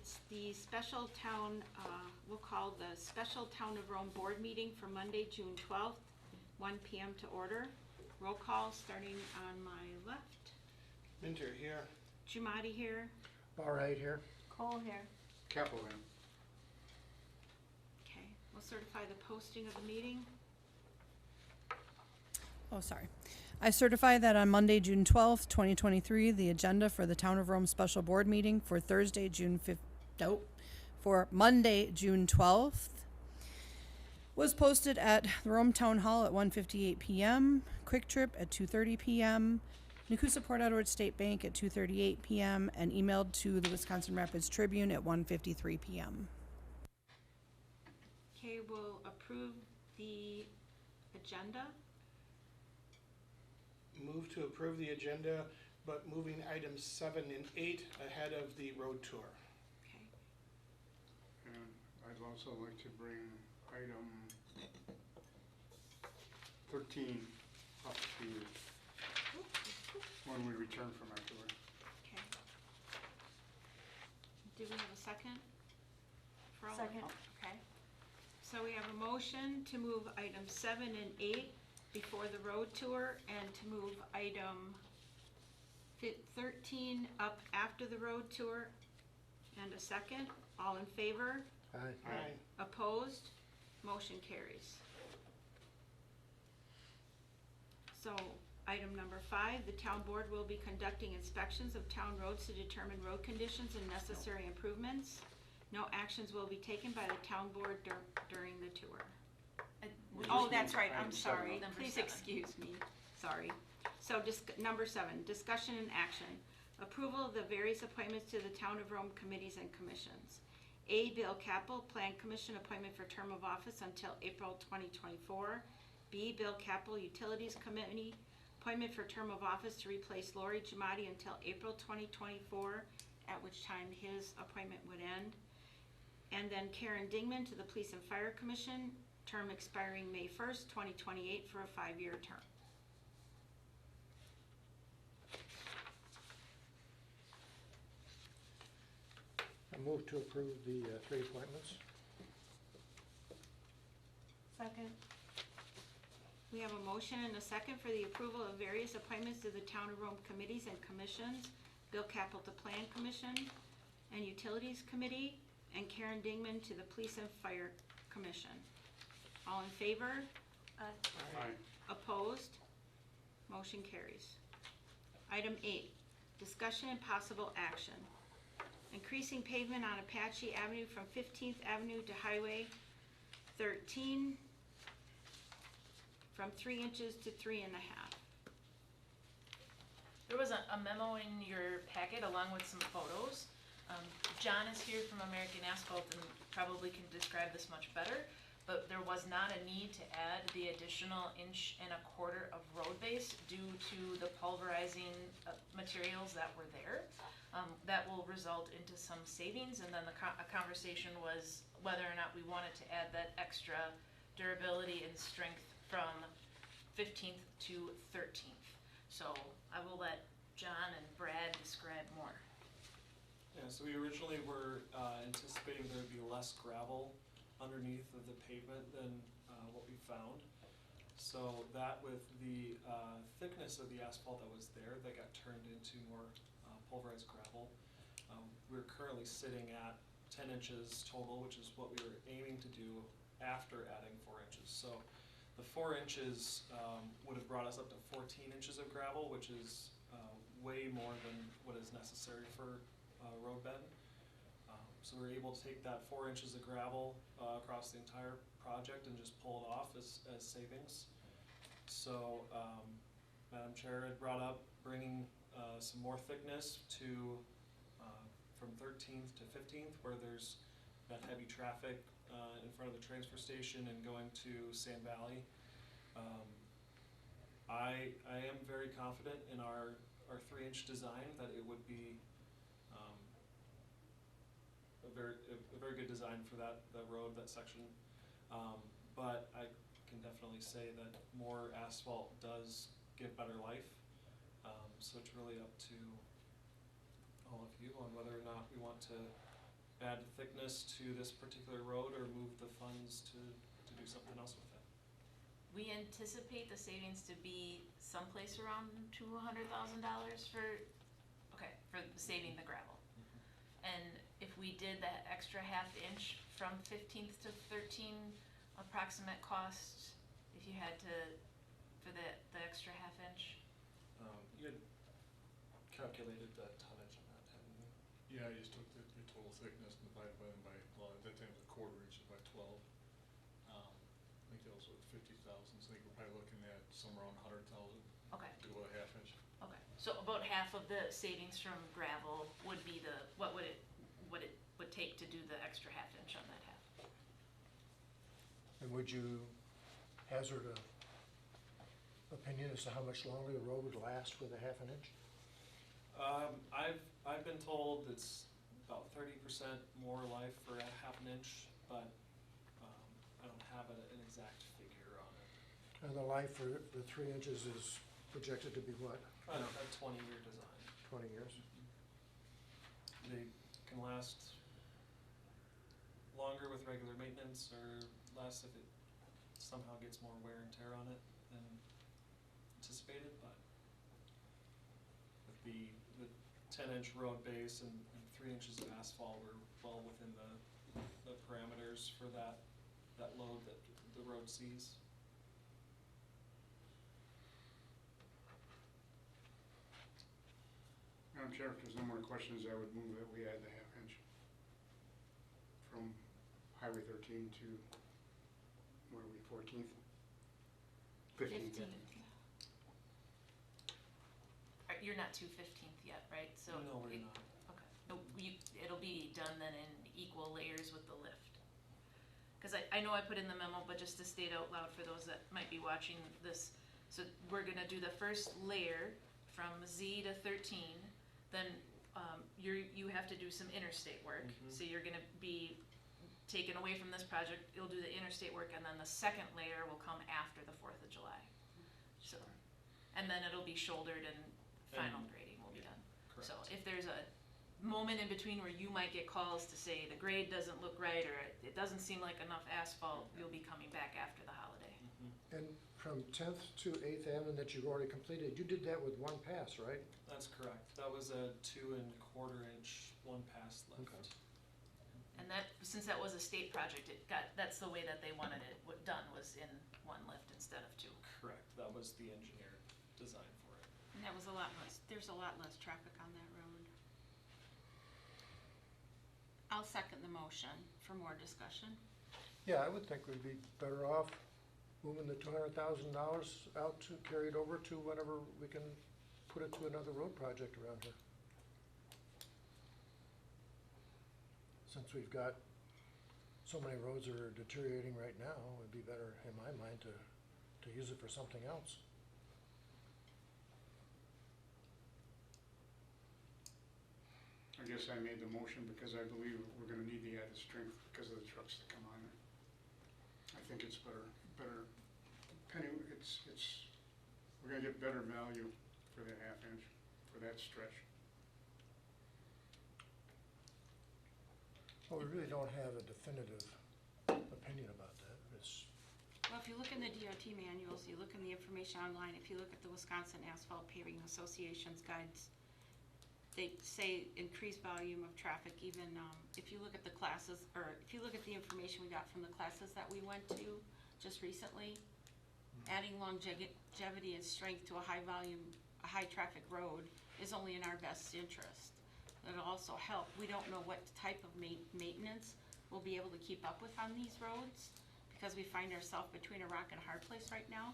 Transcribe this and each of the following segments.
It's the special town, we'll call the special Town of Rome Board meeting for Monday, June 12th, 1 p.m. to order. Roll call starting on my left. Minter here. Jumati here. All right here. Cole here. Capital in. Okay, we'll certify the posting of the meeting. Oh, sorry. I certify that on Monday, June 12th, 2023, the agenda for the Town of Rome Special Board meeting for Thursday, for Monday, June 12th, was posted at the Rome Town Hall at 1:58 p.m., Quick Trip at 2:30 p.m., Nakusa Port Edward State Bank at 2:38 p.m., and emailed to the Wisconsin Rapids Tribune at 1:53 p.m. Okay, we'll approve the agenda. Move to approve the agenda, but moving items 7 and 8 ahead of the road tour. Okay, And I'd also like to bring item 13 up to when we return from our tour. okay. Do we have a second? For all of- Second. Okay. So we have a motion to move items 7 and 8 before the road tour, and to move item 13 up after the road tour, and a second. All in favor? Aye. Aye. Opposed? Motion carries. So, item number 5, the town board will be conducting inspections of town roads to determine road conditions and necessary improvements. No actions will be taken by the town board during the tour. Oh, that's right, I'm sorry. Please excuse me, sorry. So, number 7, discussion and action. Approval of the various appointments to the Town of Rome committees and commissions. A, Bill Capel, Plan Commission appointment for term of office until April 2024. B, Bill Capel, Utilities Committee, appointment for term of office to replace Lori Giamatti until April 2024, at which time his appointment would end. And then Karen Dingman to the Police and Fire Commission, term expiring May 1st, 2028 for a 5-year term. I move to approve the 3 appointments. Second. We have a motion and a second for the approval of various appointments to the Town of Rome committees and commissions. Bill Capel to Plan Commission and Utilities Committee, and Karen Dingman to the Police and Fire Commission. All in favor? Aye. Opposed? Motion carries. Item 8, discussion and possible action. Increasing pavement on Apache Avenue from 15th Avenue to Highway 13 from 3 inches to 3.5. There was a memo in your packet along with some photos. John is here from American Asphalt and probably can describe this much better, but there was not a need to add the additional 1.25 inches of road base due to the pulverizing materials that were there. That will result into some savings, and then a conversation was whether or not we wanted to add that extra durability and strength from 15th to 13th. So I will let John and Brad describe more. Yeah, so we originally were anticipating there would be less gravel underneath of the pavement than what we found. So that with the thickness of the asphalt that was there, that got turned into more pulverized gravel. We're currently sitting at 10 inches total, which is what we were aiming to do after adding 4 inches. So the 4 inches would have brought us up to 14 inches of gravel, which is way more than what is necessary for road bed. So we're able to take that 4 inches of gravel across the entire project and just pull it off as savings. So Madam Chair had brought up bringing some more thickness to from 13th to 15th, where there's that heavy traffic in front of the transfer station and going to Sand Valley. I am very confident in our 3-inch design that it would be a very good design for that road, that section. But I can definitely say that more asphalt does give better life. So it's really up to all of you on whether or not we want to add thickness to this particular road or move the funds to do something else with it. We anticipate the savings to be someplace around $200,000 for saving the gravel. And if we did that extra half inch from 15th to 13 approximate cost, if you had to, for the extra half inch? You had calculated the tonnage on that, hadn't you? Yeah, I just took the total thickness and divided by, well, at that time it was a quarter inch by 12. I think that was what, 50,000, so I think we're probably looking at somewhere around 100,000 Okay, to go a half inch. okay. So about half of the savings from gravel would be what would it would take to do the extra half inch on that half? And would you hazard a opinion as to how much longer the road would last with a half an inch? I've been told it's about 30% more life for a half an inch, but I don't have an exact figure on it. And the life for the 3 inches is projected to be what, A 20-year design. 20 years? They can last longer with regular maintenance or less if it somehow gets more wear and tear on it than anticipated, but with the 10-inch road base and 3 inches of asphalt, we're well within the parameters for that load that the road sees. Madam Chair, if there's no more questions, I would move that we add the half inch from Highway 13 to, what are we, 14th? 15th. You're not to 15th yet, right? So No, we're not. Okay. No, it'll be done then in equal layers with the lift. Because I know I put in the memo, but just to state out loud for those that might be watching this, so we're gonna do the first layer from Z to 13, then you have to do some interstate work. Mhm. So you're gonna be taken away from this project, you'll do the interstate work, and then the second layer will come after the 4th of July. So, and then it'll be shouldered and final And- grading will be yeah, done. Correct. So if there's a moment in between where you might get calls to say the grade doesn't look right or it doesn't seem like enough asphalt, you'll be coming back after the holiday. Mhm. And from 10th to 8th Avenue that you've already completed, you did that with one pass, right? That's correct. That was a 2 1/4-inch one-pass lift. Okay. And that, since that was a state project, that's the way that they wanted it done, was in one lift instead of two. Correct. That was the engineered design for it. And that was a lot less, there's a lot less traffic on that road. I'll second the motion for more discussion. Yeah, I would think we'd be better off moving the $200,000 out to, carry it over to whenever we can put it to another road project around here. Since we've got so many roads that are deteriorating right now, it'd be better, in my mind, to use it for something else. I guess I made the motion because I believe we're gonna need the added strength because of the trucks that come on there. I think it's better, Penny, we're gonna get better value for that half inch, for that stretch. Well, we really don't have a definitive opinion about that. Well, if you look in the DOT manuals, you look in the information online, if you look at the Wisconsin Asphalt Paving Association's guides, they say increased volume of traffic even, if you look at the classes, or if you look at the information we got from the classes that we went to just recently, adding longevity and strength to a high volume, a high traffic road is only in our best interest. It'll also help, we don't know what type of maintenance we'll be able to keep up with on these roads, because we find ourselves between a rock and a hard place right now.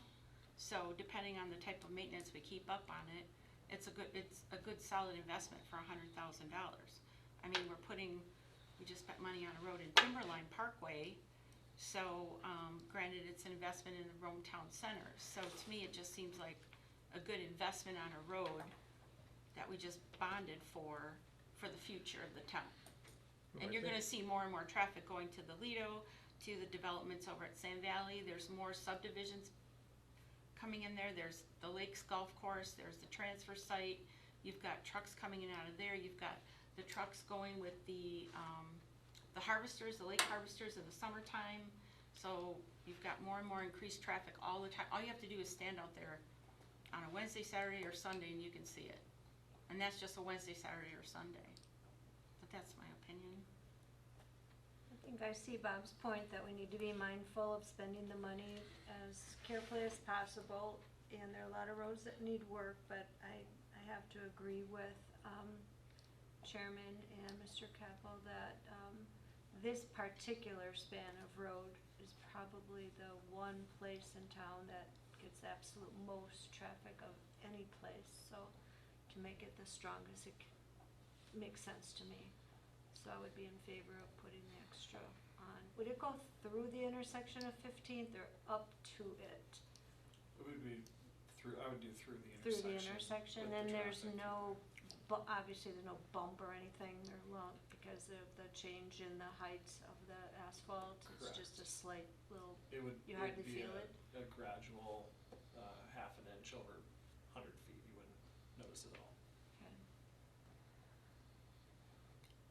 So depending on the type of maintenance we keep up on it, it's a good solid investment for $100,000. I mean, we just spent money on a road in Timberline Parkway, so granted, it's an investment in the Rome Town Center. So to me, it just seems like a good investment on a road that we just bonded for the future of the town. And you're gonna see more and more traffic going to the Lido, to the developments over at Sand Valley. There's more subdivisions coming in there. There's the Lakes Golf Course, there's the transfer site. You've got trucks coming in and out of there. You've got the trucks going with the harvesters, the lake harvesters in the summertime. So you've got more and more increased traffic all the time. All you have to do is stand out there on a Wednesday, Saturday, or Sunday and you can see it. And that's just a Wednesday, Saturday, or Sunday. But that's my opinion. I think I see Bob's point that we need to be mindful of spending the money as carefully as possible. And there are a lot of roads that need work, but I have to agree with, Chairman and Mr. Capel that, this particular span of road is probably the one place in town that gets the absolute most traffic of any place. So to make it the strongest, it makes sense to me. So I would be in favor of putting the extra on. Would it go through the intersection of 15th or up to it? It would be through, I would do through the intersection. Through the intersection, with then the there's traffic. no, obviously there's no bump or anything, there won't, because of the change in the heights of the asphalt. It's Correct. just a slight little, It would, You it would hardly be feel it? a gradual, half an inch over 100 feet, you wouldn't notice it at all. okay.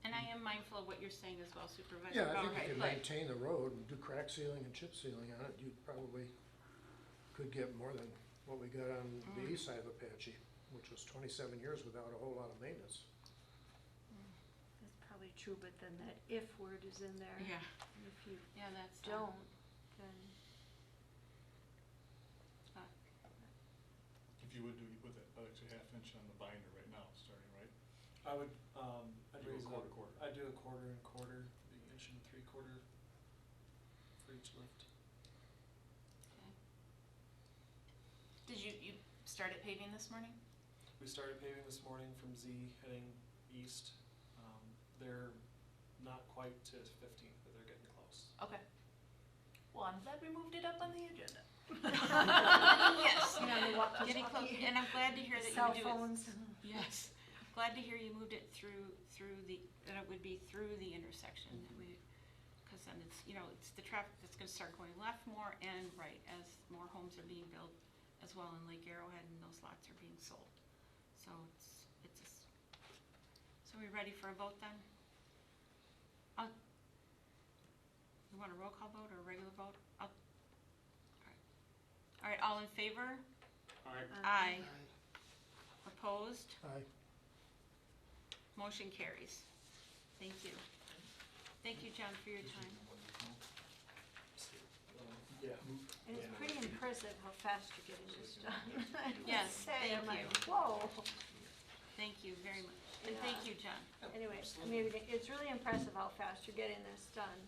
And I am mindful of what you're saying as well, Supervisor Yeah, I think Bowerhide, you can but maintain the road and do crack sealing and chip sealing on it, you probably could get more than what we got on the east side of Apache, which was 27 years without a whole lot of maintenance. That's probably true, but then that if word is in there. yeah, And if you yeah, that's. don't, then, If you would do, you put that extra half inch on the binder right now, starting, right? I would, I'd Do a raise it quarter, up. quarter. I'd do a quarter and quarter, the inch and 3/4 for each lift. Did you start at paving this morning? We started paving this morning from Z heading east. They're not quite to 15th, but they're getting close. Okay. Well, I'm glad we moved it up on the agenda. Yes, you know, the walkie-talkie. getting close, and I'm glad to hear that you Cell do it. phones. Yes, glad to hear you moved it through the, that it would be through the intersection, that we, cause then it's, you know, it's the traffic that's gonna start going left more and right as more homes are being built as well in Lake Arrowhead and those lots are being sold. So so we ready for a vote then? You want a roll call vote or a regular vote? Alright, all in favor? Aye. Aye. Opposed? Aye. Motion carries. Thank you. Thank you, John, for your time. Yeah. And it's pretty impressive how fast you're getting this done. I would Yes, say. thank I'm like, you. whoa. Thank you very much. And thank you, John. Anyway, I mean, it's really impressive how fast you're getting this done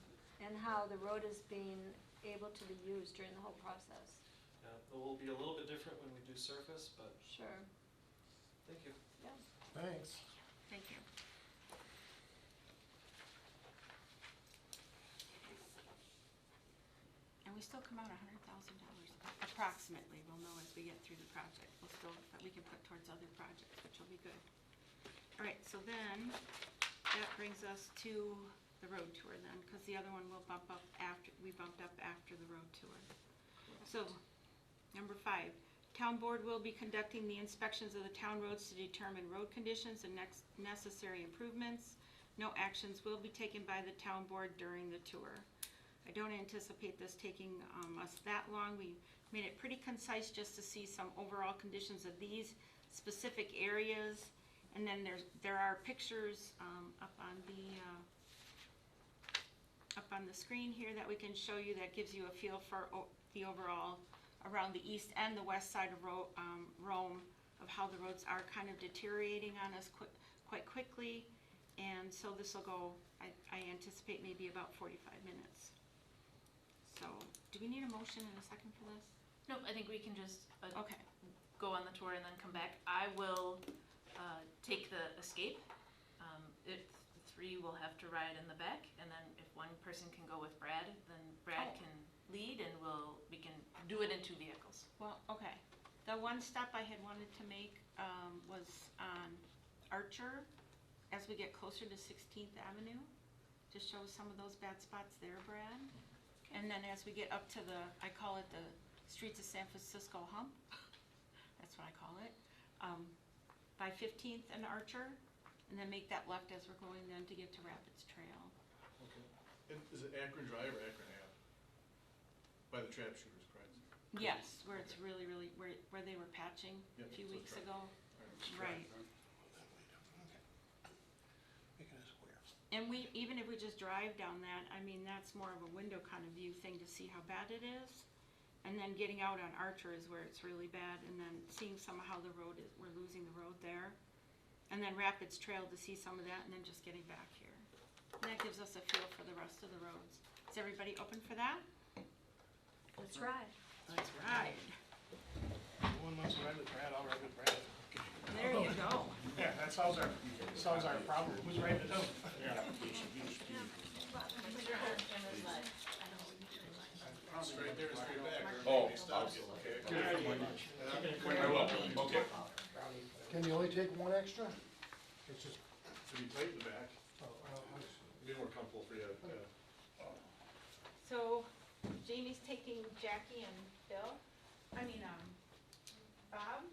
and how the road is being able to be used during the whole process. Yeah, it will be a little bit different when we do surface, but Sure. thank you. Thanks. Thank you. And we still come out $100,000, approximately. We'll know as we get through the project. We'll still, that we can put towards other projects, which will be good. All right, so then, that brings us to the road tour then, because the other one will bump up after, we bumped up after the road tour. So, number 5, town board will be conducting the inspections of the town roads to determine road conditions and necessary improvements. No actions will be taken by the town board during the tour. I don't anticipate this taking us that long. We made it pretty concise just to see some overall conditions of these specific areas. And then there are pictures up on the screen here that we can show you that gives you a feel for the overall around the east and the west side of Rome of how the roads are kind of deteriorating on us quite quickly. And so this will go, I anticipate maybe about 45 minutes. So, do we need a motion and a second for this? No, I think we can just Okay, go on the tour and then come back. I will take the Escape. If the 3 will have to ride in the back, and then if one person can go with Brad, then Brad Oh. can lead, and we can do it in 2 vehicles. well, okay. The one stop I had wanted to make was on Archer as we get closer to 16th Avenue, to show some of those bad spots there, Brad. And then as we get up to I call it the Streets of San Francisco hump, that's what I call it, by 15th and Archer, and then make that left as we're going then to get to Rapids Trail. Okay. And is it Akron Drive or Akron Ave? By the trap shooters, correct? Yes, where it's really, really, where they were patching a Yep, few so weeks it's ago. Right. Making us aware. And we, even if we just drive down that, I mean, that's more of a window kind of view thing to see how bad it is. And then getting out on Archer is where it's really bad, and then seeing some of how the road is, we're losing the road there. And then Rapids Trail to see some of that, and then just getting back here. And that gives us a feel for the rest of the roads. Is everybody open for that? Let's ride. Let's ride. Anyone wants to ride with Brad, I'll ride with Brad. There you go. Yeah, that solves our problem. Who's riding it out? Straight there, straight back. Oh, Everybody stops, okay? You're welcome. Okay. Can you only take one extra? It's just, To be tight in the back, oh, it'd be more comfortable for you, yeah. So Jamie's taking Jackie and Bill, Bob?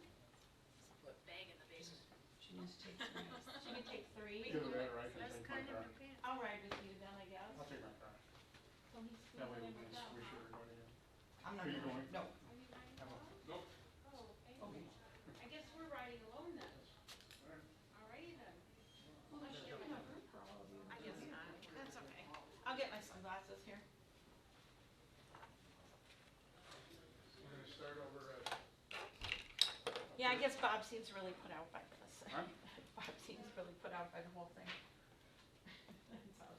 Put bag in the basement. She can take three. Either that or I can take my car. I'll ride with you then, I guess. I'll take my car. So he's That way squeezing we in can, with we them, sure huh? we're going again. I'm not Are you going. going? No. Nope. Okay. I guess we're riding alone then. Alrighty then. Well, I should have enough room for all of you. I guess not. That's okay. I'll get my sunglasses here. We're gonna start over at, Yeah, I guess Bob seems really put out by this. Huh? Bob seems really put out by the whole thing. That's all.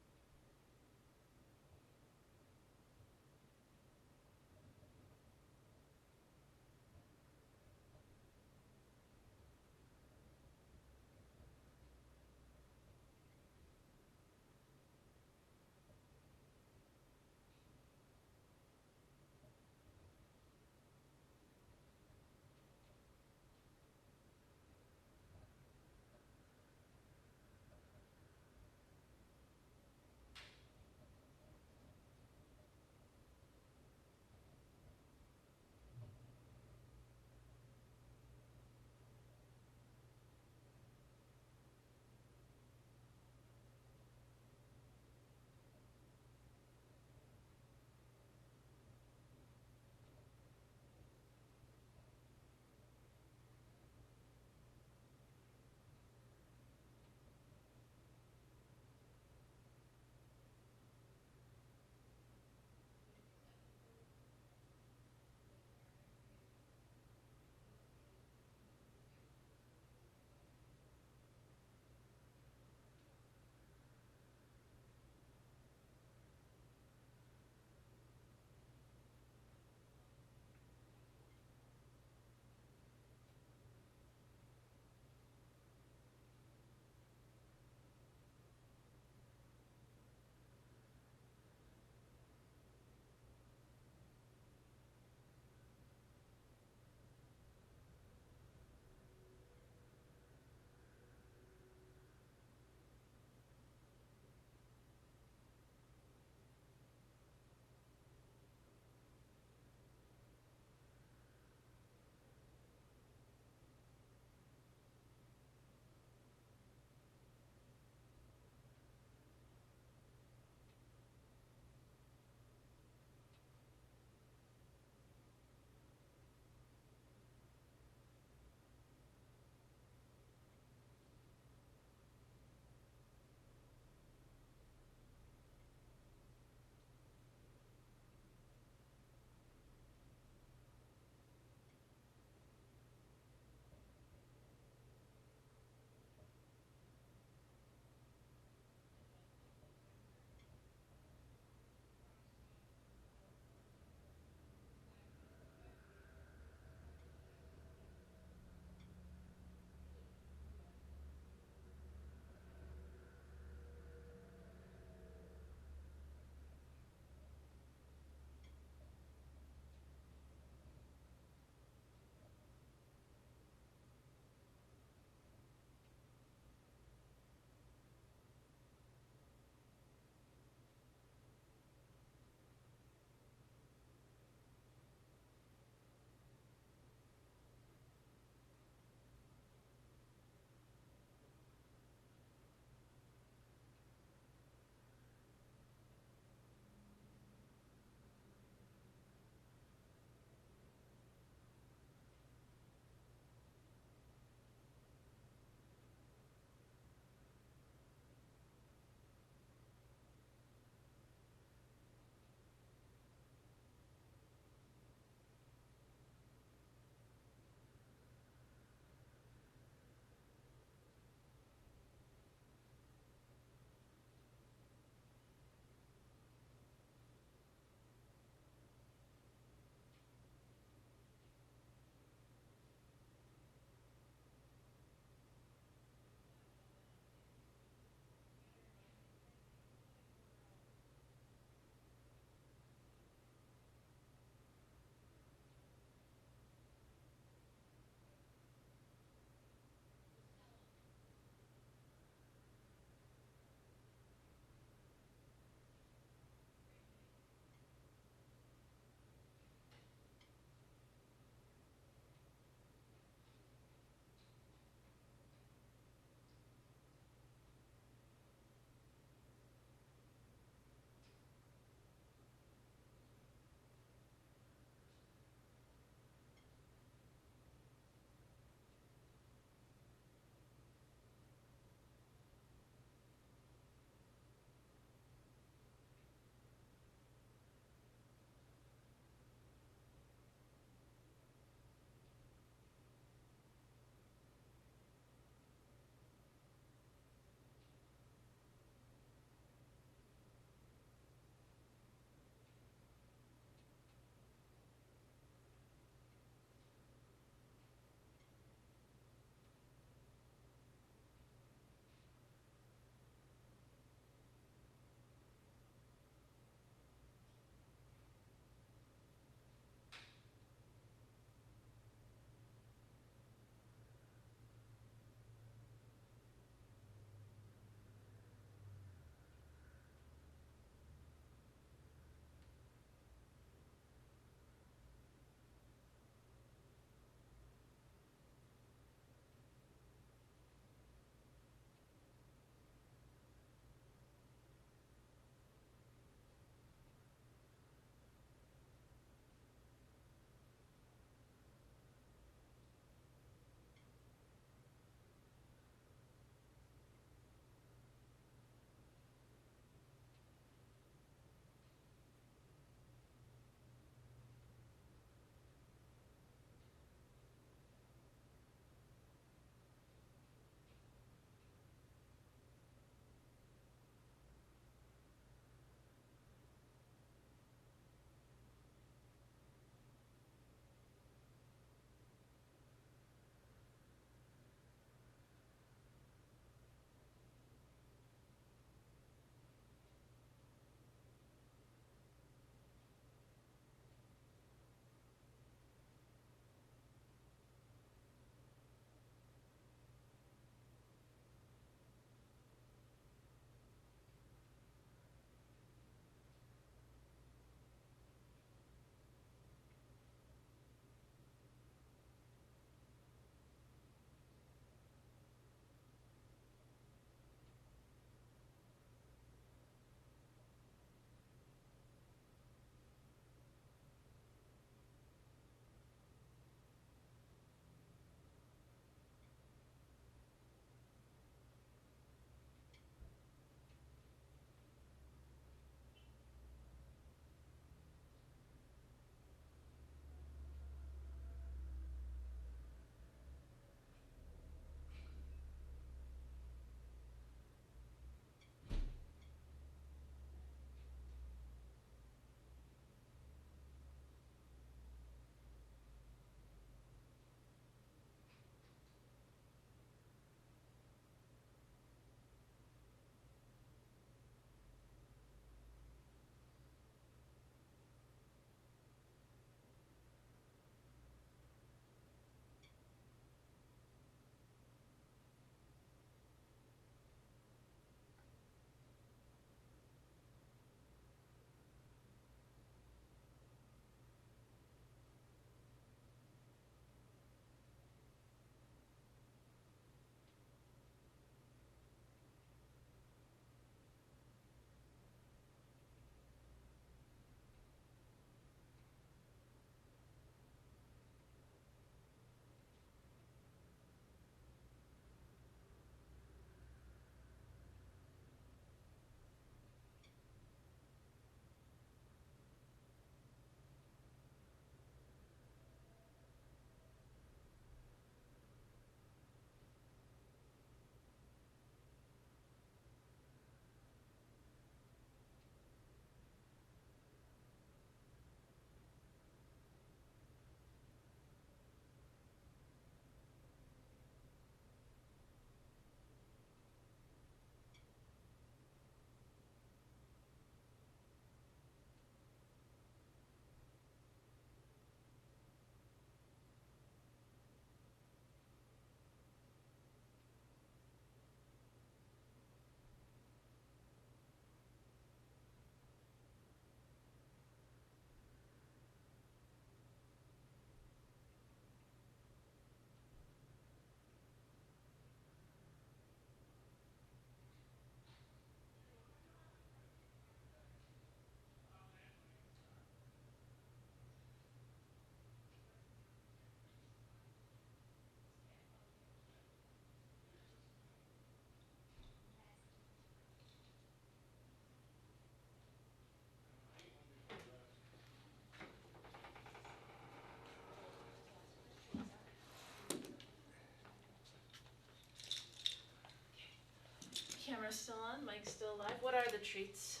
camera's still on, mic's still live. What are the treats?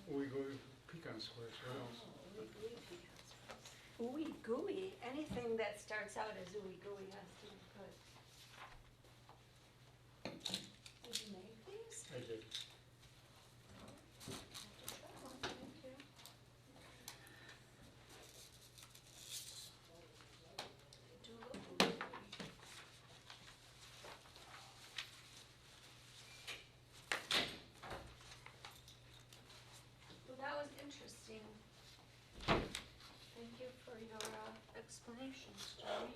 We go pecan squares, what else? Ooey gooey, anything that starts out as ooey gooey has to be good. Did you make these? I did. Thank you. Do look ooey gooey. Well, that was interesting. Thank you for your explanations, Joey.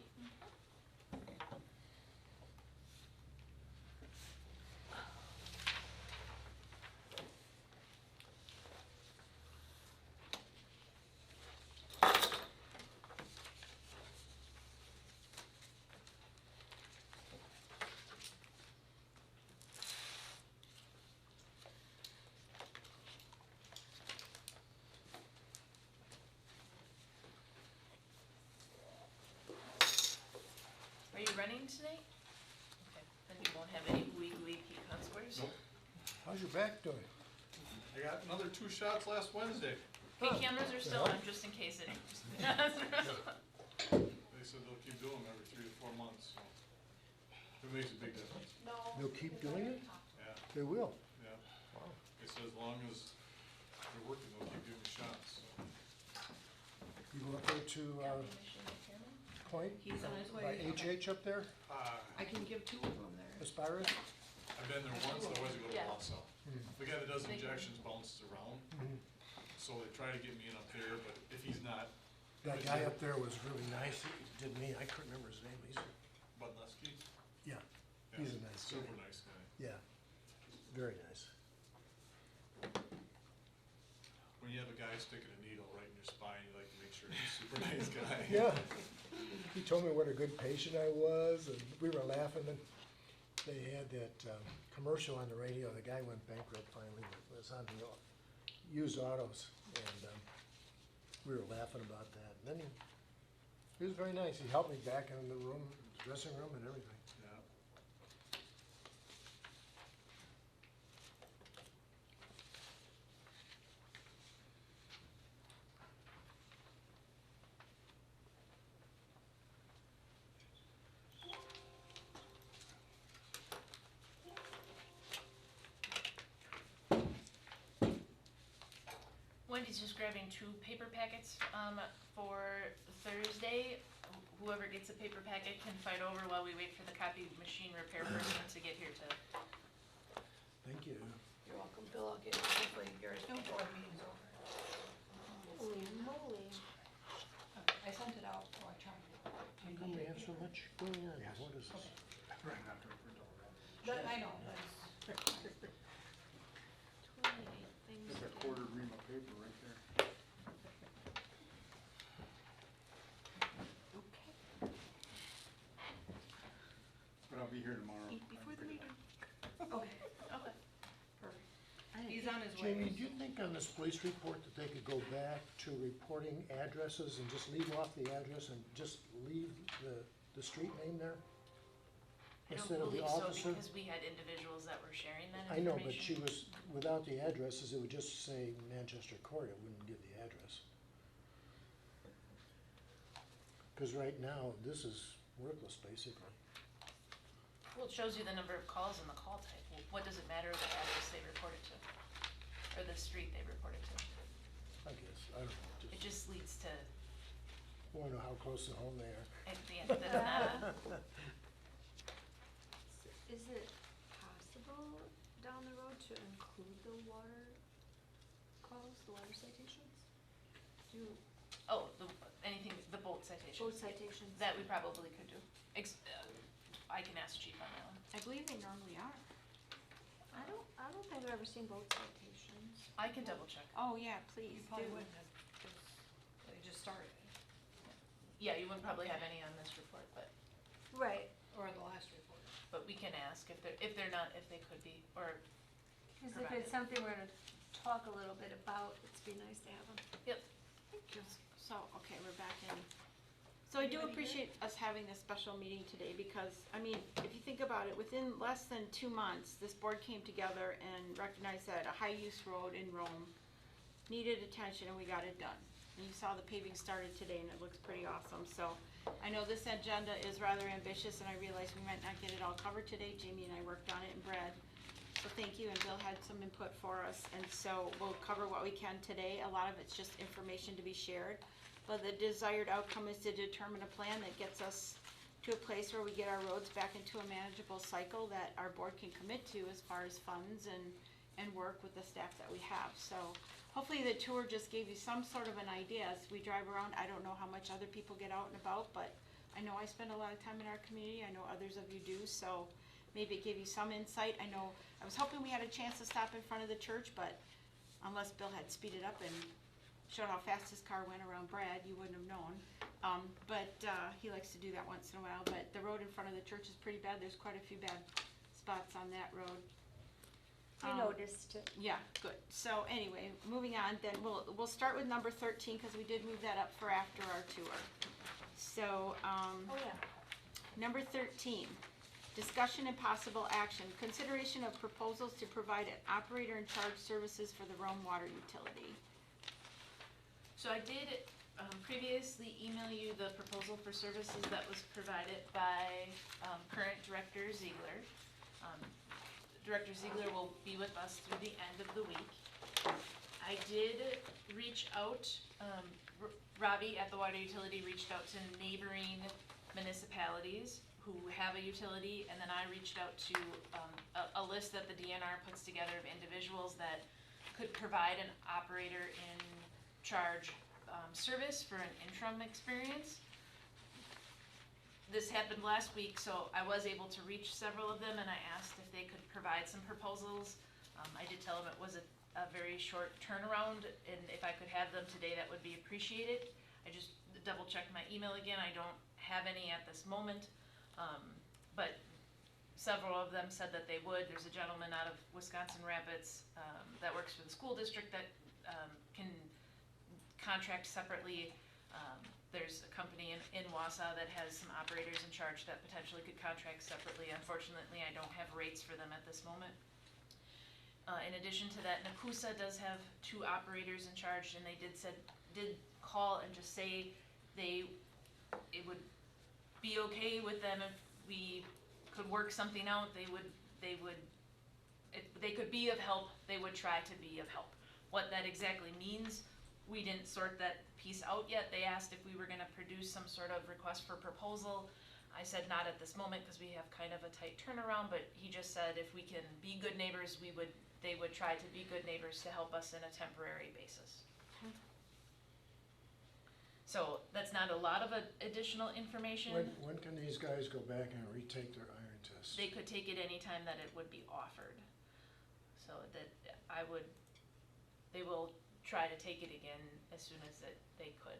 Are you running tonight? Okay, then you won't have any ooey gooey pecan squares. Nope. How's your back doing? I got another 2 shots last Wednesday. Okay, cameras are still on, just in case it. They said they'll keep doing them every 3 to 4 months, so it makes a big difference. They'll keep doing it? Yeah, They will. yeah. They said as long as they're working, they'll keep giving me shots, so. You go up there to, Point? He's on his By way. HH up there, I can give 2 of them there. Aspirus? I've been there once, otherwise I go to Yeah. Wausau. The guy that does injections bounces around, so they try to get me in up there, but if he's not, That guy up there was really nice, he did me, I couldn't remember his name, Bud Lesky. yeah, he's a nice guy. Super nice guy. Yeah, very nice. When you have a guy sticking a needle right in your spine, you like to make sure he's a super nice guy. Yeah, he told me what a good patient I was, and we were laughing, and they had that commercial on the radio, the guy went bankrupt finally, but it was on the used autos, and we were laughing about that. And then he was very nice, he helped me back in the room, dressing room and everything. Yeah. Wendy's just grabbing 2 paper packets, for Thursday. Whoever gets a paper packet can fight over while we wait for the copy machine repair person to get here to. Thank you. You're welcome, Bill. I'll get hopefully yours before the meeting's over. Holy moly. I sent it out electronically. How come we have so much going on? What is this? Right, not doing for Delaware. But I know, but 28 things. There's a again. quarter ream of paper right there. okay. But I'll be here tomorrow. Eat before the meeting. Okay, Okay. perfect. He's on his way. Jamie, do you think on this police report that they could go back to reporting addresses and just leave off the address and just leave the street name there? I don't Instead of the believe so, officer? because we had individuals that were sharing that I know, information. but she was, without the addresses, it would just say Manchester Court, it wouldn't give the address. Cause right now, this is worthless, basically. Well, it shows you the number of calls and the call type. What does it matter the address they report it to? Or the street they report it to? I guess, I don't know, It just just leads to, wanna know how close to home they are. at the end of the nada. Is it possible down the road to include the water calls, the water citations? Oh, anything, the boat citation. Boat citations? That we probably could do. I can ask chief on that one. I believe they normally are. I don't think I've ever seen boat citations. I can double check. Oh, yeah, please You probably do. wouldn't have, 'cause they just started, Yeah, you wouldn't probably have any on this report, but Right, or the last report. we can ask if they're not, if they could be, or, cause if it's something we're gonna talk a little bit about, it'd be nice to have them. yep. Thank you. So, okay, we're back in So I do Anybody here? appreciate us having this special meeting today because, I mean, if you think about it, within less than 2 months, this board came together and recognized that a high-use road in Rome needed attention and we got it done. And you saw the paving started today and it looks pretty awesome. So I know this agenda is rather ambitious and I realize we might not get it all covered today. Jamie and I worked on it and Brad. So thank you, and Bill had some input for us, and so we'll cover what we can today. A lot of it's just information to be shared. But the desired outcome is to determine a plan that gets us to a place where we get our roads back into a manageable cycle that our board can commit to as far as funds and work with the staff that we have. So hopefully the tour just gave you some sort of an idea as we drive around. I don't know how much other people get out and about, but I know I spend a lot of time in our community. I know others of you do, so maybe it gave you some insight. I know, I was hoping we had a chance to stop in front of the church, but unless Bill had speeded up and showed how fast his car went around Brad, you wouldn't have known. But he likes to do that once in a while, but the road in front of the church is pretty bad. There's quite a few bad spots on that road. We noticed it. Yeah, good. So anyway, moving on, then we'll start with number 13, because we did move that up for after our tour. So, Oh, yeah. number 13, discussion and possible action. Consideration of proposals to provide an operator-in-charge services for the Rome water utility. So I did previously email you the proposal for services that was provided by current Director Ziegler. Director Ziegler will be with us through the end of the week. I did reach out, Robbie at the water utility reached out to neighboring municipalities who have a utility, and then I reached out to a list that the DNR puts together of individuals that could provide an operator-in-charge service for an interim experience. This happened last week, so I was able to reach several of them, and I asked if they could provide some proposals. I did tell them it was a very short turnaround, and if I could have them today, that would be appreciated. I just double-checked my email again. I don't have any at this moment, but several of them said that they would. There's a gentleman out of Wisconsin Rapids that works for the school district that can contract separately. There's a company in Wausau that has some operators in charge that potentially could contract separately. Unfortunately, I don't have rates for them at this moment. In addition to that, Nakusa does have 2 operators in charge, and they did call and just say it would be okay with them if we could work something out. They could be of help. They would try to be of help. What that exactly means, we didn't sort that piece out yet. They asked if we were gonna produce some sort of request for proposal. I said not at this moment because we have kind of a tight turnaround, but he just said if we can be good neighbors, they would try to be good neighbors to help us in a temporary basis. So that's not a lot of additional information. When can these guys go back and retake their iron test? They could take it anytime that it would be offered. So that they will try to take it again as soon as they could.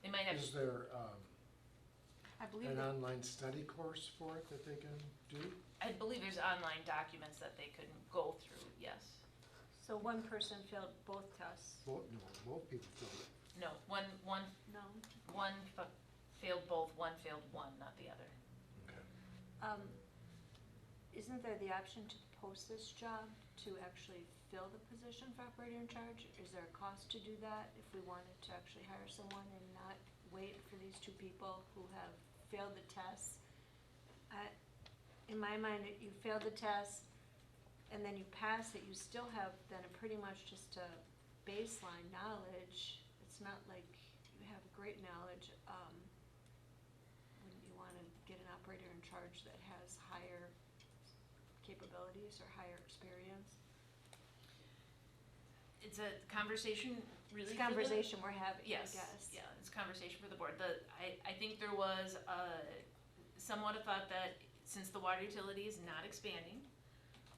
They might have. Is there I believe an that, online study course for it that they can do? I believe there's online documents that they could go through, yes. So one person failed both tests? Both people filled it. No, one No. failed both, one failed one, not the other. Okay. Isn't there the option to post this job to actually fill the position for operator in charge? Is there a cost to do that if we wanted to actually hire someone and not wait for these 2 people who have failed the tests? In my mind, you fail the test and then you pass it, you still have then pretty much just a baseline knowledge. It's not like you have great knowledge. Wouldn't you want to get an operator in charge that has higher capabilities or higher experience? It's a conversation really. It's a conversation we're having, I Yes, guess. yeah, it's a conversation for the board. I think there was somewhat a thought that since the water utility is not expanding,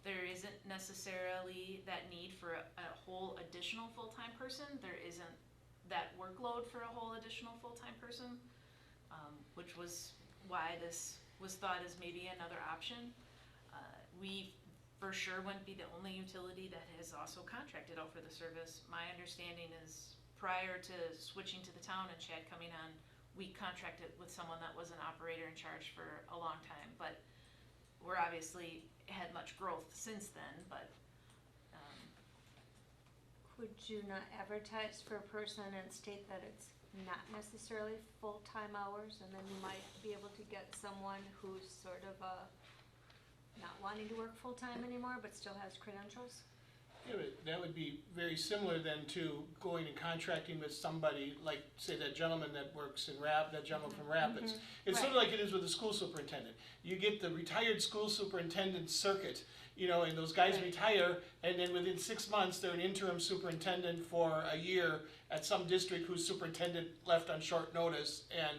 there isn't necessarily that need for a whole additional full-time person. There isn't that workload for a whole additional full-time person, which was why this was thought as maybe another option. We for sure wouldn't be the only utility that has also contracted out for the service. My understanding is prior to switching to the town and Chad coming on, we contracted with someone that was an operator in charge for a long time, but we're obviously had much growth since then, but, Could you not advertise for a person and state that it's not necessarily full-time hours, and then you might be able to get someone who's sort of, not wanting to work full-time anymore, but still has credentials? Yeah, but that would be very similar then to going and contracting with somebody, like, say, that gentleman that works in that gentleman from Rapids. It's sort of like it is with the school superintendent. You get the retired school superintendent circuit, you know, and those guys Right. retire, and then within 6 months, they're an interim superintendent for a year at some district whose superintendent left on short notice, and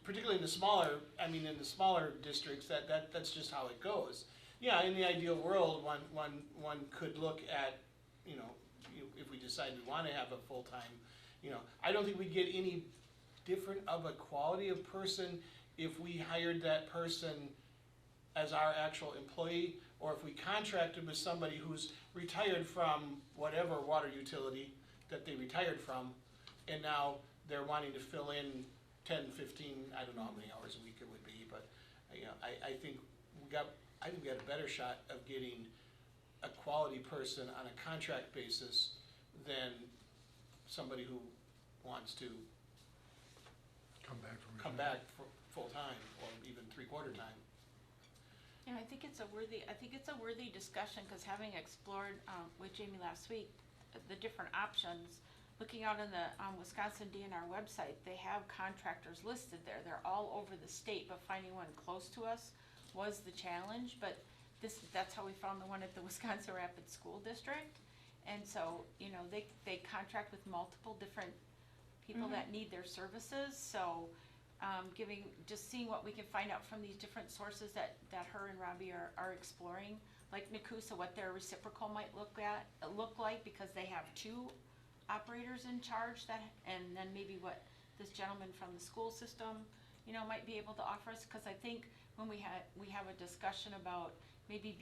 particularly in the smaller, in the smaller districts, that's just how it goes. Yeah, in the ideal world, one could look at, if we decide we wanna have a full-time, I don't think we get any different of a quality of person if we hired that person as our actual employee, or if we contracted with somebody who's retired from whatever water utility that they retired from, and now they're wanting to fill in 10, 15, I don't know how many hours a week it would be, but, I think we got a better shot of getting a quality person on a contract basis than somebody who wants to come back for full-time, or even three-quarter time. Yeah, I think it's a worthy discussion, because having explored, with Jamie last week, the different options, looking out on the, Wisconsin DNR website, they have contractors listed there. They're all over the state, but finding one close to us was the challenge, but that's how we found the one at the Wisconsin Rapids School District. And so, they contract with multiple different people that need their services, so, seeing what we can find out from these different sources that her and Robbie are exploring, like Nakusa, what their reciprocal might look like, because they have 2 operators in charge and then maybe what this gentleman from the school system, might be able to offer us, because I think when we have a discussion about maybe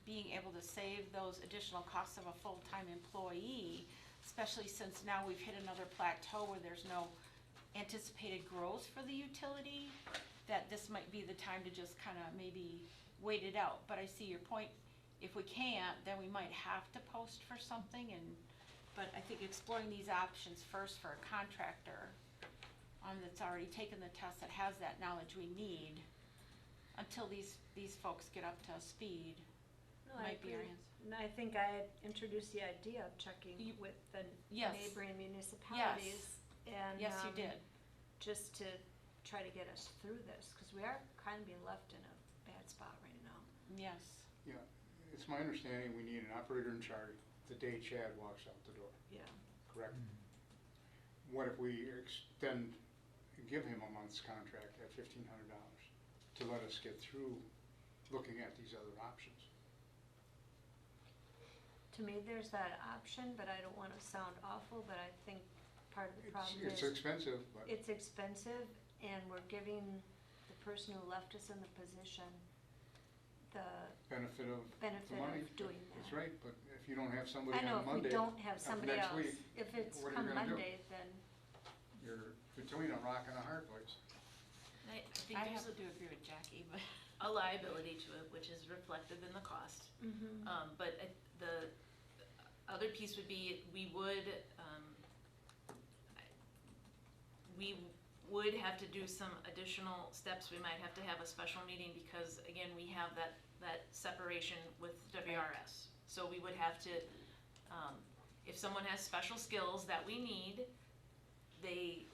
being able to save those additional costs of a full-time employee, especially since now we've hit another plateau where there's no anticipated growth for the utility, that this might be the time to just kind of maybe wait it out. But I see your point. If we can't, then we might have to post for something, but I think exploring these options first for a contractor that's already taken the test, that has that knowledge we need, until these folks get up to speed, No, I might be our agree. answer. And I think I had introduced the idea of checking with the Yes. neighboring municipalities. And, Yes, you did. just to try to get us through this, because we are kind of being left in a bad spot right now. Yes. Yeah, it's my understanding we need an operator in charge the day Chad walks out the door, Yeah. correct? What if we give him a month's contract at $1,500 to let us get through looking at these other options? To me, there's that option, but I don't want to sound awful, but I think part of the problem It's is expensive, but it's expensive, and we're giving the person who left us in the position the benefit of benefit the money. of doing that. That's right, but if you don't have somebody I know, on if we Monday don't have of somebody next else, week, if it's what are you come gonna do? Monday, then, you're between a rock and a hard place. I think I there's have to agree with Jackie, but. a liability to it, which is reflected in the cost. But the other piece would be, we would have to do some additional steps. We might have to have a special meeting, because again, we have that separation with WRS. So we would have to, if someone has special skills that we need, they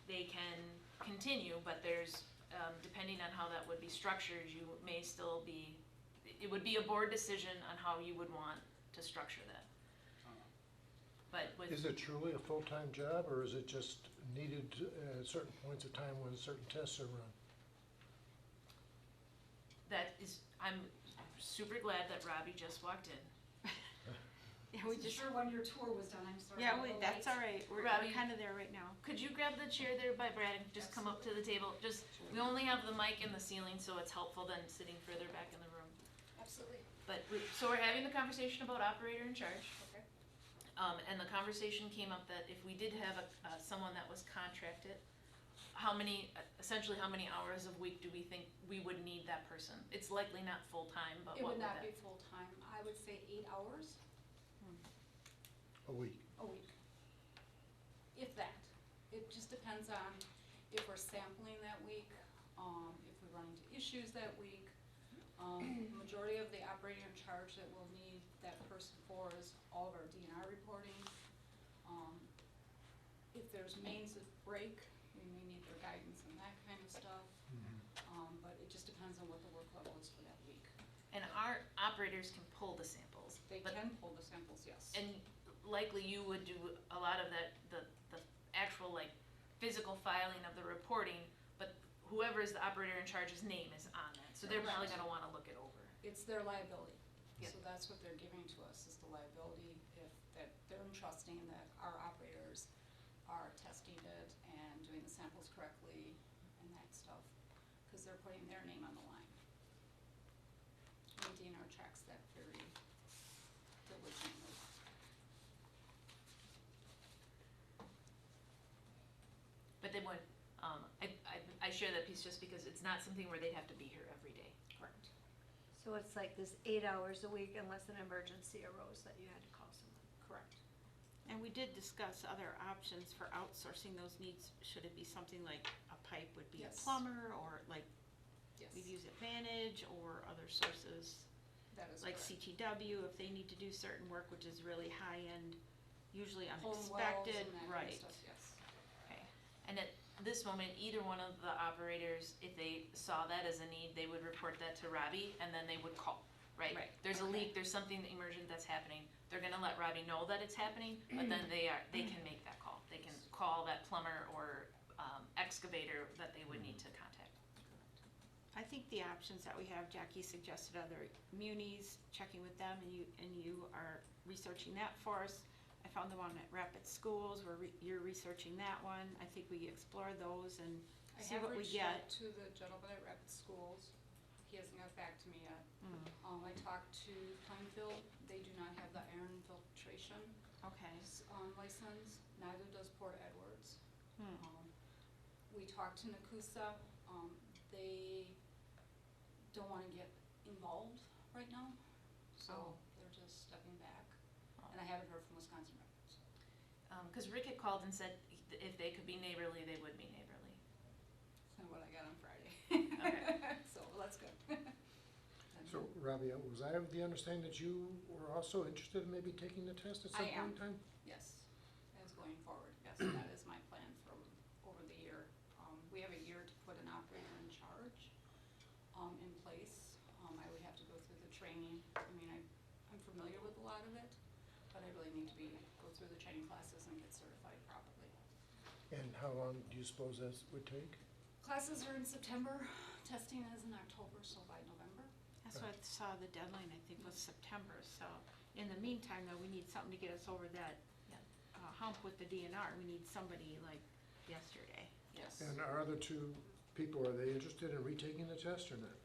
can continue, but there's, depending on how that would be structured, you may still be, it would be a board decision on how you would want to structure that. But with, Is it truly a full-time job, or is it just needed at certain points of time when certain tests are run? that is, I'm super glad that Robbie just walked in. Yeah, we just, Sure, when your tour was done, I'm sorry. yeah, about the that's lights. all right. We're Robbie. kind of there right now. Could you grab the chair there by Brad and just come up to the table? Just, we only have the mic in the ceiling, so it's helpful than sitting further back in the room. Absolutely, But, so we're having the conversation about operator in charge. okay. And the conversation came up that if we did have someone that was contracted, essentially how many hours a week do we think we would need that person? It's likely not full-time, but It what would would not that? be full-time, I would say 8 hours A week. a week. If that. It just depends on if we're sampling that week, if we run into issues that week. Majority of the operator in charge that we'll need that person for is all of our DNR reporting. If there's mains that break, we may need their guidance and that kind of stuff. But it just depends on what the work level is for that week. And our operators can pull the samples. They but- can pull the samples, yes. And likely you would do a lot of that, the actual like physical filing of the reporting, but whoever is the operator in charge's name is on that, so they're probably Correct. gonna wanna look it over. It's their liability. Yep. So that's what they're giving to us, is the liability, if, that they're entrusting that our operators are testing it and doing the samples correctly and that stuff, because they're putting their name on the line. And DNR tracks that very diligently. But they would, I share that piece just because it's not something where they'd have to be here every day. Correct. So it's like this 8 hours a week unless an emergency arose that you had to call someone. Correct. And we did discuss other options for outsourcing those needs. Should it be something like a pipe would be a Yes. plumber, or like Yes. we've used Advantage, or other sources That is like correct. CTW if they need to do certain work, which is really high-end, usually Home wells unexpected, and that kind of right. stuff, yes. Okay, and at this moment, either one of the operators, if they saw that as a need, they would report that to Robbie, and then they would call, right? Right, There's a okay. leak, there's something emergent that's happening, they're gonna let Robbie know that it's happening, but then they can make that call. They can call that plumber or, excavator that they would need to contact. I think the options that we have, Jackie suggested other munis, checking with them, and you are researching that for us. I found the one at Rapid Schools, you're researching that one. I think we explore those and I see have what we reached out get. to the gentleman at Rapid Schools. He hasn't got back to me yet. Mm, I talked to Plainfield, they do not have the iron filtration okay. license, neither does Port Edwards. Hmm. We talked to Nakusa, they don't wanna get involved right now, so Oh. they're just stepping back. Oh. And I haven't heard from Wisconsin Rapids. Cause Rick had called and said if they could be neighborly, they would be neighborly. That's kinda what I got on Friday. Okay. So, well, that's good. So, Robbie, was I of the understanding that you were also interested in maybe taking the test at some I am. point in time? Yes, as going forward, yes, that is my plan from over the year. We have a year to put an operator in charge, in place. I would have to go through the training. I mean, I'm familiar with a lot of it, but I really need to go through the training classes and get certified properly. And how long do you suppose that would take? Classes are in September, testing is in October, so by November. That's what I saw the deadline, I think, was September, so in the meantime, though, we need something to get us over that Yeah. hump with the DNR. We need somebody like yesterday. Yes. And our other two people, are they interested in retaking the test or not?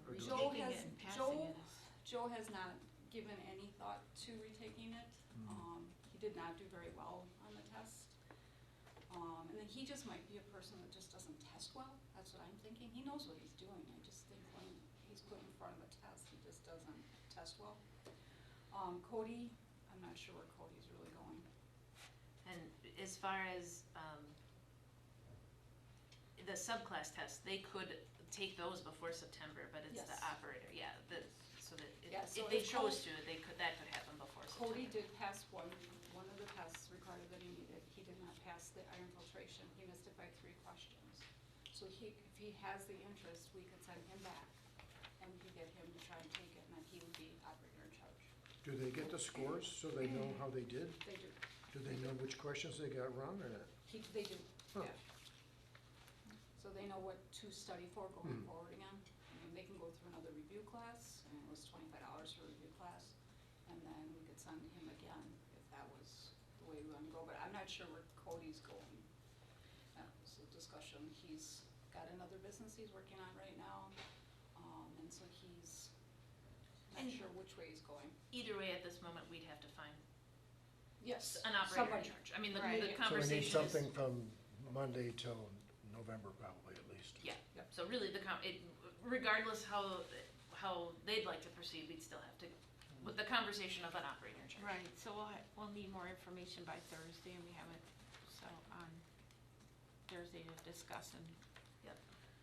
Or do- Joe Retaking it has- and passing it is. Joe has not given any thought to retaking it. He did not do very well on the test. And then he just might be a person that just doesn't test well, that's what I'm thinking. He knows what he's doing, I just think when he's put in front of a test, he just doesn't test well. Cody, I'm not sure where Cody's really going. And as far as, the subclass tests, they could take those before September, but it's the Yes. operator, yeah, so that Yeah, if so they if chose to, that could happen before September. Cody did pass one of the tests required that he needed. He did not pass the iron filtration. He missed it by 3 questions. So if he has the interest, we could send him back and we could get him to try and take it, and then he would be operator in charge. Do they get the scores so they know how they did? They do. Do they know which questions they got wrong or not? They do, Huh. yeah. So they know what to study for going forward again. I mean, they can go through another review class, and it was $25 for a review class. And then we could send him again if that was the way we want to go, but I'm not sure where Cody's going. That was a discussion. He's got another business he's working on right now, and so he's not And- sure which way he's going. Either way, at this moment, we'd have to find Yes. an operator in somebody. charge. I mean, the Right. So we conversation need is. something from Monday till November probably at least. Yeah, so really regardless how they'd like to proceed, we'd still have to, with the conversation of an operator in charge. Right, so we'll need more information by Thursday, and we have it, so on Thursday to discuss and Yep.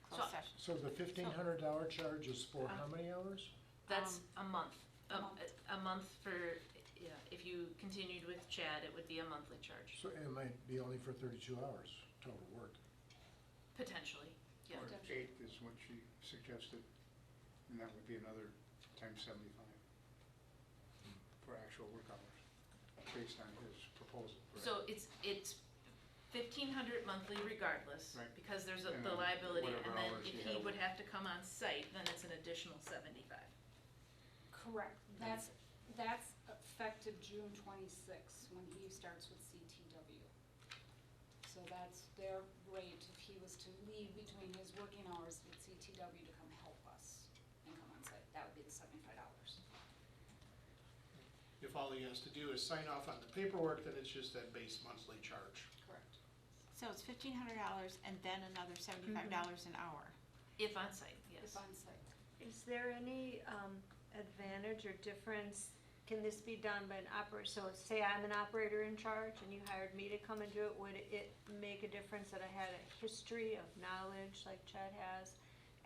closed So- session. So the $1,500 charge is for how many hours? That's a month. a month. A month for, yeah, if you continued with Chad, it would be a monthly charge, So it might be only for 32 hours total work. potentially, yeah. Or 8 is what she suggested, and that would be another times 75 for actual work hours, based on his proposal. correct? So it's 1,500 monthly regardless, Right. because there's And the then liability, whatever and then hours if he he had. would have to come on site, then it's an additional 75. Correct, that's effective June 26th, when he starts with CTW. So that's their rate, if he was to leave between his working hours with CTW to come help us and come on site, that would be the $75. If all he has to do is sign off on the paperwork, then it's just that base monthly charge. Correct. So it's $1,500 and then another $75 an hour. If on site, yes. If on site. Is there any advantage or difference? Can this be done by an operator? So say I'm an operator in charge and you hired me to come and do it, would it make a difference that I had a history of knowledge like Chad has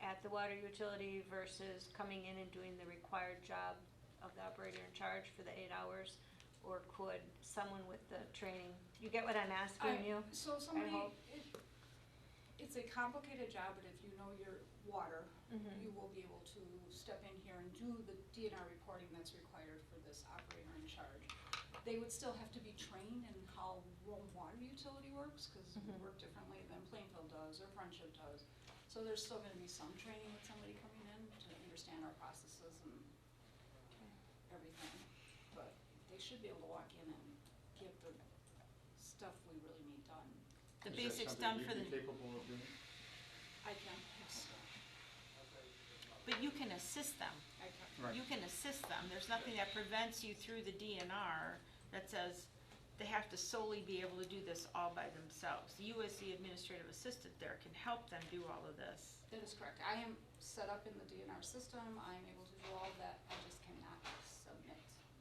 at the water utility versus coming in and doing the required job of the operator in charge for the 8 hours? Or could someone with the training, you get what I'm asking you? So somebody, hope. it's a complicated job, but if you know your water, Mhm. you will be able to step in here and do the DNR reporting that's required for this operator in charge. They would still have to be trained in how Rome Water Utility works, because we work differently than Plainfield does or Friendship does. So there's still gonna be some training with somebody coming in to understand our processes and everything. But they should be able to walk in and get the stuff we really need done. The Is that basics something done for you'd the, be capable of doing? I can, yes, but you can assist them. I can. Right. You can assist them. There's nothing that prevents you through the DNR that says they have to solely be able to do this all by themselves. You as the administrative assistant there can help them do all of this. That is correct. I am set up in the DNR system. I am able to do all of that. I just cannot submit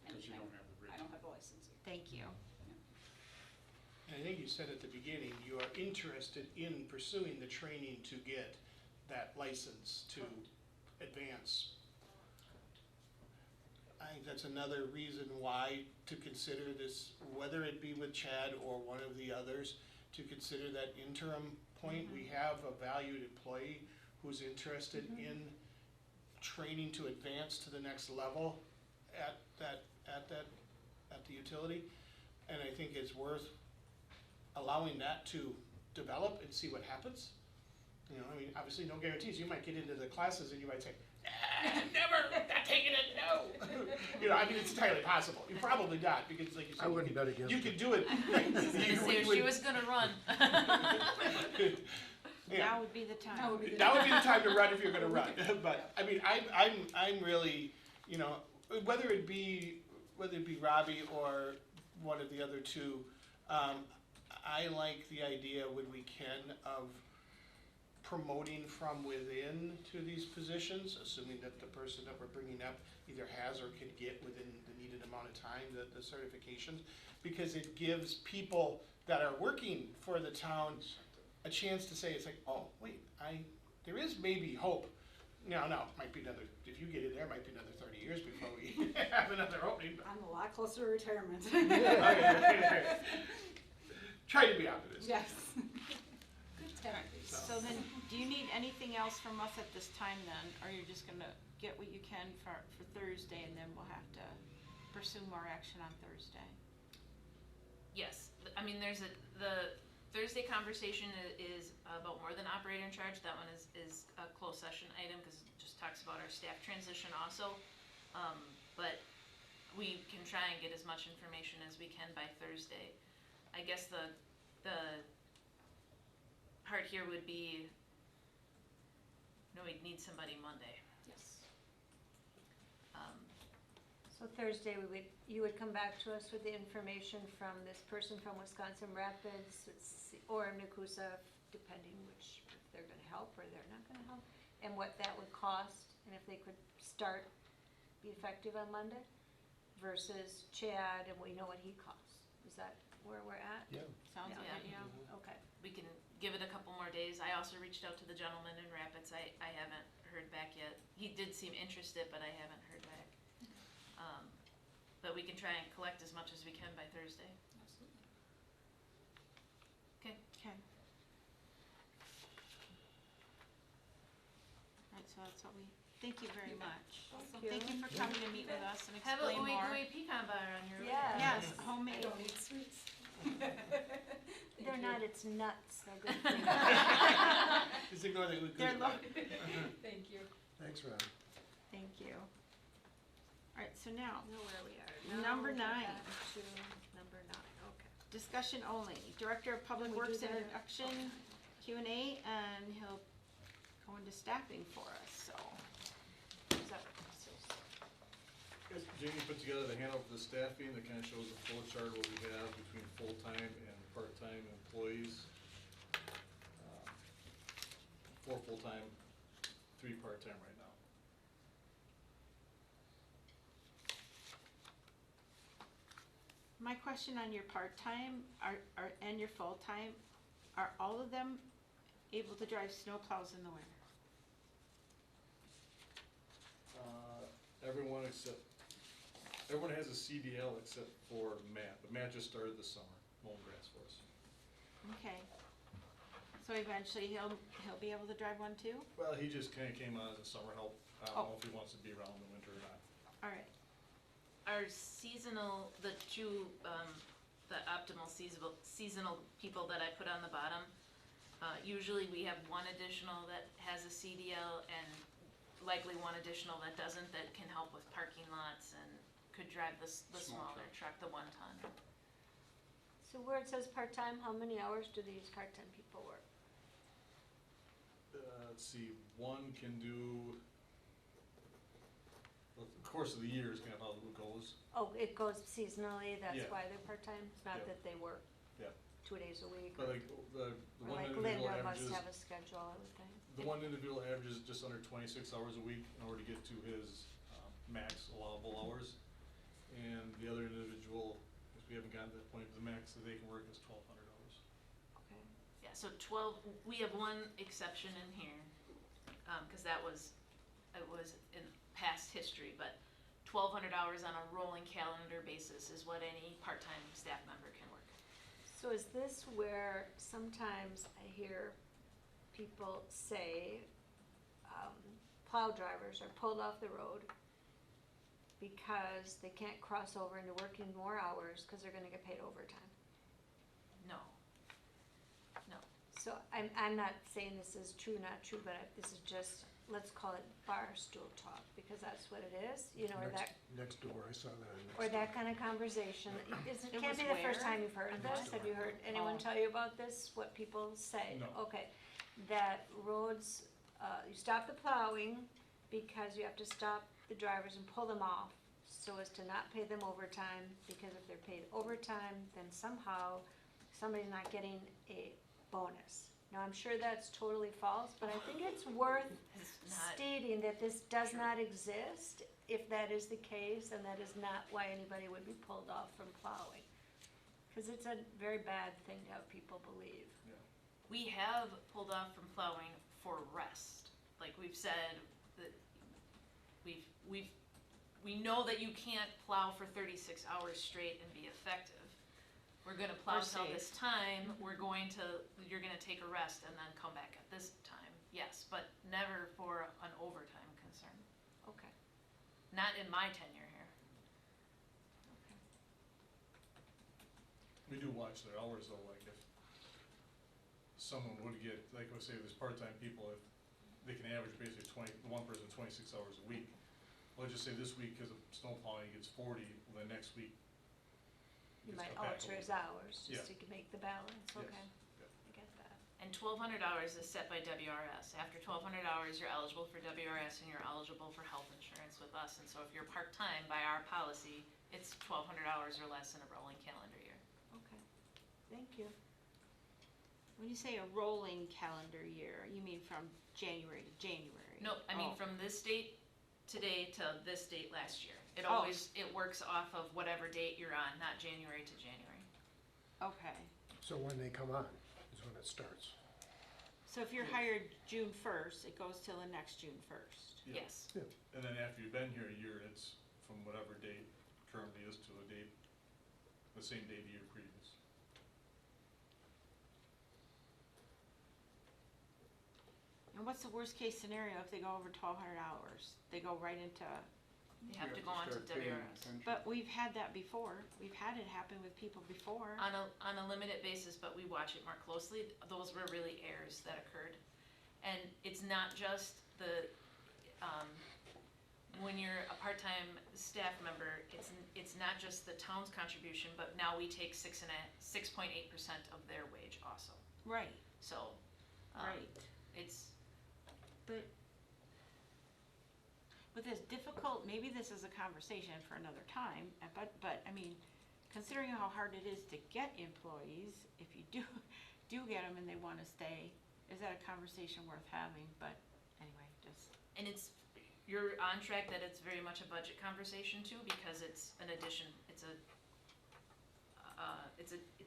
Because you anything. don't have the I written. don't have the licensing. Thank you. And I think you said at the beginning, you are interested in pursuing the training to get that license to advance. I think that's another reason why to consider this, whether it be with Chad or one of the others, to consider that interim point. We have a valued employee who's interested in training to advance to the next level at the utility. And I think it's worth allowing that to develop and see what happens. You know, I mean, obviously no guarantees. You might get into the classes and you might say, never, not taking it, no. You know, I mean, it's entirely possible. You probably not, because like you said, I wouldn't bet against you it. could do it. I was gonna say, if she was gonna run. Yeah. Now would be the time. That would be the That would be the time to run if you're gonna run, but, I mean, I'm really, you know, whether it be Robbie or one of the other two, I like the idea when we can of promoting from within to these positions, assuming that the person that we're bringing up either has or can get within the needed amount of time, the certifications, because it gives people that are working for the town a chance to say, it's like, oh, wait, there is maybe hope. No, it might be another, if you get in there, it might be another 30 years before we have another opening. but- I'm a lot closer to retirement. Try to be optimistic. Yes. Good tactics. So then, do you need anything else from us at this time then, or you're just gonna get what you can for Thursday, and then we'll have to pursue more action on Thursday? Yes, I mean, the Thursday conversation is about more than operator in charge. That one is a closed session item, because it just talks about our staff transition also. But we can try and get as much information as we can by Thursday. I guess the part here would be, no, we'd need somebody Monday. Yes. So Thursday, you would come back to us with the information from this person from Wisconsin Rapids, or Nakusa, depending which, if they're gonna help or they're not gonna help, and what that would cost, and if they could start, be effective on Monday, versus Chad, and we know what he costs. Is that where we're at? Yeah. Sounds Yeah. like it, yeah. Okay. We can give it a couple more days. I also reached out to the gentleman in Rapids. I haven't heard back yet. He did seem interested, but I haven't heard back. But we can try and collect as much as we can by Thursday. Absolutely. Okay. Okay. Alright, so that's what we, thank you very much. Awesome. Thank you for coming to meet with us and Have a explain ooey more. gooey pecan bar on your. Yeah. Yes, homemade. I don't need sweets. They're not, it's nuts, they're good for you. Just ignore the They're good. lo- Thank you. Thanks, Ron. Thank you. Alright, so now, Know where we are. Number Now we're 9. back to number 9, okay. discussion only. Director of Public Can we do Works that at- introduction, Q&A, and he'll go into staffing for us, so. Is that- Yes, Jamie put together the handout for the staffing that kind of shows the flow chart of what we have between full-time and part-time employees. 4 full-time, 3 part-time right now. My question on your part-time and your full-time, are all of them able to drive snowplows in the winter? Everyone has a CDL except for Matt, but Matt just started this summer mowing grass for us. Okay. So eventually he'll be able to drive one too? Well, he just kinda came on as a summer help. I don't know if he wants to be around in the winter or not. Alright, Our seasonal, the two, the optimal seasonal people that I put on the bottom, usually we have one additional that has a CDL and likely one additional that doesn't, that can help with parking lots and could drive the Small smaller truck, the 1 ton. So where it says part-time, how many hours do these part-time people work? Let's see, one can do, well, the course of the year is kind of how it goes. Oh, it goes seasonally, that's Yeah. why they're part-time? It's not Yeah. that they work Yeah. 2 days a week? But or- like, the Or one like individual Linda must averages, have a schedule, I would think. the one individual averages just under 26 hours a week in order to get to his max allowable hours. And the other individual, if we haven't gotten to that point, the max that they can work is 1,200 hours. Okay. Yeah, so 12, we have one exception in here, cause it was in past history, but 1,200 hours on a rolling calendar basis is what any part-time staff member can work. So is this where sometimes I hear people say, plow drivers are pulled off the road because they can't cross over into working more hours because they're gonna get paid overtime? No. So I'm not saying this is true, not true, but this is just, let's call it bar stool talk, because that's what it is, you know, or that, Next door, I saw that on next. or that kind of conversation. It It can't was be the first where? time you've heard On this. what? Have you heard anyone Oh. tell you about this, what people say? No. Okay, that roads, you stop the plowing because you have to stop the drivers and pull them off so as to not pay them overtime, because if they're paid overtime, then somehow somebody's not getting a bonus. Now, I'm sure that's totally false, but I think it's worth It's not, stating that this does Sure. not exist, if that is the case, and that is not why anybody would be pulled off from plowing. Cause it's a very bad thing to have people believe. we have pulled off from plowing for rest. Like we've said that we know that you can't plow for 36 hours straight and be effective. We're gonna plow Or till safe. this time, you're gonna take a rest and then come back at this time, yes, but never for an overtime concern. Okay. Not in my tenure here. We do watch their hours though, like if someone would get, like let's say there's part-time people, if they can average basically one person 26 hours a week. Let's just say this week, cause of snow plowing, he gets 40, well then next week. You gets might cut back a alter his little bit. hours Yeah. just to make the balance, Yes. okay. Yep. I get that. And And 1,200 hours is set by WRS. After 1,200 hours, you're eligible for WRS and you're eligible for health insurance with us. And so if you're part-time, by our policy, it's 1,200 hours or less in a rolling calendar year. Okay, thank you. When you say a rolling calendar year, you mean from January to January? No, I mean Oh. from this date today to this date last year. It Oh. always, it works off of whatever date you're on, not January to January. Okay. So when they come on is when it starts. So if you're hired June 1st, it goes till the next June 1st? Yeah. Yes. And then after you've been here a year, it's from whatever date currently is to the date, the same date the year previous. And what's the worst case scenario if they go over 1,200 hours? They go right into, You have to go on to start paying WRS. attention. but we've had that before. We've had it happen with people before. On a limited basis, but we watch it more closely. Those were really errors that occurred. And it's not just the, when you're a part-time staff member, it's not just the town's contribution, but now we take 6.8% of their wage also. Right, So, right. it's, But this difficult, maybe this is a conversation for another time, but I mean, considering how hard it is to get employees, if you do get them and they wanna stay, is that a conversation worth having? But anyway, just, and you're on track that it's very much a budget conversation too, because it's an addition, it's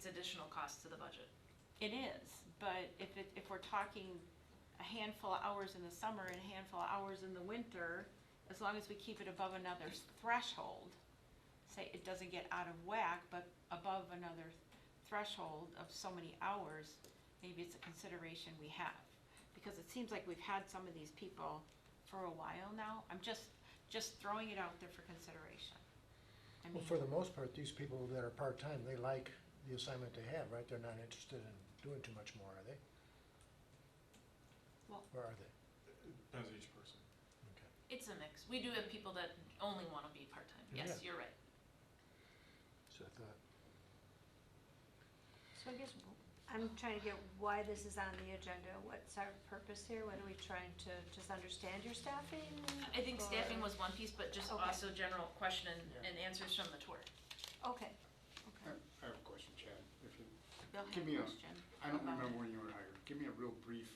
additional cost to the budget. it is, but if we're talking a handful of hours in the summer and a handful of hours in the winter, as long as we keep it above another threshold, say it doesn't get out of whack, but above another threshold of so many hours, maybe it's a consideration we have. Because it seems like we've had some of these people for a while now. I'm just throwing it out there for consideration. I Well, mean, for the most part, these people that are part-time, they like the assignment they have, right? They're not interested in doing too much more, are they? Well- Or are they? It depends on each person. Okay. It's a mix. We do have people that only wanna be part-time. Yes, Yeah. you're right. So I thought, So I guess I'm trying to get why this is on the agenda. What's our purpose here? What are we trying to just understand your staffing? I think staffing or- was one piece, but just Okay. also general question and answers from the tour. Okay, I have a question, Chad. If you, Bill had give a me a- question. I don't about remember it. when you were hired. Give me a real brief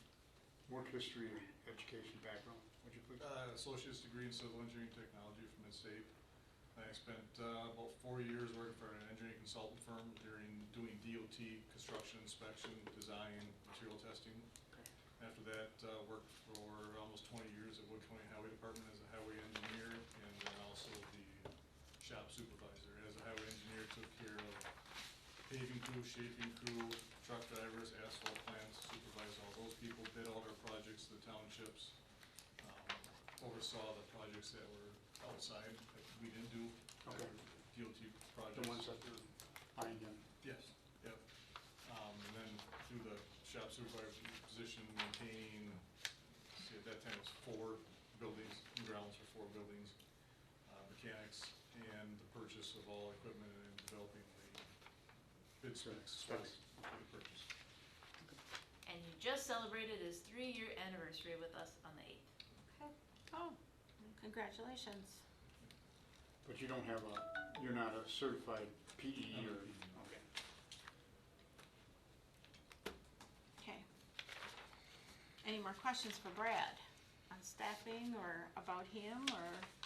work history and education background, would you please? Associate's degree in civil engineering technology from Mid-State. I spent about 4 years working for an engineering consultant firm doing DOT, construction inspection, design, material testing. After that, worked for almost 20 years at Wood County Highway Department as a highway engineer, and then also the shop supervisor. As a highway engineer, took care of paving crew, shaping crew, truck drivers, asphalt plants, supervised all those people, bid all their projects, the townships, oversaw the projects that were outside that we didn't do, that Okay. were DOT projects. The ones that they're buying in. Yes, yep. And then through the shop supervisor position, maintaining, see, at that time it was 4 buildings, grounds for 4 buildings, mechanics, and the purchase of all equipment and developing the bid specs for Specs. the purchase. And he just celebrated his 3-year anniversary with us on the 8th. okay. Oh, congratulations. But you don't have you're not a certified PE or, okay. Okay. Any more questions for Brad on staffing or about him or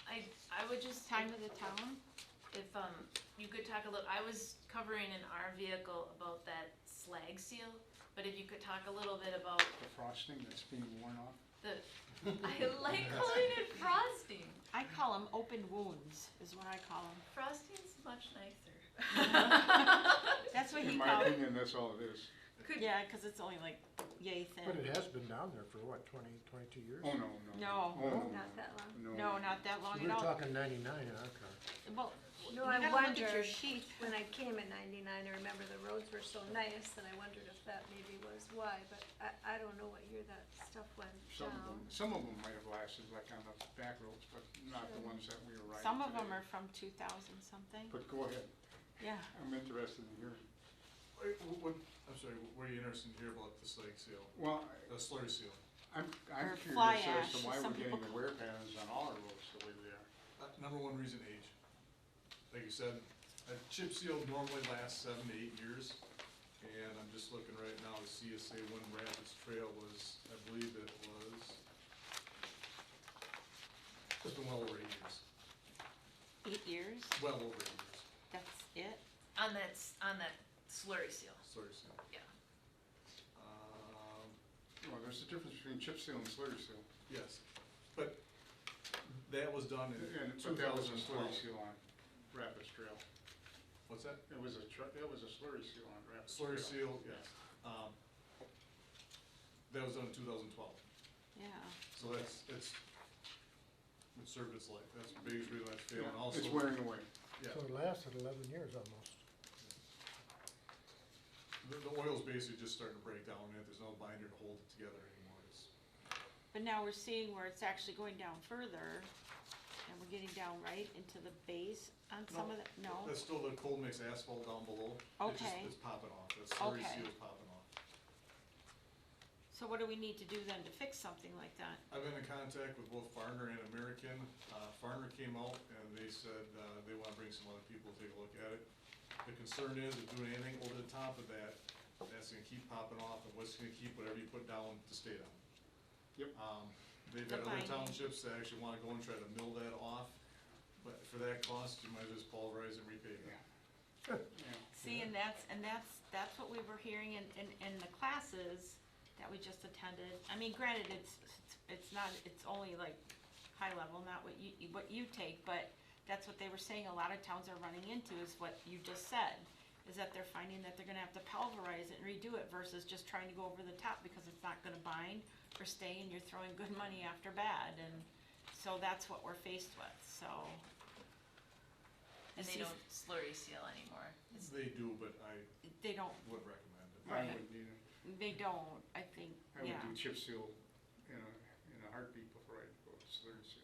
I would just, time of the town? if you could talk a little, I was covering in our vehicle about that slag seal, but if you could talk a little bit about The frosting that's being worn off? I like calling it frosting. I call them open wounds, is what I call them. Frosting's much nicer. That's what he In my called it. opinion, that's all it is. Yeah, because it's only like yay but thin. it has been down there for what, 22 years? Oh, no. No. Oh, Not that long. No, not that long We at were all. talking 99 in our car. Well, No, you I gotta look at your wondered, sheet. when I came in '99, I remember the roads were so nice, and I wondered if that maybe was why, but I don't know what year that stuff went down. Some of them might have lasted like on the back roads, but not the Sure. ones that we were riding Some of them today. are from 2000 something. But go ahead, Yeah. I'm interested in hearing. I'm sorry, were you interested to hear about the slag seal, Well, the slurry seal? I'm Or fly curious as ash, to why some we're getting people the wear patterns on all our roads the way we are. Number one reason, age. Like you said, a chip seal normally lasts 7 to 8 years, and I'm just looking right now to see, say, when Rapids Trail was, I believe it was, it's been well over 8 years, 8 years, well over 8 years, that's it? On that, on that slurry seal, slurry seal. yeah. Well, there's a difference between chip seal and slurry seal. Yes, but that was done in But that was a 2012. slurry seal on Rapids Trail. What's that? It was a slurry seal on Rapids Trail. Slurry seal, yes. That was done in 2012. Yeah. So it served its life. That's the biggest reason that's failing. Also, It's wearing away. yeah, So it lasted 11 years almost. the oil's basically just starting to break down in it. There's no binder to hold it together anymore. But now we're seeing where it's actually going down further, and we're getting down right into the base on some of the, no? That's still the cold mix asphalt down below. Okay. It's popping off. That slurry Okay. seal's popping off. So what do we need to do then to fix something like that? I've been in contact with both Farner and American. Farner came out and they said, they wanna bring some other people to take a look at it. The concern is if doing anything over the top of that, that's gonna keep popping off, and what's gonna keep whatever you put down to stay down. Yep. They've The got other binding. townships that actually wanna go and try to mill that off, but for that cost, you might as well just pulverize and repave it. Yeah. See, and that's what we were hearing in the classes that we just attended. I mean, granted, it's not, it's only like high level, not what you take, but that's what they were saying a lot of towns are running into, is what you just said, is that they're finding that they're gonna have to pulverize it and redo it versus just trying to go over the top because it's not gonna bind or stay, and you're throwing good money after bad, and so that's what we're faced with, so. And This they is- don't slurry seal anymore. It's, They do, but I They don't, would recommend it. I Right. would either. they don't, I think, I yeah. would do chip seal in a heartbeat before I go with slurry seal.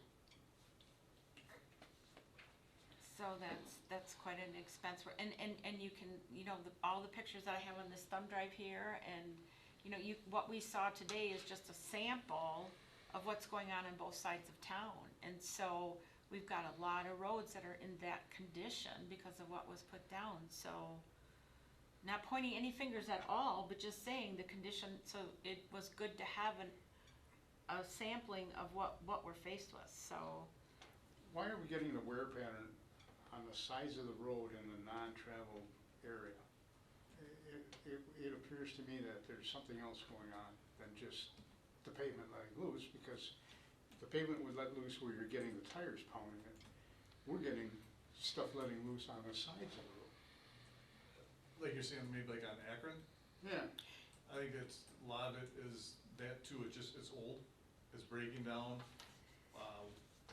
So that's quite an expense, and you can, all the pictures that I have on this thumb drive here, and, what we saw today is just a sample of what's going on both sides of town, and so we've got a lot of roads that are in that condition because of what was put down, so not pointing any fingers at all, but just saying the condition, so it was good to have a sampling of what we're faced with, so. Why are we getting the wear pattern on the sides of the road in the non-traveled area? It appears to me that there's something else going on than just the pavement letting loose, because the pavement would let loose where you're getting the tires pounding it. We're getting stuff letting loose on the sides of the road. Like you're saying, maybe like on Akron, Yeah. I think that's, a lot of it is that too, it's old, it's breaking down.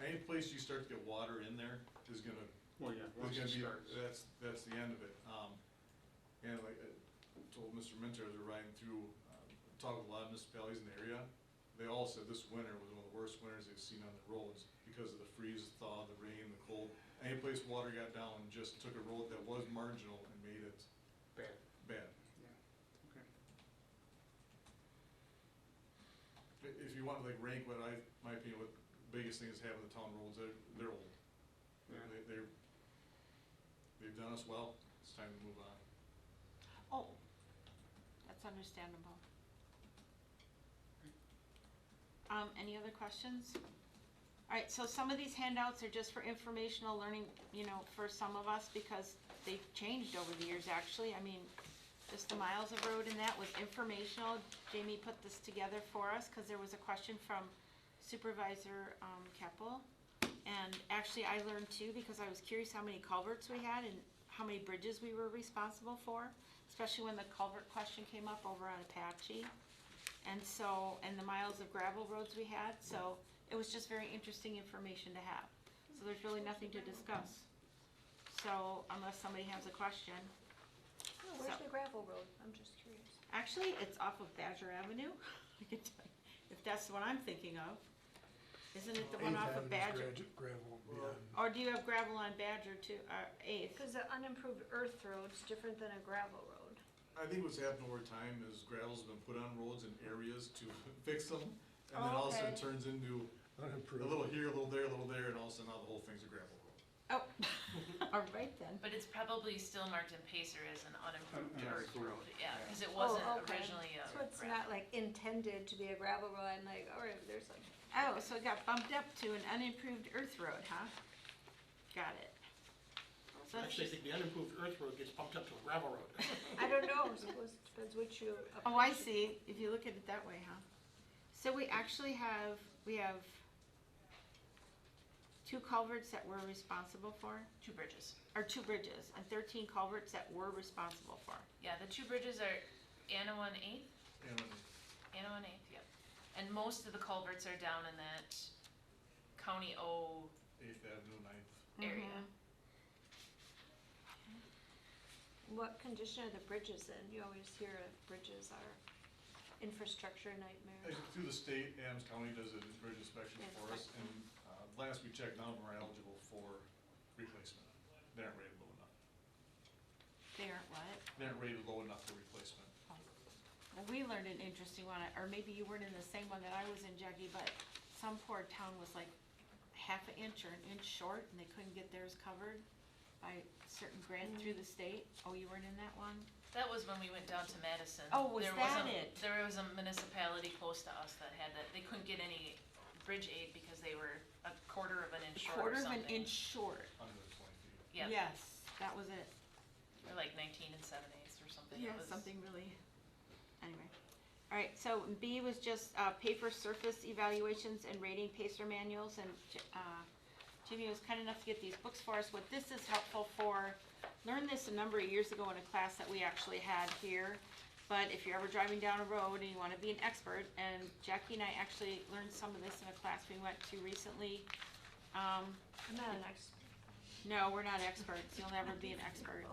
Any place you start to get water in there is gonna, Well, yeah, is once gonna it be, starts. that's the end of it. And like I told Mr. Minter as we're riding through, talked with a lot of municipalities in the area, they all said this winter was one of the worst winters they've seen on the roads because of the freeze, the thaw, the rain, the cold. Any place water got down, just took a road that was marginal and made it Bad. bad. Okay. If you want to like rank what my opinion, what the biggest thing is having the town roads, they're old. Yeah. They've done us well, it's time to move on. Oh, that's understandable. Any other questions? All right, so some of these handouts are just for informational learning, for some of us, because they've changed over the years, actually. I mean, just the miles of road and that was informational. Jamie put this together for us, because there was a question from Supervisor Keppel. And actually, I learned too, because I was curious how many culverts we had and how many bridges we were responsible for, especially when the culvert question came up over on Apache. And so, and the miles of gravel roads we had, so it was just very interesting information to have. So there's really nothing to discuss. So unless somebody has a question. Oh, where's So- the gravel road? I'm just curious. Actually, it's off of Badger Avenue, I can tell you, if that's what I'm thinking of. Isn't it the one off of Badger? Gravel beyond. Or do you have gravel on Badger too, Eighth? Because the unimproved earth road's different than a gravel road. I think what's happened over time is gravel's been put on roads in areas to fix them, and then all of a sudden Okay. turns into a little here, a little there, and all of a sudden now the whole thing's a gravel road. Oh, all right then. But it's probably still marked in Pacer as an unimproved earth Unapproved. road, yeah, cause it Oh, wasn't okay. originally a So it's gravel. not like intended to be a gravel road, I'm like, all right, there's a, Oh, so it got bumped up to an unimproved earth road, huh? Got it. So that's Actually, I just- think the unimproved earth road gets bumped up to a gravel road. I don't know, so it was, depends what you. Oh, I see, if you look at it that way, huh? So we actually have, we have 2 culverts that we're responsible for, 2 bridges. or 2 bridges, and 13 culverts that we're responsible for. Yeah, the 2 bridges are Anawan 8th, And when Anawan 8th, yep. And most of the culverts are down in that County O 8th Avenue, 9th, area. Mhm. What condition are the bridges in? You always hear bridges are infrastructure nightmare. through the state, Adams County does a bridge inspection for us, and, last we checked, none of them are eligible for replacement. They aren't rated low enough. They aren't what? They aren't rated low enough for replacement. Well, we learned an interesting one, or maybe you weren't in the same one that I was in, Jackie, but some poor town was like half an inch or an inch short, and they couldn't get theirs covered by a certain grant through the state. Oh, you weren't in that one? That was when we went down to Madison. Oh, was There that a- it? There was a municipality close to us that had that, they couldn't get any bridge aid because they were a quarter of an inch short or Quarter of something. an inch short. Under the 20 feet. Yeah, Yes, that was it. or like 19 7/8 or something. It Yeah, was- something really, anyway. All right, so B was just, paper surface evaluations and rating pacer manuals, and, Jimmy was kind enough to get these books for us. What this is helpful for, learned this a number of years ago in a class that we actually had here. But if you're ever driving down a road and you wanna be an expert, and Jackie and I actually learned some of this in a class we went to recently. I'm not an expert. No, we're not experts, you'll never be an expert.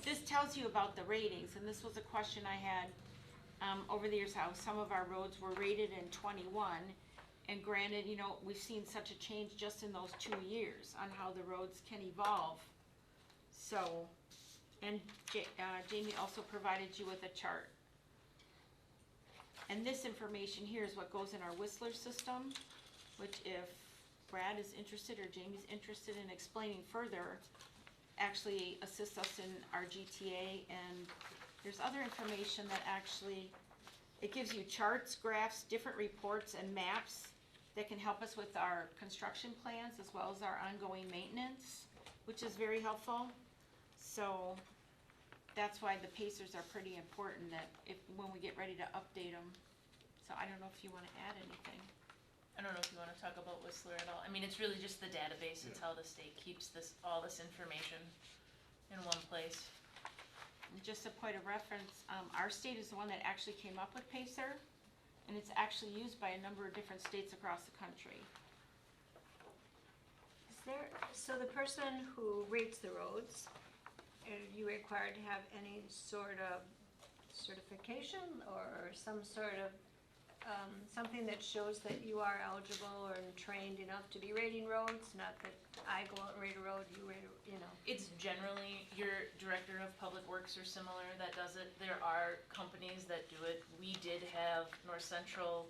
This tells you about the ratings, and this was a question I had, over the years, how some of our roads were rated in 21. And granted, you know, we've seen such a change just in those 2 years on how the roads can evolve. So, and Jamie also provided you with a chart. And this information here is what goes in our Whistler system, which if Brad is interested or Jamie's interested in explaining further, actually assists us in our GTA, and there's other information that actually, it gives you charts, graphs, different reports and maps that can help us with our construction plans as well as our ongoing maintenance, which is very helpful. So that's why the pacers are pretty important, that if, when we get ready to update them. So I don't know if you wanna add anything. I don't know if you wanna talk about Whistler at all. I mean, it's really just the database. It's how the state keeps this, all this information in one place. And just a point of reference, our state is the one that actually came up with Pacer, and it's actually used by a number of different states across the country. Is there, so the person who rates the roads, are you required to have any sort of certification or some sort of, something that shows that you are eligible or trained enough to be rating roads? Not that I go out and rate a road, you rate a, you know. It's generally your director of public works or similar that does it. There are companies that do it. We did have North Central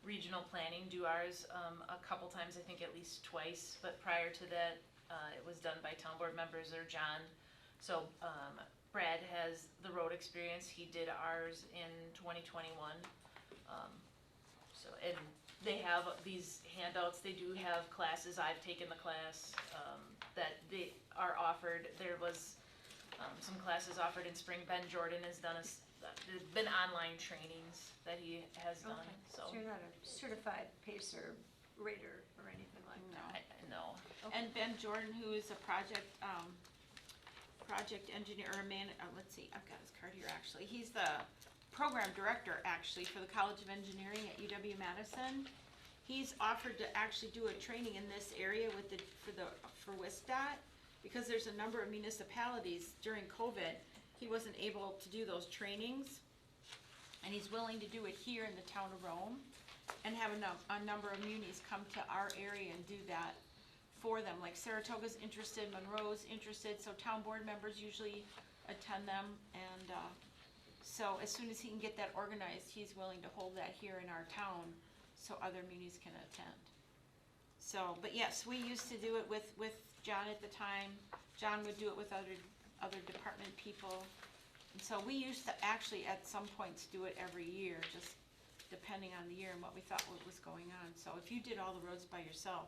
Regional Planning do ours, a couple times, I think at least twice, but prior to that, it was done by town board members or John. So, Brad has the road experience. He did ours in 2021. So, and they have these handouts, they do have classes, I've taken the class, that they are offered. There was, some classes offered in spring. Ben Jordan has done there's been online trainings that he has done, Okay. so. So you're not a certified pacer rater or anything like that? No. And Ben Jordan, who is a project engineer, or a man, let's see, I've got his card here actually. He's the program director actually for the College of Engineering at UW-Madison. He's offered to actually do a training in this area with for WSDOT, because there's a number of municipalities during COVID, he wasn't able to do those trainings. And he's willing to do it here in the town of Rome, and have a number of munis come to our area and do that for them. Like Saratoga's interested, Monroe's interested, so town board members usually attend them, and, So as soon as he can get that organized, he's willing to hold that here in our town so other munis can attend. So, but yes, we used to do it with John at the time. John would do it with other department people. And so we used to actually at some points do it every year, just depending on the year and what we thought was going on. So if you did all the roads by yourself,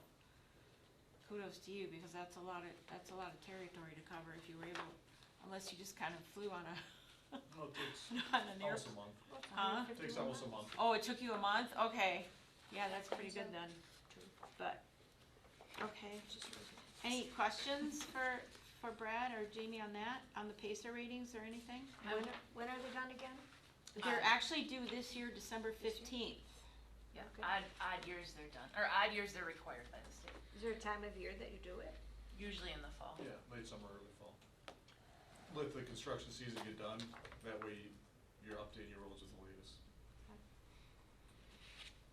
kudos to you, because that's a lot of territory to cover if you were able, unless you just kind of flew on a No, it takes on an almost airplane. a month. Huh? It takes almost a month. Oh, it took you a month? Okay. Yeah, that's pretty good then. But, okay. Any questions for Brad or Jamie on that, on the PACER ratings or anything? When are they done again? They're actually due this year, December 15th. Yeah, Okay. odd years they're done, or odd years they're required by the state, Is there a time of year that you do it? usually in the fall. Yeah, late summer, early fall. Let the construction season get done, that way you're updating your roads with the latest.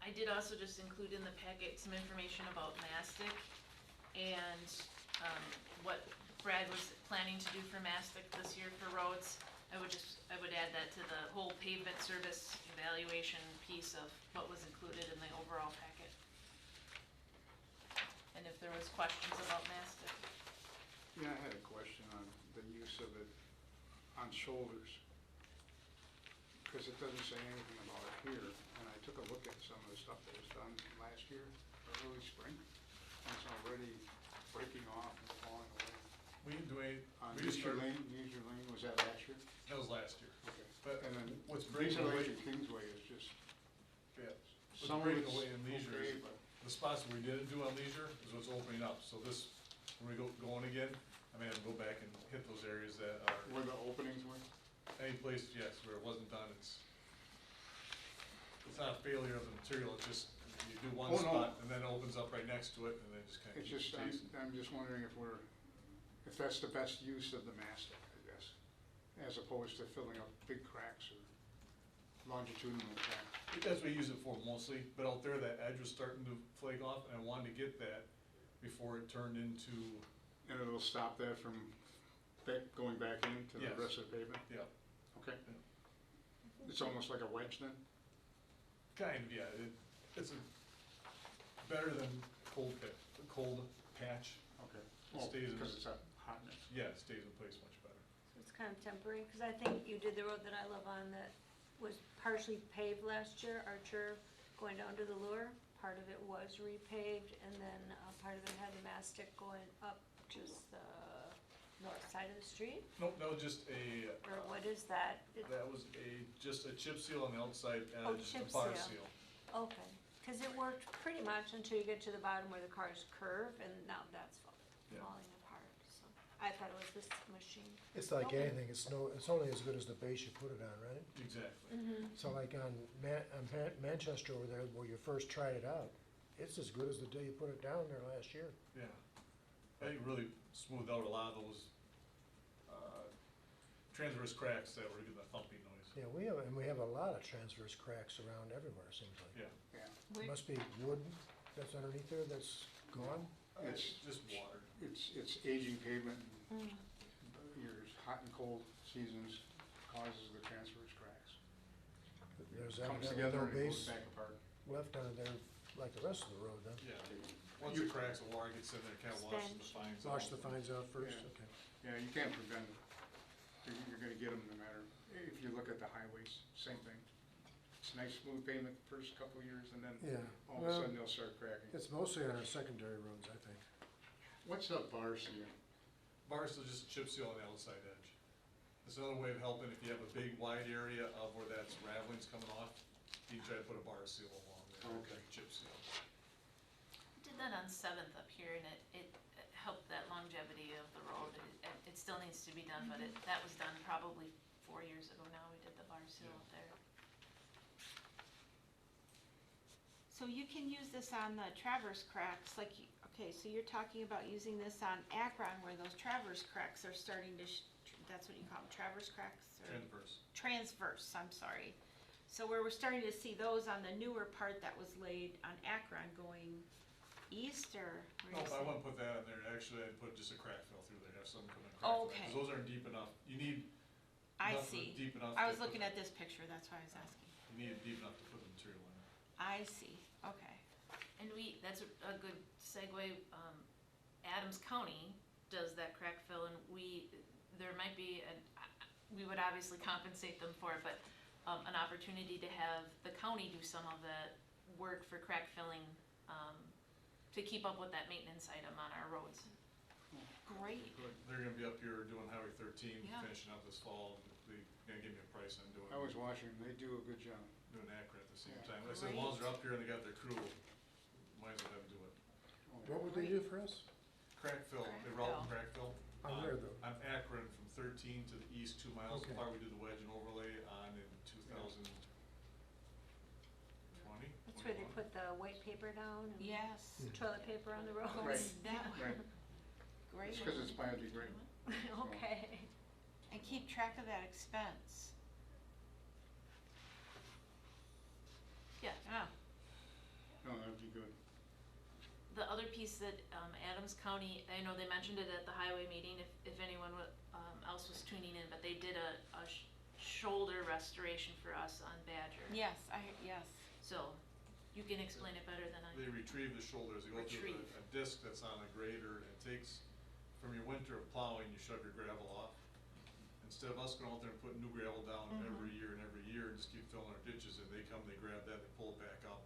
I did also just include in the packet some information about Mastic and, what Brad was planning to do for Mastic this year for roads. I would add that to the whole pavement service evaluation piece of what was included in the overall packet. And if there was questions about Mastic. Yeah, I had a question on the use of it on shoulders. Because it doesn't say anything about it here, and I took a look at some of the stuff that was done last year, early spring, and it's already breaking off and falling away. We didn't do any, On we just Easter started, Lane, was that last year? that was last year. Okay. But And then what's Easter breaking away, Lane and Kingsway is just, yeah, some what's of breaking it's away in leisure okay, is but the spots where we didn't do on leisure is what's opening up. So this, when we go, going again, I may have to go back and hit those areas that are, where the openings were? any place, yes, where it wasn't done, it's not a failure of the material, it's just, you do one Oh, no. spot, and then it opens up right next to it, and then just kind of It's keeps just, chasing. I'm just wondering if that's the best use of the mastic, I guess, as opposed to filling up big cracks or longitudinal cracks. That's what we use it for mostly, but out there, that edge was starting to flake off, and I wanted to get that before it turned into, And it'll stop that from going back into the Yes. rest of the pavement? yeah, Okay. It's almost like a wedge then? kind of, yeah, it's better than cold patch, Okay. It stays in Because the- it's a hotness. yeah, it stays in place much better. So it's kind of temporary, because I think you did the road that I live on that was partially paved last year, Archer going down to the lure. Part of it was repaved, and then part of it had the mastic going up just the north side of the street, Nope, that was just a, or what is that? that was just a chip seal on the outside Oh, edge, a chip bar seal. seal. Okay, because it worked pretty much until you get to the bottom where the cars curve, and now that's Yeah. falling apart, so. I thought it was this machine. It's like Okay. anything, it's only as good as the base you put it on, right? Exactly. So like on Manchester over there, where you first tried it out, it's as good as the day you put it down there last year. Yeah. I think really smoothed out a lot of those, transverse cracks that were getting the thumping noise. Yeah, we have a lot of transverse cracks around everywhere, it seems like. Yeah. Yeah. It must be wood that's underneath there that's gone. It's- Just water. It's aging pavement, and your hot and cold seasons causes the transverse cracks. There's Comes evidently together no and it goes base back apart. left on there like the rest of the road, then. Yeah. Once it cracks, the water gets in there, kind of washes the Stench. fines. Wash out. the fines out first, Yeah. okay. Yeah, you can't prevent it. You're gonna get them no matter, if you look at the highways, same thing. It's nice smooth pavement the first couple of years, and then Yeah, all of a well, sudden they'll start cracking. it's mostly on our secondary roads, I think. What's a bar seal? Bar seal is just a chip seal on the outside edge. It's another way of helping if you have a big wide area of where that's raveling's coming off, you can try to put a bar seal along there, Okay. like chip seal. Did that on Seventh up here, and it helped that longevity of the road. It still needs to be done, but that was done probably 4 years ago now, we did the bar seal up there. So you can use this on the traverse cracks, like, okay, so you're talking about using this on Akron where those traverse cracks are starting to, that's what you call them, traverse cracks? or- Transverse. Transverse, I'm sorry. So where we're starting to see those on the newer part that was laid on Akron going east, or? where No, you I say? wouldn't put that on there, actually, I'd put just a crack fill through there, have something come in Oh, crack fill, okay. because those aren't deep enough. You need I enough- see. Deep enough. I to was put looking the- at this picture, that's why I was asking. You need it deep enough to put the material in. I see, okay. And that's a good segue, Adams County does that crack fill, and there might be, we would obviously compensate them for it, but, an opportunity to have the county do some of that work for crack filling, to keep up with that maintenance item on our roads. Great. They're gonna be up here doing Highway 13, Yeah. finishing up this fall, and they're gonna give me a price on I was watching, they do a good job. doing Akron at the same Yeah. time. Like I said, as long as they're up here and they got their crew, might as well have them do it. What would they do for us? Crack fill, they Crack route fill. crack fill. On where though? On Akron from 13 to the east 2 miles, Okay. part we did the wedge and overlay on in 2020. That's where they put the white paper down and Yes. toilet paper on the road. Right. That Right, Great. it's because it's biodegradable. Okay. And keep track of that expense. Yeah. Yeah. No, that'd be good. The other piece that, Adams County, I know they mentioned it at the highway meeting, if anyone else was tuning in, but they did a shoulder restoration for us on Badger. Yes, yes. So, you can explain it better than I. They retrieve the shoulders, they go through Retrieve. a disc that's on a grader, and it takes, from your winter of plowing, you shove your gravel off. Instead of us going out there and putting new gravel down every year and and just keep filling our ditches, and they come, they grab that, they pull it back up.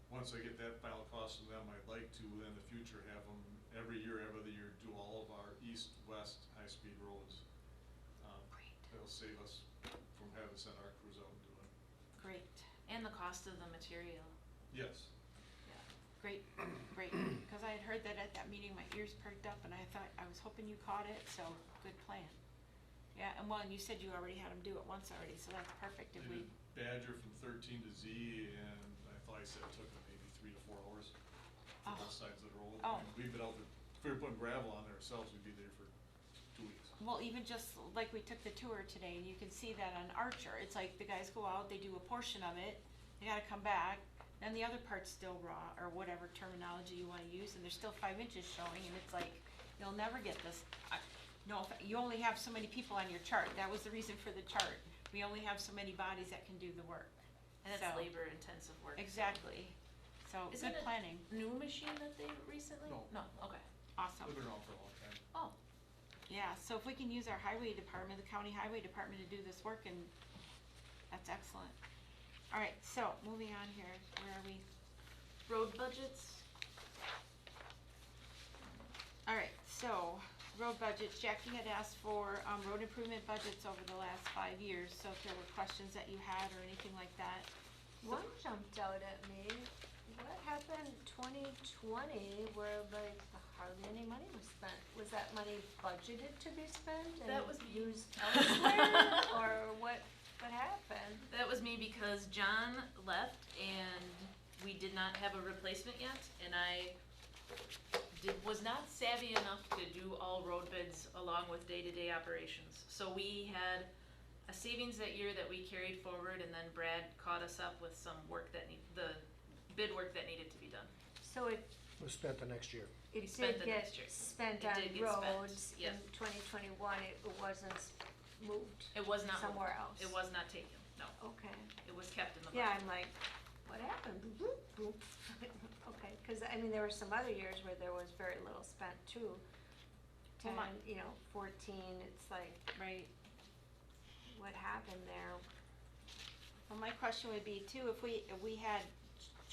Once I get that final cost from them, I'd like to, in the future, have them every other year, do all of our east-west high-speed roads. Great. That'll save us from having to send our crews out and do it. Great. And the cost of the material. Yes. Great, great. Because I had heard that at that meeting, my ears perked up, and I thought, I was hoping you caught it, so good plan. Yeah, and well, and you said you already had them do it once already, so that's perfect if They we, did Badger from 13 to Z, and I thought I said it took them maybe 3 to 4 hours for Oh. both sides of the road. Oh. And we've been out there, if we were putting gravel on there ourselves, we'd be there for 2 weeks. well, even just like we took the tour today, and you can see that on Archer, it's like the guys go out, they do a portion of it, they gotta come back, then the other part's still raw, or whatever terminology you wanna use, and there's still 5 inches showing, and it's like, you'll never get this. No, you only have so many people on your chart, that was the reason for the chart, we only have so many bodies that can do the work. And it's So- labor intensive work. so. Exactly, so Isn't good it planning, New machine that they recently? No. Okay. awesome. They've been around for a long time. Oh, Yeah, so if we can use our highway department, the county highway department to do this work, and that's excellent. All right, so moving on here, where are we? road budgets. All right, so road budgets, Jackie had asked for, road improvement budgets over the last 5 years, so if there were questions that you had or anything like that. One jumped out at me. What happened 2020 where like hardly any money was spent? Was that money budgeted to be spent and That was me. used elsewhere? Or what happened? That was me because John left and we did not have a replacement yet, and I was not savvy enough to do all road bids along with day-to-day operations. So we had a savings that year that we carried forward, and then Brad caught us up with some work the bid work that needed to be done. So it Was spent the next year. We It spent did the get next year. spent It on did get spent, roads in yes. 2021, it wasn't moved It was not moved. somewhere else? It was not taken, no. Okay, It was kept in the budget. yeah, I'm like, what happened? Boop, boop, boop. Okay, cause I mean, there were some other years where there was very little spent too. Well, my- 14, it's like, Right. what happened there? Well, my question would be too, if we had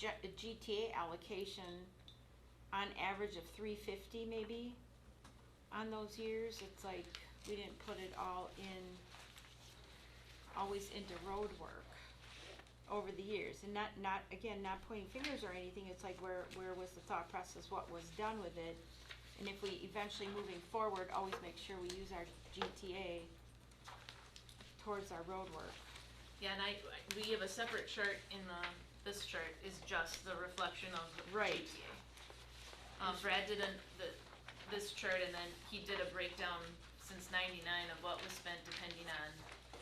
a GTA allocation on average of 350 maybe on those years, it's like we didn't put it all in, always into road work over the years, and not again, not pointing fingers or anything, it's like where was the thought process, what was done with it? And if we eventually moving forward, always make sure we use our GTA towards our road work. Yeah, and we have a separate chart in this chart is just the reflection of the Right. GTA. Brad did this chart, and then he did a breakdown since '99 of what was spent depending on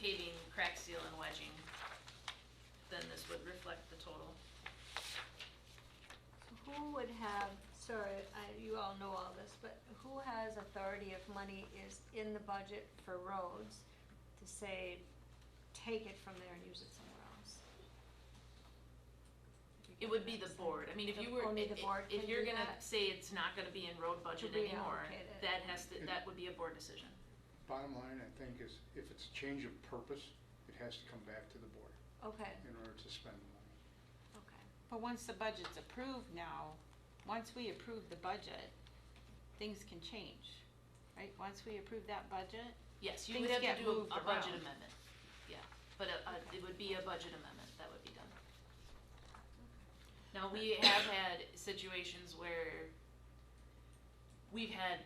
paving, crack seal, and wedging. Then this would reflect the total. So who would have sorry, you all know all this, but who has authority if money is in the budget for roads to say, take it from there and use it somewhere else? It would be the board. I mean, if you were, Only the board if can you're do gonna that? say it's not gonna be in road budget anymore, reallocate it. that would be a board decision. Bottom line, I think, is if it's a change of purpose, it has to come back to the board Okay, in order to spend the money. okay. But once the budget's approved now, once we approve the budget, things can change, right? Once we approve that budget, Yes, you Things would have get to do moved a budget around. amendment, yeah, but it would be a budget amendment that would be done. Now, we have had situations where we've had,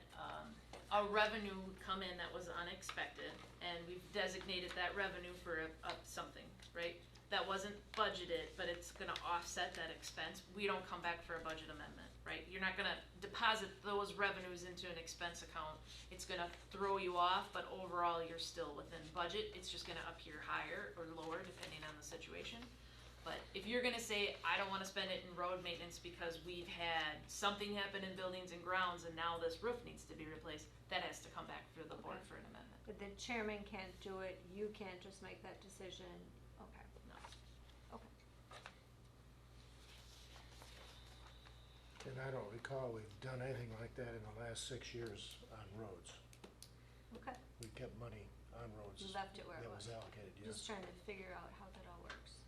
a revenue come in that was unexpected, and we've designated that revenue for a something, right? That wasn't budgeted, but it's gonna offset that expense, we don't come back for a budget amendment, right? You're not gonna deposit those revenues into an expense account, it's gonna throw you off, but overall, you're still within budget, it's just gonna appear higher or lower depending on the situation. But if you're gonna say, I don't wanna spend it in road maintenance because we've had something happen in buildings and grounds and now this roof needs to be replaced, that has to come back for the board Okay. for an amendment. But the chairman can't do it, you can't just make that decision, okay. No. Okay. And I don't recall we've done anything like that in the last 6 years on roads. Okay, We kept money on roads. you left it where it That was. was allocated, yes. Just trying to figure out how that all works.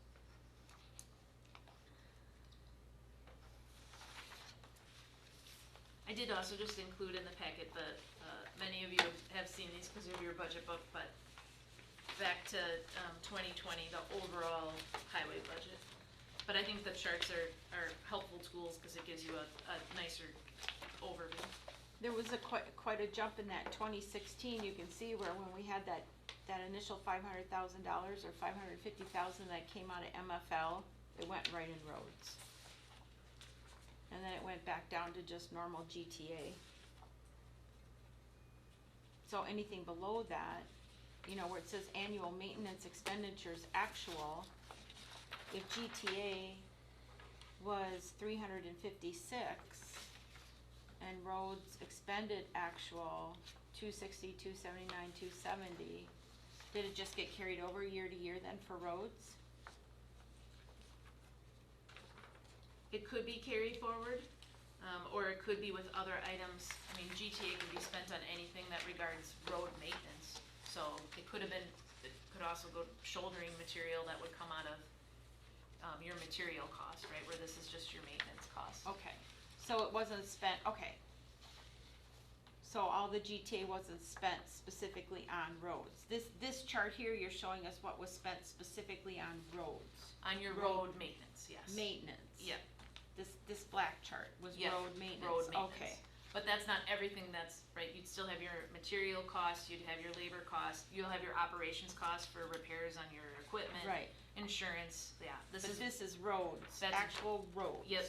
I did also just include in the packet that, many of you have seen these because of your budget book, but back to, 2020, the overall highway budget. But I think the charts are helpful tools because it gives you a nicer overview. there was quite a jump in that 2016. You can see where when we had that initial $500,000 or $550,000 that came out of MFL, it went right in roads. And then it went back down to just normal GTA. So anything below that, you know, where it says annual maintenance expenditures actual, if GTA was 356 and roads expended actual 260, 279, 270, did it just get carried over year to year then for roads? It could be carried forward, or it could be with other items. I mean, GTA can be spent on anything that regards road maintenance. So it could have been, it could also go to shouldering material that would come out of, your material cost, right, where this is just your maintenance cost. Okay, so it wasn't spent, okay. So all the GTA wasn't spent specifically on roads. This chart here, you're showing us what was spent specifically on roads. On your Road road maintenance, yes. Maintenance. Yep. This black chart was Yep, road maintenance, road maintenance. okay. But that's not everything that's, right, you'd still have your material costs, you'd have your labor costs, you'll have your operations costs for repairs on your equipment. Right. Insurance, yeah, But this is roads, That's- actual roads. Yep,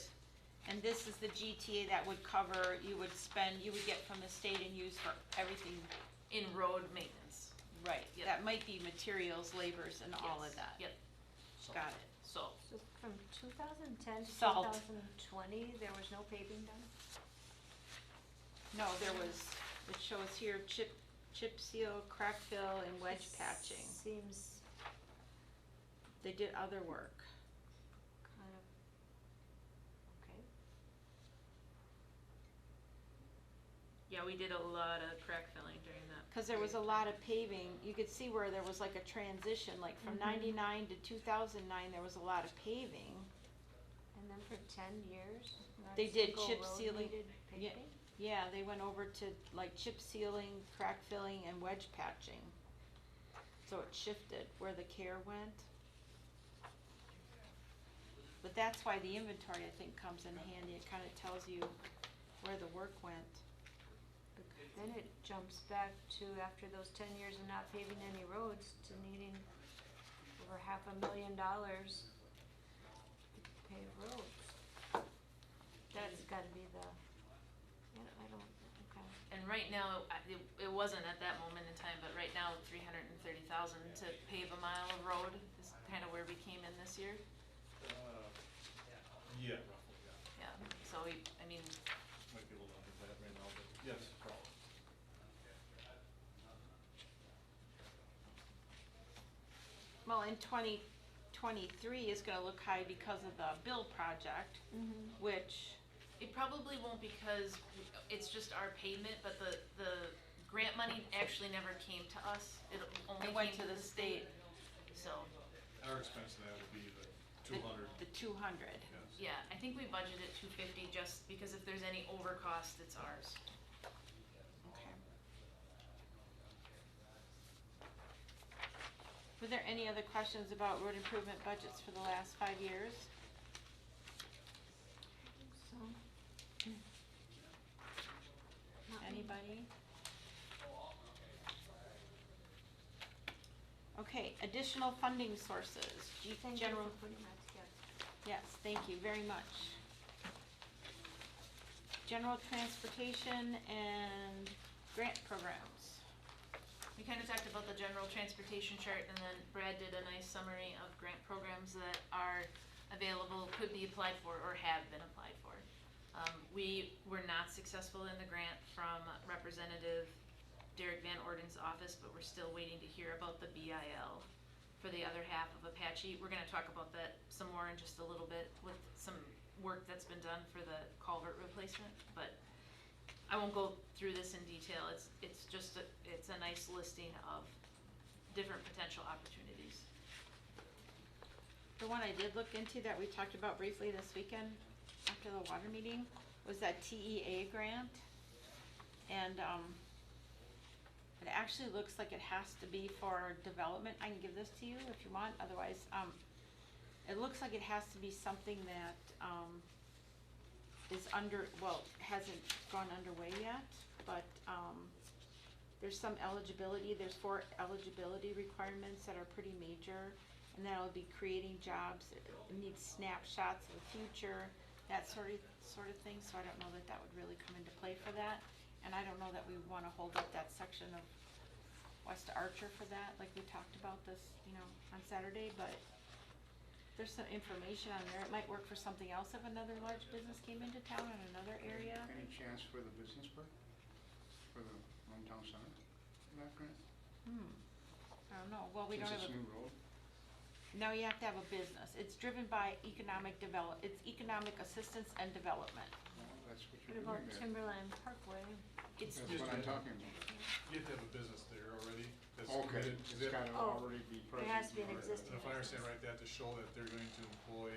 And this is the GTA that would cover, you would get from the state and use for everything, in road maintenance. right. Yep. That might be materials, labors, and all of Yes, that. Yep, Got it. so, So from 2010 to Salt. 2020, there was no paving done? No, there was, it shows here chip seal, crack fill, and wedge patching. Seems They did other work. kind of, okay. yeah, we did a lot of crack filling during that. Cause there was a period of lot time. of paving, you could see where there was like a transition, like from Mhm. 99 to 2009, there was a lot of paving. And then for 10 years, not They a did single chip road sealing. needed Yeah. paving? Yeah, they went over to like chip sealing, crack filling, and wedge patching. So it shifted where the care went. But that's why the inventory, I think, comes in handy, it kinda tells you where the work went. But then it jumps back to after those 10 years of not paving any roads to needing over $500,000 to pave roads. That's gotta be the, I don't, okay. And right now, it wasn't at that moment in time, but right now, 330,000 to pave a mile of road is kinda where we came in this year. Yeah, roughly, yeah. Yeah, so we, I mean, Well, in 2023 is gonna look high because of the Bill project, which, It probably won't because it's just our payment, but the grant money actually never came to us. It only It went came to the state. So, Our expense of that would be the the 200, the 200. yes. yeah, I think we budgeted 250 just because if there's any overcost, it's ours. Okay. Were there any other questions about road improvement budgets for the last 5 years? So, Anybody? Okay, additional funding sources. thank you General, for putting that together. yes, thank you very much. General transportation and grant programs. We kind of talked about the general transportation chart, and then Brad did a nice summary of grant programs that are available, could be applied for, or have been applied for. We were not successful in the grant from Representative Derek Van Orden's office, but we're still waiting to hear about the BIL for the other half of Apache. We're gonna talk about that some more in just a little bit with some work that's been done for the culvert replacement, but I won't go through this in detail. It's just it's a nice listing of different potential opportunities. The one I did look into that we talked about briefly this weekend after the water meeting was that TEA grant. And, it actually looks like it has to be for development. I can give this to you if you want, otherwise, it looks like it has to be something that, is hasn't gone underway yet, but, there's some eligibility, there's 4 eligibility requirements that are pretty major, and that'll be creating jobs, it needs snapshots of the future, that sort of thing, so I don't know that that would really come into play for that. And I don't know that we wanna hold up that section of West Archer for that, like we talked about this, on Saturday, but there's some information on there, it might work for something else if another large business came into town in another area. Any chance for the business park? For the Town Center, for that grant? I don't know, well, we don't have Since a, it's new road? no, you have to have a business, it's driven by it's economic assistance and development. Well, that's what What you're about doing there. Timberland Parkway? It's, That's what I'm talking about. You have to have a business there already that's Okay, committed. it's Is it- gotta Oh, already be present. There has to be an And existing if I understand business. right, they have to show that they're going to employ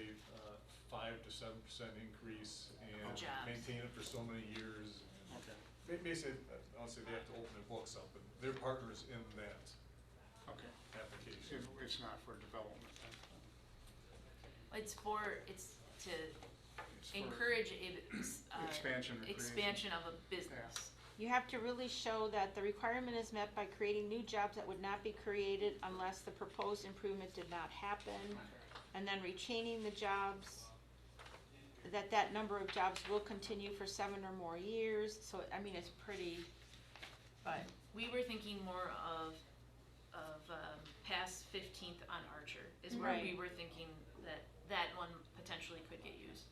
5 to 7% increase and Jobs. maintain it for so many years. Okay, Basically, I'll say they have to open their books up, but they're partners in that okay. application. It's not for development then? it's to It's for encourage Expansion or creation. expansion of a business. You have to really show that the requirement is met by creating new jobs that would not be created unless the proposed improvement did not happen. And then retaining the jobs, that number of jobs will continue for 7 or more years, so, it's pretty, but, We were thinking more of past 15th on Archer is where we Right. were thinking that one potentially could get used.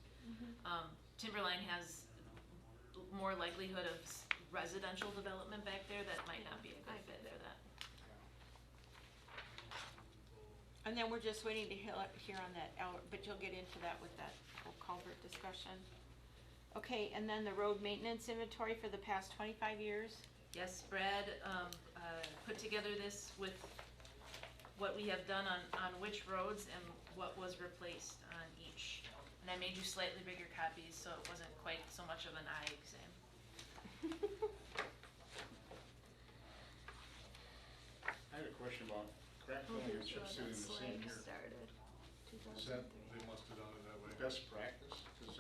Timberline has more likelihood of residential development back there that might not be a good fit for that. and then we're just waiting to hear on that, but you'll get into that with that whole culvert discussion. Okay, and then the road maintenance inventory for the past 25 years. Yes, Brad put together this with what we have done on which roads and what was replaced on each. And I made you slightly bigger copies, so it wasn't quite so much of an eye exam. I had a question about crack filling and chip sealing the same year. Started, Is that 2003. They must have done it that way. best practice? Cause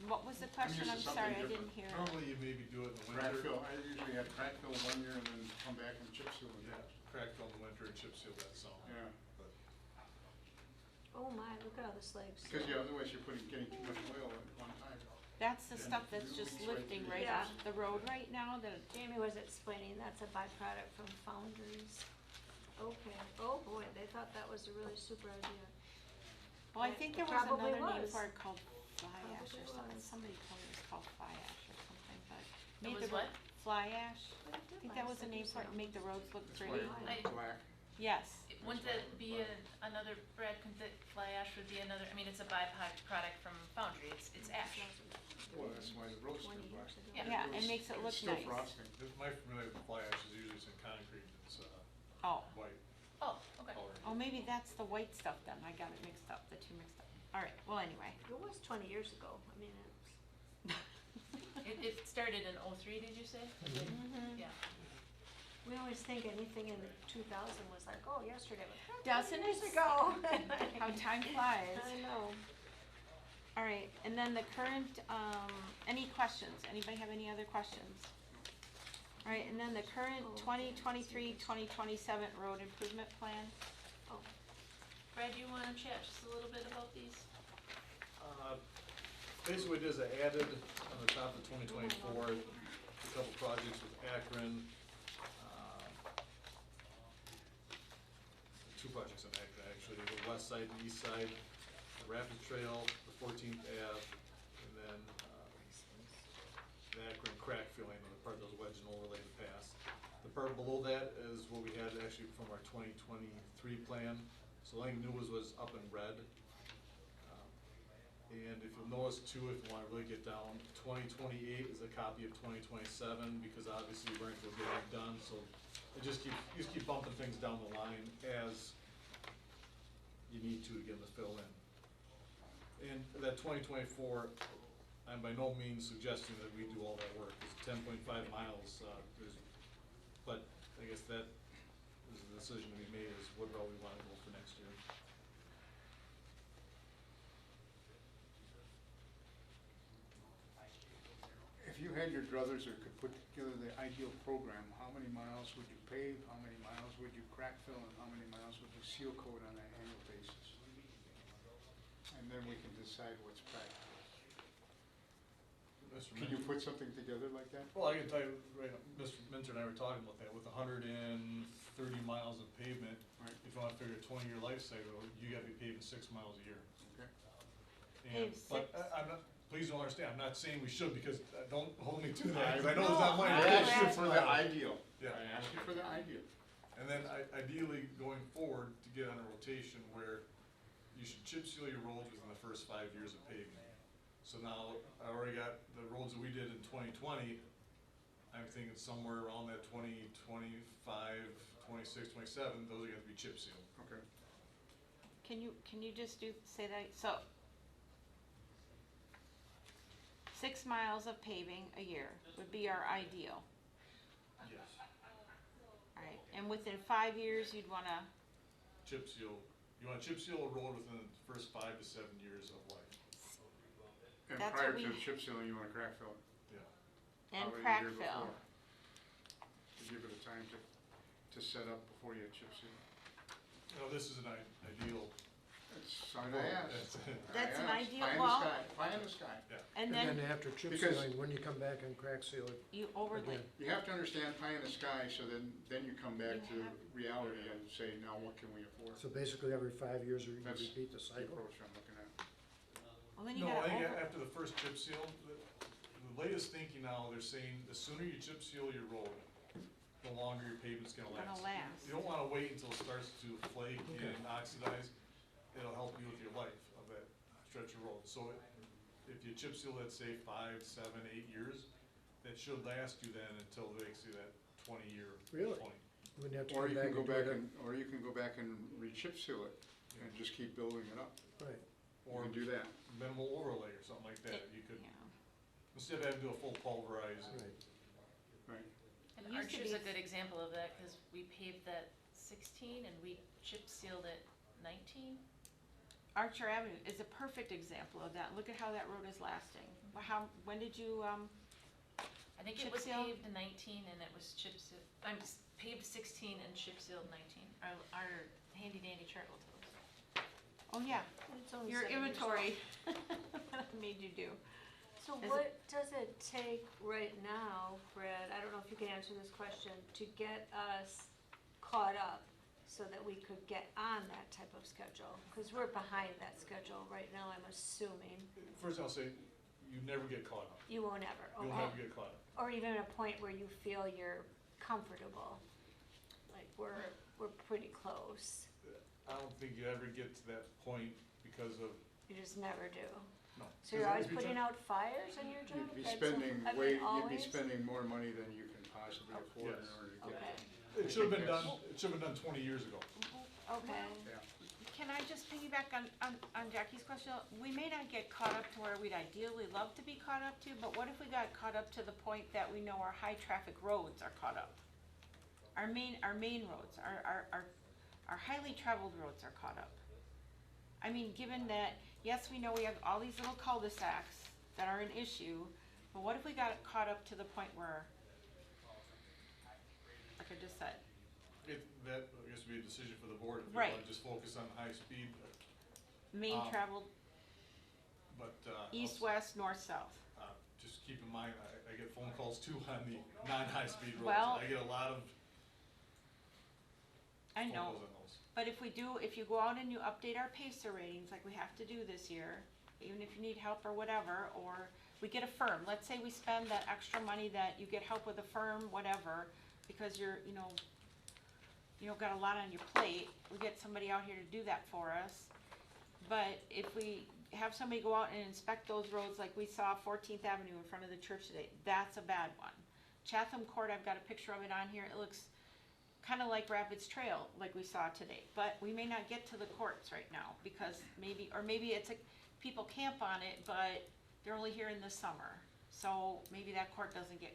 What was the question? used I'm to sorry, I something didn't hear. Normally, you maybe do it in the crack winter. fill, I usually had crack fill one year and then come back and chip seal the Yeah, next. crack fill in the winter and chip seal that summer. Yeah, But Oh my, look at all the slags. because otherwise you're getting too much oil at one time. That's the stuff that's just lifting right Yeah. off the road right now, Jamie was explaining that's a byproduct from foundries. Okay, oh boy, they thought that was a really super idea. well, I think there It was probably another name was. for it called fly ash or Probably something, was. somebody told me it was called fly ash or something, but. It made was the ro- what? Fly ash, But it I did think that was last, the like name you for it, said. make the roads look That's why pretty. I- black. Yes. Wouldn't that be another, Brad, couldn't that fly ash would be another, I mean, it's a byproduct from Foundry, it's ash. Well, that's why the road's still black. Yeah, it makes it look It's still nice. frosting. My familiar with fly ash is usually it's in concrete, it's, Oh, white Oh, okay. color. oh, maybe that's the white stuff then, I got it mixed up, the two mixed up. All right, well, anyway. It was 20 years ago, I mean, It started in '03, did you say? Yeah. we always think anything in 2000 was like, oh, yesterday, but Doesn't 20 years it? ago. How time flies. I know. All right, and then the current, any questions? Anybody have any other questions? All right, and then the current 2023-2027 road improvement plan. Brad, do you wanna chat just a little bit about these? Basically, what it is, I added on the top of 2024, a couple projects with Akron. Two projects on Akron, actually, the west side and east side, the Rapid Trail, the 14th Ave, and then the Akron crack filling, the part that was wedged and overlaid the pass. The part below that is what we had actually from our 2023 plan. So the only new was up in red. And if you'll notice too, if you wanna really get down, 2028 is a copy of 2027, because obviously we're going to get it done, so you just keep bumping things down the line as you need to get them to fill in. And that 2024, I'm by no means suggesting that we do all that work, it's 10.5 miles, but I guess that is the decision to be made, is what route we wanna go for next year. If you had your druthers or could put together the ideal program, how many miles would you pave, how many miles would you crack fill, and how many miles would you seal coat on an annual basis? And then we can decide what's practical. Mr. Can you put something together like that? Well, I can tell you, right, Mr. Minter and I were talking about that, with 130 miles of pavement, Right. if you wanna figure a 20-year life cycle, you gotta be paving 6 miles a year. Okay. And, Pave but six? I'm not, please don't understand, I'm not saying we should, because, don't hold me to that, I- because I know it's not my. No, I asked you that's for the ideal. Yeah. I asked you for the ideal. And then ideally, going forward, to get on a rotation where you should chip seal your roads within the first 5 years of paving. So now, I already got the roads that we did in 2020, I'm thinking somewhere around that 25, 26, 27, those are gonna be chip sealed. Okay. Can you just say that, so 6 miles of paving a year would be our ideal, Yes. alright, and within 5 years, you'd wanna, Chip seal, you wanna chip seal a road within the first 5 to 7 years of life. And That's prior what to we- chip sealing, you want to crack fill it? Yeah. and Probably the crack year fill. before, to give it a time to set up before you chip seal. No, this is an ideal. That's, I asked. That's an I asked. ideal- Pie in the well- sky, pie in the sky. And And then then after chip Because- sealing, when you come back and crack seal it you overlay, again. You have to understand pie in the sky, so then you come back You to have- reality and say, now what can we afford? So basically every 5 years you That's repeat the the cycle. approach I'm looking at. well, then you No, I gotta think over, after the first chip seal, the latest thinking now, they're saying the sooner you chip seal your road, the longer your pavement's gonna last. gonna last. You don't wanna wait until it starts to flake Okay. and oxidize. It'll help you with your life of that stretch of road. So if you chip seal it, say 5, 7, 8 years, that should last you then until they see that 20-year Really? point. You wouldn't have to Or come you back can go and do back it. and, or you can go back and re-chip seal it and just keep building it up. Right. You Or can do that. minimal overlay or something like that. You could, yeah. instead of having to do a full pulverize. Right. Right. And It used to Archer's a be- good example of that, cause we paved that 16 and we chip sealed it 19. Archer Avenue is a perfect example of that, look at how that road is lasting. When did you, I think Chip it was seal? paved 19 and it was chip seal, paved 16 and chip sealed 19. Our handy dandy chart will tell us. oh yeah, It's only your 7 years old. inventory, that I made you do. So Is what does it take right now, Brad, I don't know if you can answer this question, to get us caught up so that we could get on that type of schedule? Cause we're behind that schedule right now, I'm assuming. First, I'll say, you never get caught up. You won't ever, You'll okay? never get caught up. Or even a point where you feel you're comfortable, like we're we're pretty close. I don't think you ever get to that point because of, You just never do. no. So you're always putting out fires in your job? You'd be That's- spending I mean, you'd be always? spending more money than you can possibly afford in Yes. order to get Okay, there. It should have been done, it should have been done 20 years ago. okay. Yeah. Can I just piggyback on Jackie's question? We may not get caught up to where we'd ideally love to be caught up to, but what if we got caught up to the point that we know our high-traffic roads are caught up? Our main roads, our highly traveled roads are caught up. I mean, given that, yes, we know we have all these little cul-de-sacs that are an issue, but what if we got caught up to the point where, like I just said, That, I guess, would be a decision for the board, if they Right. want to just focus on high speed, main traveled but, east, west, north, south? just keep in mind, I get phone calls too on the non-high speed roads. Well- I get a lot of I phone know. calls on those. But if you go out and you update our pacer ratings like we have to do this year, even if you need help or whatever, or we get a firm, let's say we spend that extra money that you get help with a firm, whatever, because you're, got a lot on your plate, we get somebody out here to do that for us. But if we have somebody go out and inspect those roads like we saw 14th Avenue in front of the church today, that's a bad one. Chatham Court, I've got a picture of it on here, it looks kind of like Rapids Trail, like we saw today, but we may not get to the courts right now, because maybe it's people camp on it, but they're only here in the summer, so maybe that court doesn't get,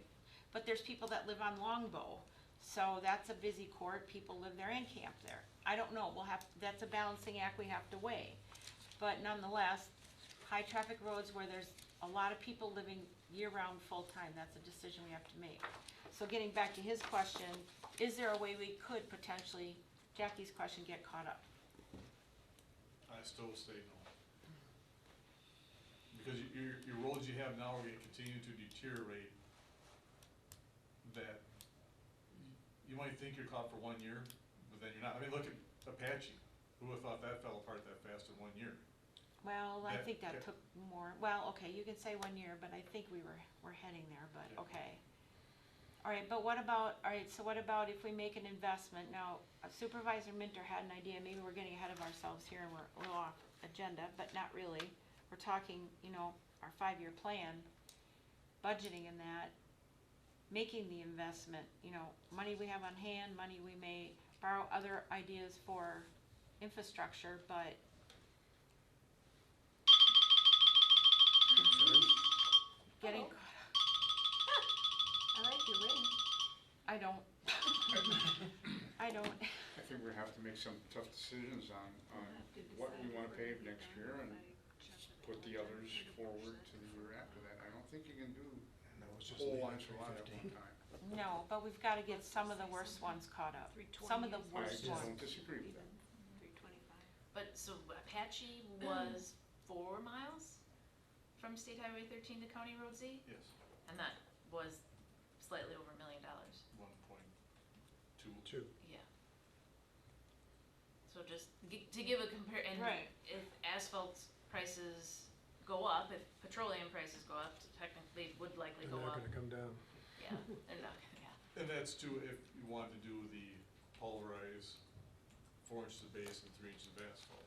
but there's people that live on Longbow, so that's a busy court, people live there and camp there. I don't know, that's a balancing act we have to weigh, but nonetheless, high-traffic roads where there's a lot of people living year-round, full-time, that's a decision we have to make. So getting back to his question, is there a way we could potentially, Jackie's question, get caught up? I still say no. Because your roads you have now are gonna continue to deteriorate, that you might think you're caught for 1 year, but then you're not. I mean, look at Apache. Who would've thought that fell apart that fast in 1 year? Well, I That- think that that- took more, well, okay, you can say 1 year, but I think we're heading there, but, Yeah. okay. All right, but what about if we make an investment? Now, Supervisor Minter had an idea, maybe we're getting ahead of ourselves here and we're a little off agenda, but not really. We're talking, our 5-year plan, budgeting in that, making the investment, money we have on hand, money we may borrow, other ideas for infrastructure, but getting, I like your ring. I don't. I think we have to make some tough decisions on what we wanna pay next year and put the others forward to the year after that. I don't think you can do And that was a just whole leave bunch it of lot at 350. one time. No, but we've gotta get some of the worst ones caught up. Some of the I worst just ones. don't disagree with that. But, so Apache was 4 miles from State Highway 13 to County Road Z? Yes, And that was slightly over $1 million. 1.2. Two. Yeah. So just to give a and Right. if asphalt prices go up, if petroleum prices go up, technically would likely They're go not up. gonna come down. Yeah, they're not, yeah. And that's too, if you wanted to do the pulverize 4 inches of base and 3 inches of asphalt.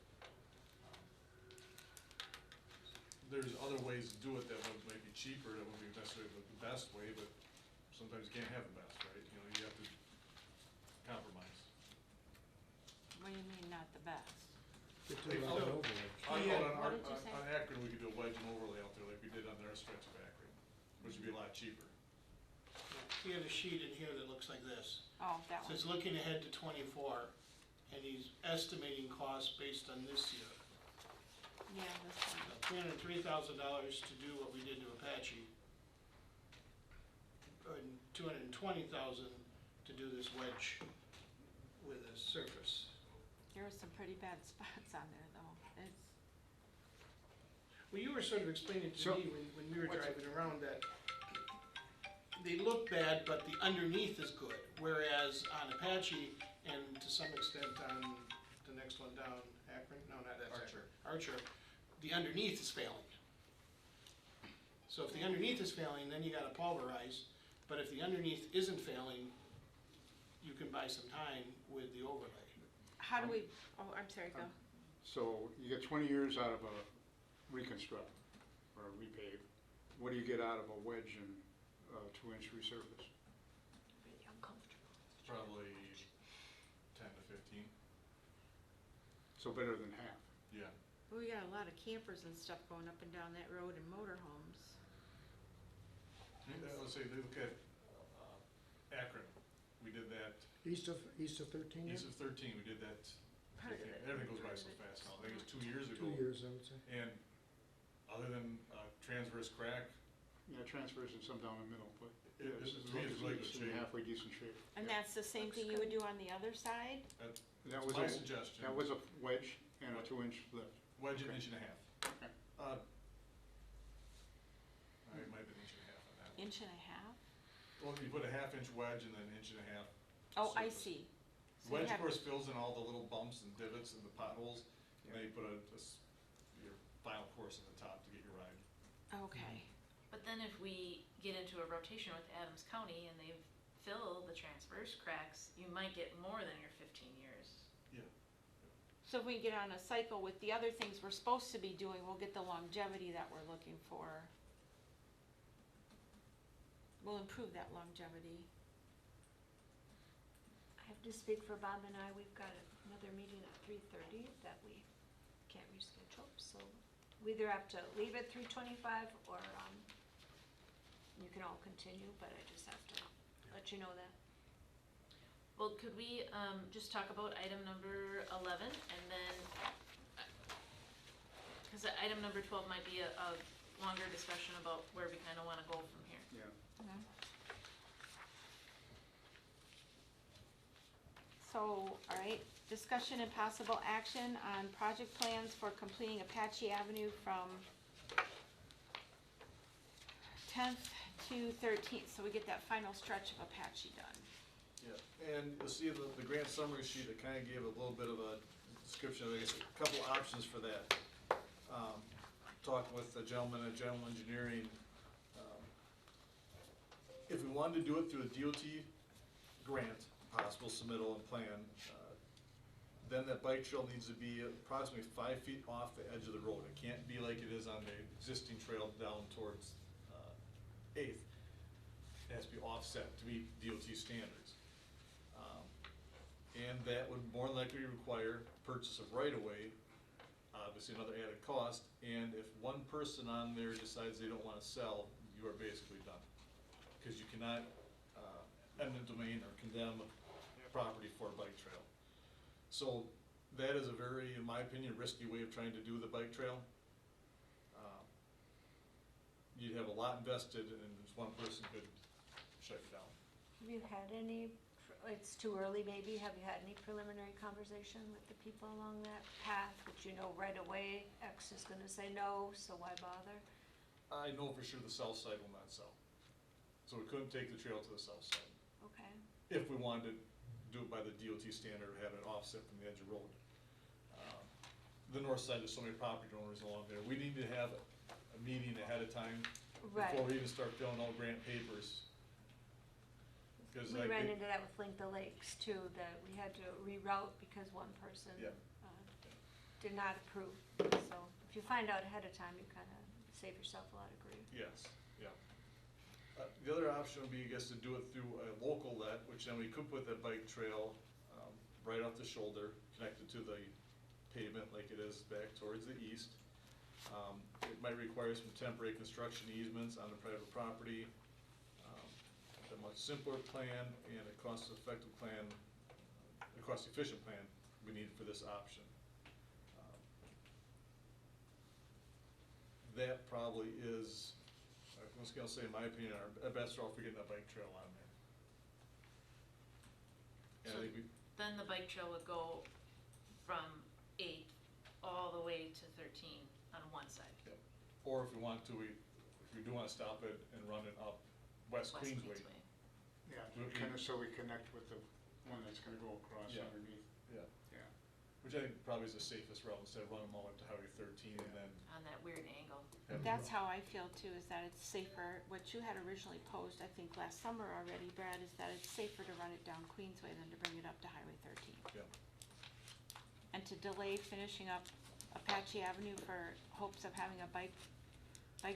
There's other ways to do it that might be cheaper, that wouldn't be necessarily the best way, but sometimes you can't have the best, right? You have to compromise. What do you mean, not the best? Get to the line over there. What did you say? On Akron, we could do a wedge and overlay out there like we did on their stretch of Akron, which would be a lot cheaper. He had a sheet in here that looks like this. Oh, that one. Says looking ahead to 24, and he's estimating costs based on this year. Yeah, this one. $303,000 to do what we did to Apache. And $220,000 to do this wedge with a surface. There were some pretty bad spots on there, though. It's, Well, you were sort of explaining to So- me when we were driving around that they look bad, but the underneath is good. Whereas on Apache, and to some extent on the next one down, Akron, no, not that Archer, the underneath is failing. So if the underneath is failing, then you gotta pulverize, but if the underneath isn't failing, you can buy some time with the overlay. How do we, oh, I'm sorry, go. So you get 20 years out of a reconstruct or a repave. What do you get out of a wedge and 2-inch resurface? Really uncomfortable. Probably 10 to 15, So better than half. yeah. Well, we got a lot of campers and stuff going up and down that road and motorhomes. Let's say, look at Akron, we did that, East of 13 east years? of 13, we did that. Part of it. Everything goes by so fast now, I think it was 2 years ago. 2 years, I would say. And other than transverse crack, Yeah, transfers and some down the middle, but It- yeah, this it- is to me, it's really good in shape. halfway decent shape. And Yeah. that's the same Looks thing you would good. do on the other side? that's That was my a, suggestion. that was a wedge and a 2-inch lift. Wedge an Okay. inch and a half. Okay. It might have been an inch and a half on that one. Inch and a half? Well, you put a 1/2 inch wedge and then an inch and a half. Oh, I surface. see. So you Wedge, of have- course, fills in all the little bumps and divots and the potholes, and then you put your final course at the top to get your ride. Okay. But then if we get into a rotation with Adams County and they fill the transverse cracks, you might get more than your 15 years. So if we get on a cycle with the other things we're supposed to be doing, we'll get the longevity that we're looking for. We'll improve that longevity. I have to speak for Bob and I, we've got another meeting at 3:30 that we can't reschedule, so we either have to leave at 3:25 or, you can all continue, but I just have to let you know that. Well, could we just talk about item number 11 and then, because item number 12 might be a longer discussion about where we kind of want to go from here. Yeah. So, all right, discussion and possible action on project plans for completing Apache Avenue from 10th to 13th, so we get that final stretch of Apache done. Yeah, and you'll see the grant summary sheet, it kind of gave a little bit of a description, I guess, a couple options for that. Talking with the gentleman at General Engineering, if we wanted to do it through a DOT grant, possible submittal and plan, then that bike trail needs to be approximately 5 feet off the edge of the road. It can't be like it is on the existing trail down towards 8th. It has to be offset to meet DOT standards. And that would more than likely require purchase of right-of-way, obviously another added cost, and if one person on there decides they don't wanna sell, you are basically done. Cause you cannot, eminent domain or condemn property for a bike trail. So that is a very, in my opinion, risky way of trying to do the bike trail. You'd have a lot invested and just one person could shut you down. Have you had any, it's too early maybe, have you had any preliminary conversation with the people along that path? That you know right away, X is gonna say no, so why bother? I know for sure the south side will not sell. So we couldn't take the trail to the south side. Okay, If we wanted to do it by the DOT standard, have it offset from the edge of road. The north side, there's so many property owners along there. We need to have a meeting ahead of time right. before we even start filling out grant papers. Because We like, ran into that with Link the Lakes too, that we had to reroute because one person Yeah. did not approve. So if you find out ahead of time, you kinda save yourself a lot of grief. yes, yeah. The other option would be, I guess, to do it through a local let, which then we could put that bike trail right off the shoulder, connected to the pavement like it is back towards the east. It might require some temporary construction easements on the private property. A much simpler plan and a cost-effective plan, a cost-efficient plan we need for this option. That probably is, once again, I'll say in my opinion, our best off for getting that bike trail on there. And I think we, Then the bike trail would go from 8th all the way to 13 on one side. or if we want to, if we do wanna stop it and run it up West West Queensway. Queensway. Yeah, Okay. kind of so we connect with the one that's gonna go across Yeah. underneath. Yeah. Yeah. which I think probably is the safest route, instead of running them all up to Highway 13 and then On that weird angle. have them That's run. how I feel too, is that it's safer, what you had originally posed, I think last summer already, Brad, is that it's safer to run it down Queensway than to bring it up to Highway 13. Yeah. And to delay finishing up Apache Avenue for hopes of having a bike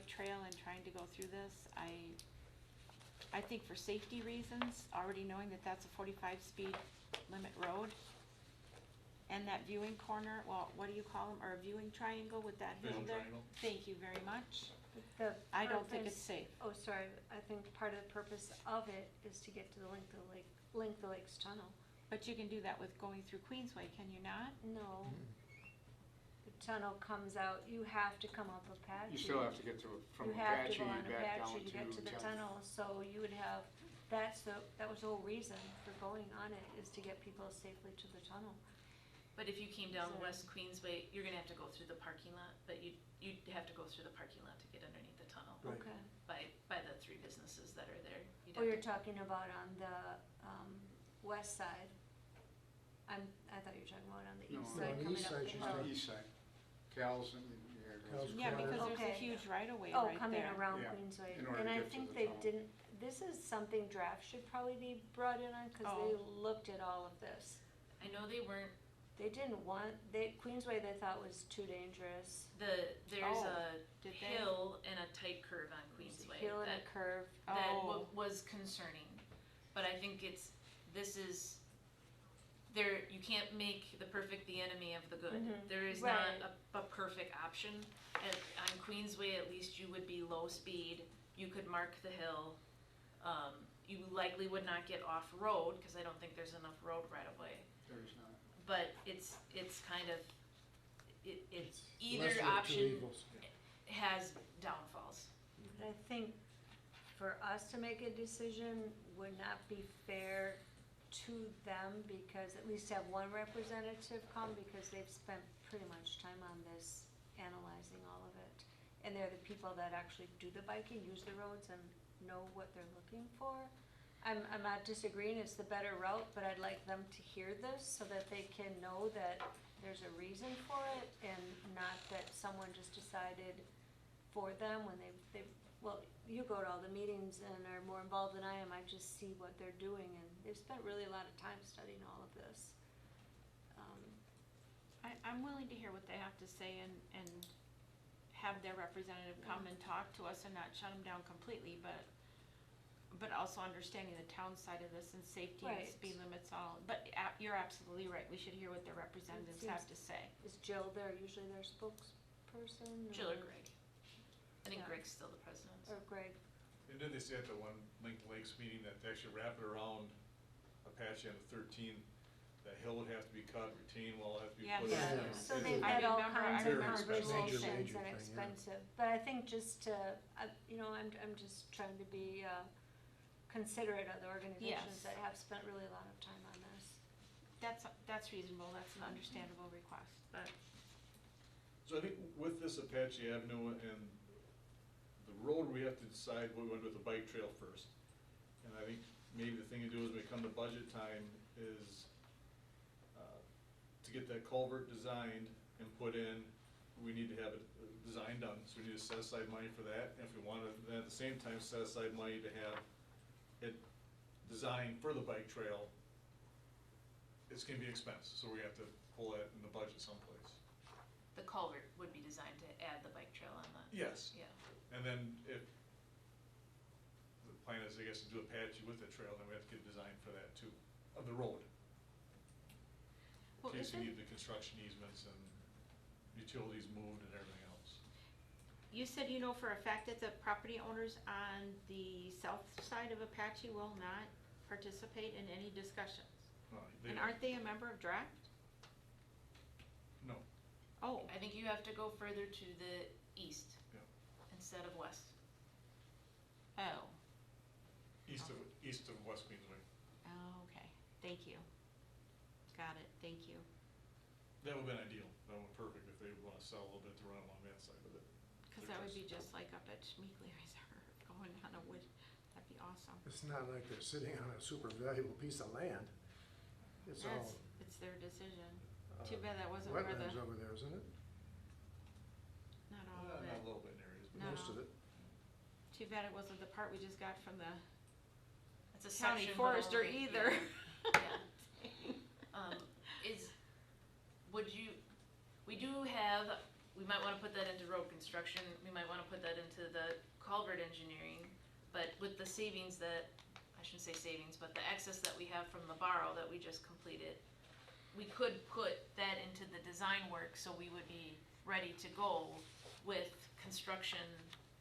trail and trying to go through this, I think for safety reasons, already knowing that that's a 45 speed limit road, and that viewing corner, well, what do you call them, or a viewing triangle with that hill Vision there? triangle. Thank you very much. The I don't think it's purpose- safe. Oh, sorry, I think part of the purpose of it is to get to the length of the Lakes Tunnel. But you can do that with going through Queensway, can you not? No. The tunnel comes out, you have to come up Apache. You still have to get to, from You have to Apache go on back down Apache to get to the 10th. tunnel, so you would have, that was the whole reason for going on it, is to get people safely to the tunnel. But if you came down So- West Queensway, you're gonna have to go through the parking lot, but you'd have to go through the parking lot to get underneath the tunnel. Right. Okay. By the 3 businesses that are there. You'd Oh, have you're to- talking about on the, west side. I thought you were talking about on the No, east on side the coming east up side, the she's hill. On the east side. Cal's and, yeah, it Cal's goes- Yeah, because there's a Okay. huge right of way Oh, right coming there. around Yeah, Queensway, in order and to I get to think the they tunnel. didn't, this is something draft should probably be brought in on, cause Oh. they looked at all of this. I know they weren't, They didn't want, Queensway they thought was too dangerous. there's Oh, a did they? hill and a tight curve on There's a Queensway hill and that, a curve. that Oh. was concerning. But I think this is, you can't make the perfect the enemy of the good. Mhm. There is Right. not a perfect option. On Queensway, at least you would be low speed, you could mark the hill. You likely would not get off-road, cause I don't think there's enough road right of way. There's not. But it's kind of, it's Lesser either of two option evils. has downfalls. But I think for us to make a decision would not be fair to them, because at least have one representative come, because they've spent pretty much time on this, analyzing all of it. And they're the people that actually do the biking, use the roads, and know what they're looking for. I'm not disagreeing, it's the better route, but I'd like them to hear this, so that they can know that there's a reason for it, and not that someone just decided for them when well, you go to all the meetings and are more involved than I am, I just see what they're doing, and they've spent really a lot of time studying all of this. I'm willing to hear what they have to say and have their representative come and talk to us and not shut them down completely, but also understanding the town side of this and safety and Right. speed limits all, but you're absolutely right, we should hear what their representatives seems- have to say. Is Jill there, usually their spokesperson? Jill or Greg. I think Yeah. Greg's still the president. Or Greg? And then they say at the one Link Lakes meeting that they actually wrap it around Apache on the 13, that hill would have to be cut, retaining wall would have to be Yeah, put yeah. in. So It- they've I had all remember- kinds I of remember conversations major and thing, yeah. expensive, but I think just to, I'm just trying to be, considerate of the organizations Yes. that have spent really a lot of time on this. That's reasonable, that's an understandable request, but So I think with this Apache Avenue and the road, we have to decide what we want to do with the bike trail first. And I think maybe the thing to do is when we come to budget time is, to get that culvert designed and put in, we need to have it design done, so we need to set aside money for that. And if we want to, then at the same time, set aside money to have it designed for the bike trail, it's gonna be an expense, so we have to pull that in the budget someplace. The culvert would be designed to add the bike trail on that. Yes. Yeah. And then if the plan is, I guess, to do Apache with the trail, then we have to get a design for that too, of the road. Well, In case we isn't- need the construction easements and utilities moved and everything else. you said you know for a fact that the property owners on the south side of Apache will not participate in any discussions. And aren't they a member of draft? No, Oh, I think you have to go further to the east yeah, instead of west. oh, East of West Queensway. oh, okay, thank you. Got it, thank you. that would've been ideal, that would've been perfect if they wanna sell a little bit to run along that side of it. Cause that would be just like up at Schmeekly Reserve, going on a wood, that'd be awesome. It's not like they're sitting on a super valuable piece of land. It's all, It's their decision. Too bad that wasn't where the, wetlands over there, isn't it? not all of Not a it. little bit in areas, but No. Most of it. Too bad it wasn't the part we just got from the It's a county section, but forester only- either. Yeah. Would you, we do have, we might wanna put that into road construction, we might wanna put that into the culvert engineering, but with the savings that, I shouldn't say savings, but the excess that we have from the borrow that we just completed, we could put that into the design work, so we would be ready to go with construction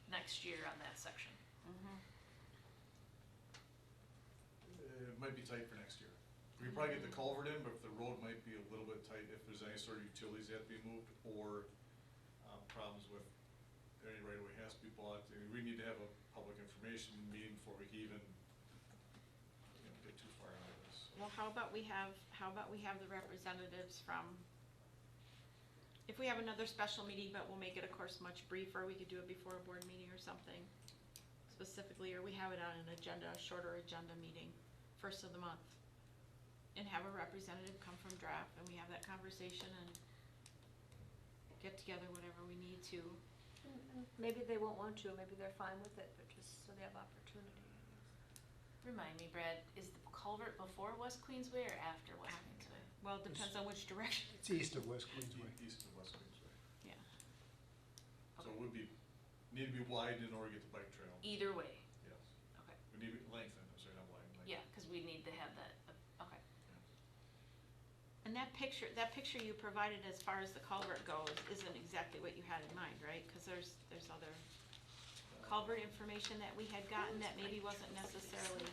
next year on that section. It might be tight for next year. We could probably get the culvert in, but if the road might be a little bit tight, if there's any sort of utilities that have to be moved, or, problems with any right of way has to be bought, we need to have a public information meeting before we can even, get too far into this. Well, how about we have the representatives from, if we have another special meeting, but we'll make it, of course, much briefer, we could do it before a board meeting or something specifically, or we have it on an agenda, a shorter agenda meeting, first of the month. And have a representative come from draft, and we have that conversation and get together whatever we need to. And maybe they won't want to, maybe they're fine with it, but just so they have opportunity. Remind me, Brad, is the culvert before West Queensway or after West Queensway? Well, it depends on which direction. It's east of West Queensway. East of West Queensway. Yeah. So it would be, need to be widened in order to get the bike trail, Either way, yes. okay, We need to lengthen, I'm sorry, not widen, lengthen. yeah, cause we need to have that, okay. And that picture you provided as far as the culvert goes isn't exactly what you had in mind, right? Cause there's other culvert information that we had gotten that maybe wasn't necessarily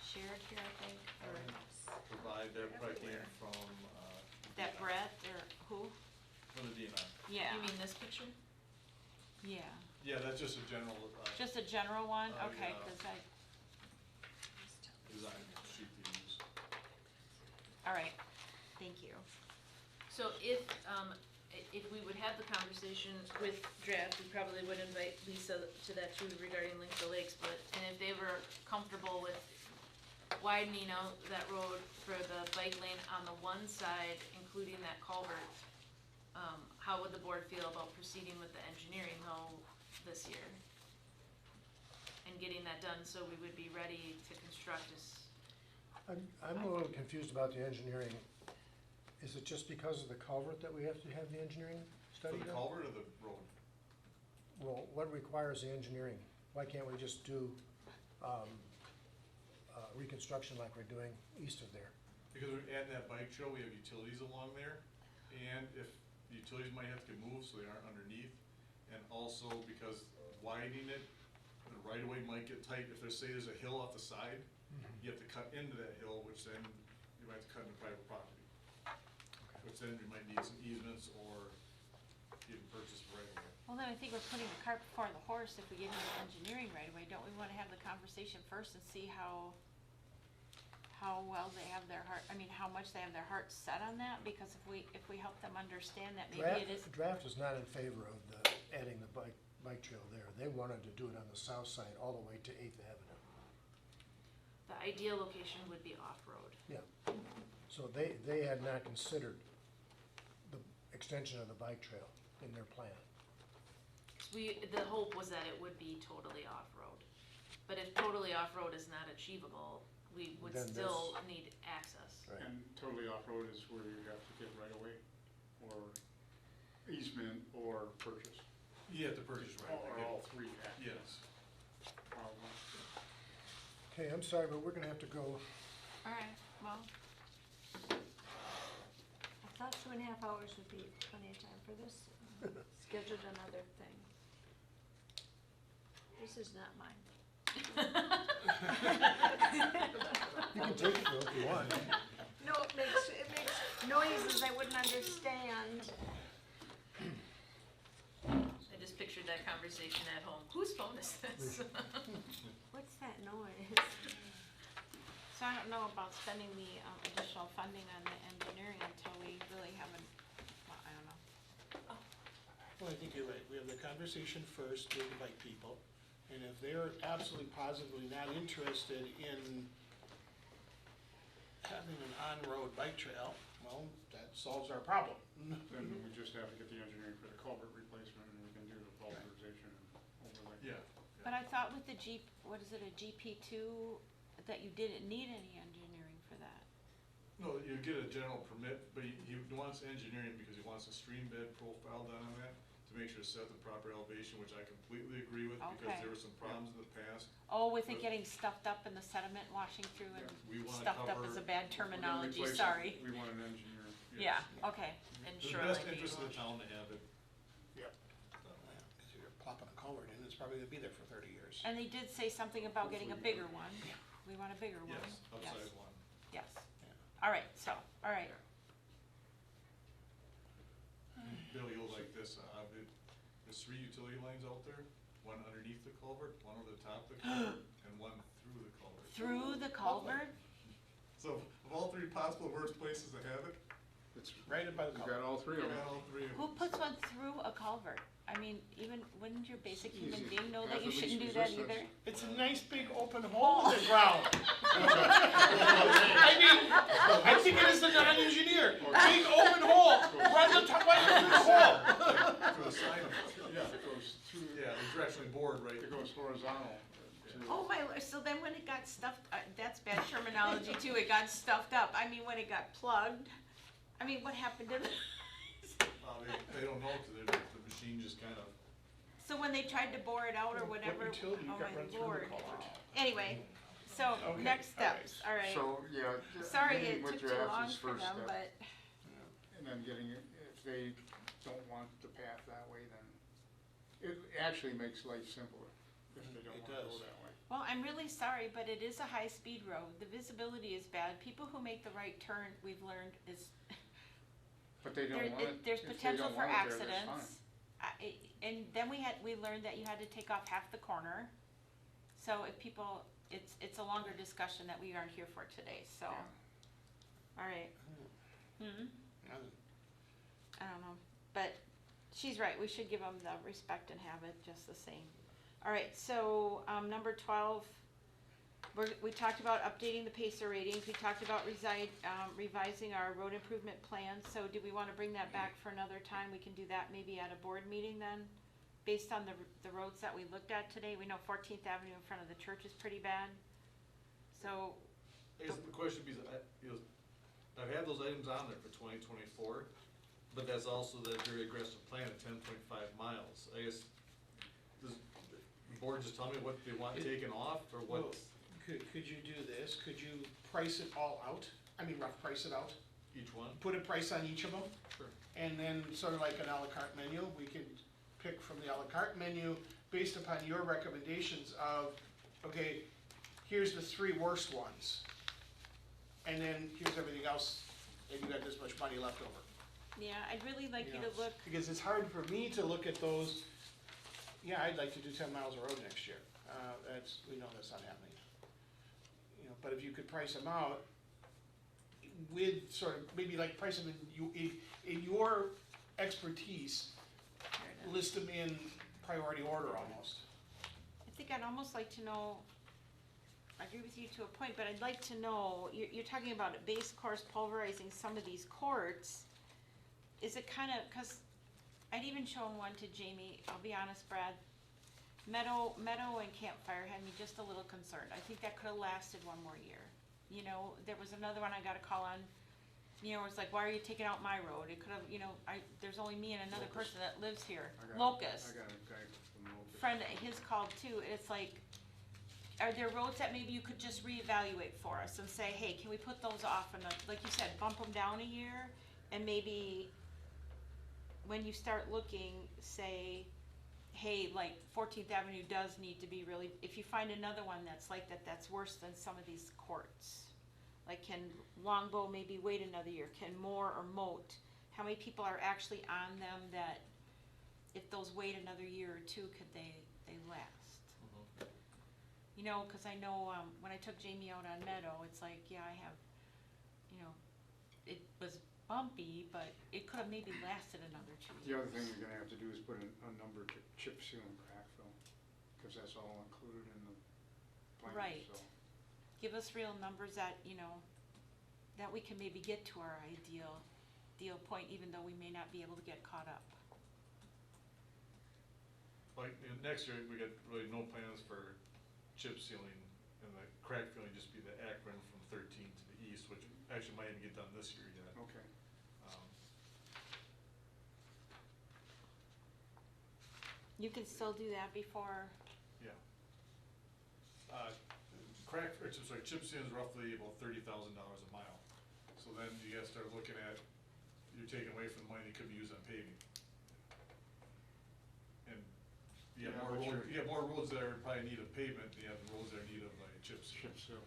shared here, I think, or Provide, that probably came from, that Brett, or who? from the DNR. Yeah. You mean this picture? Yeah, Yeah, that's just a general, just a general one, okay, yeah. cause I, design sheet to use. alright, thank you. So if we would have the conversation with draft, we probably would invite Lisa to that too regarding Link to Lakes, but, and if they were comfortable with widening out that road for the bike lane on the one side, including that culvert, how would the board feel about proceeding with the engineering though this year? And getting that done so we would be ready to construct as, I'm a little confused about the engineering. Is it just because of the culvert that we have to have the engineering For study the done? culvert or the road? Well, what requires the engineering? Why can't we just do, reconstruction like we're doing east of there? Because we're adding that bike trail, we have utilities along there, and if the utilities might have to get moved so they aren't underneath, and also because widening it, the right of way might get tight, if there's, say there's a hill off the side, you have to cut into that hill, which then you might have to cut into private property. Which then you might need some easements or even purchase right of way. Well, then I think we're putting the cart before the horse if we get into engineering right away. Don't we wanna have the conversation first and see how well they have their heart, I mean, how much they have their hearts set on that? Because if we help them understand that maybe it is, Draft is not in favor of adding the bike trail there. They wanted to do it on the south side all the way to 8th Avenue. the ideal location would be off-road. Yeah. So they had not considered the extension of the bike trail in their plan. The hope was that it would be totally off-road. But if totally off-road is not achievable, we would Then still need access. Right. And totally off-road is where you have to get right away, or easement, or purchase. You have to purchase right Or away. all three have. Yes. Probably. Okay, I'm sorry, but we're gonna have to go. alright, well, I thought 2.5 hours would be plenty of time for this. Scheduled another thing. This is not mine. You can take it though if you want. No, it makes noises I wouldn't understand. I just pictured that conversation at home. Whose phone is this? What's that noise? so I don't know about spending the additional funding on the engineering until we really have well, I don't know. Well, I think you're right. We have the conversation first with the bike people, and if they're absolutely positively not interested in having an on-road bike trail, well, that's solves our problem. Then we just have to get the engineering for the culvert replacement, and we can do the pulverization and overlay. Yeah. But I thought with the what is it, a GP2, that you didn't need any engineering for that. No, you get a general permit, but he wants engineering because he wants a stream bed profile done on that to make sure it's set the proper elevation, which I completely agree with because Okay. there were some problems in the past. Oh, with it getting stuffed up and the sediment washing through and We wanna stuffed up is a cover- bad If we're gonna terminology, replace it, sorry. We want an engineer. Yeah, okay, and It's in sure. the best interest of the town to have it. Because you're plopping a culvert in, it's probably gonna be there for 30 years. And they did say something about getting a bigger one. We want a bigger one. Yes, upsize one. Yes. All right, so, all right. Bill, you'll like this, there's 3 utility lines out there, one underneath the culvert, one over the top of the culvert, and one through the culvert. Through the culvert? So, of all 3 possible worst places to have it, It's, Right by the we've culvert. got all 3 we of them. got all 3 of them. Who puts one through a culvert? I mean, even, wouldn't your basic human Easy. being know that Has you the shouldn't do least that resistance. either? It's a nice big open hole in the ground. I mean, I think it is the non-engineer. Big open hole, run the top, right through the hole. For the sign, yeah, It goes through, yeah, the directionally bored, right? it goes horizontal to. Oh my, so then when it got stuffed, that's bad terminology too, it got stuffed up. I mean, when it got plugged, I mean, what happened to the? They don't know, cause the machine just kind of, So when they tried to bore it out or whatever, What utility you oh got my run through the lord. culvert? Anyway, so Okay, next all right. steps, all right. So, yeah. Sorry meeting it with took too drafts long is for first them, step. but, And then getting it, if they don't want the path that way, then it actually makes life simpler if they don't It wanna does. go that way. well, I'm really sorry, but it is a high-speed road. The visibility is bad. People who make the right turn, we've learned, is, But they don't want it, there's if they potential don't for want it there, that's accidents. fine. And then we learned that you had to take off half the corner. So if people, it's a longer discussion that we aren't here for today, so, Yeah. all right. Hmm? Nothing. I don't know, but she's right, we should give them the respect and have it just the same. All right, so, number 12, we talked about updating the PACER ratings, we talked about revising our road improvement plan, so do we wanna bring that back for another time? We can do that maybe at a board meeting then, based on the roads that we looked at today. We know 14th Avenue in front of the church is pretty bad, so, I guess the question is, I've had those items on there for 2024, but that's also that very aggressive plan of 10.5 miles. I guess, does the board just tell me what they want taken off, or Well, what, could you do this? Could you price it all out? I mean, rough price it out? each one? Put a price on each of them? Sure. And then sort of like an à la carte menu, we can pick from the à la carte menu based upon your recommendations of, okay, here's the 3 worst ones. And then here's everything else, and you got this much money left over. yeah, I'd really like you know, to look, Because it's hard for me to look at those, yeah, I'd like to do 10 miles of road next year. We know that's not happening. You know, but if you could price them out with sort of, maybe like price them in your expertise, list them in priority order almost. I think I'd almost like to know, I agree with you to a point, but I'd like to know, you're talking about a base course pulverizing some of these courts. Is it kind of, cause I'd even shown one to Jamie, I'll be honest, Brad. Meadow and Campfire had me just a little concerned. I think that could've lasted one more year. You know, there was another one I got a call on, you know, it's like, why are you taking out my road? It could've, you know, there's only me and another person that lives here. Locust. I got a guy from Locust. Friend, his called too, it's like, are there roads that maybe you could just reevaluate for us and say, hey, can we put those off and like you said, bump them down a year? And maybe when you start looking, say, hey, like 14th Avenue does need to be really, if you find another one that's like that, that's worse than some of these courts. Like can Longbow maybe wait another year? Can Moore or Moat? How many people are actually on them that if those wait another year or two, could they last? You know, cause I know, when I took Jamie out on Meadow, it's like, yeah, I have, you know, it was bumpy, but it could've maybe lasted another 2 years. The other thing you're gonna have to do is put a number to chip seal and crack fill, cause that's all included in the plan, Right. so. Give us real numbers that, you know, that we can maybe get to our ideal ideal point, even though we may not be able to get caught up. Like, next year, we got really no plans for chip sealing, and the crack filling just be the Akron from 13 to the east, which actually might even get done this year yet. Okay. Um, You can still do that before, Yeah. Chip sealing is roughly about $30,000 a mile. So then you gotta start looking at, you're taking away from the money that could be used on paving. And you have Yeah, more but roads, you're- you have more roads that are probably need of pavement, than you have roads that are need of like chip seal. Chip seal.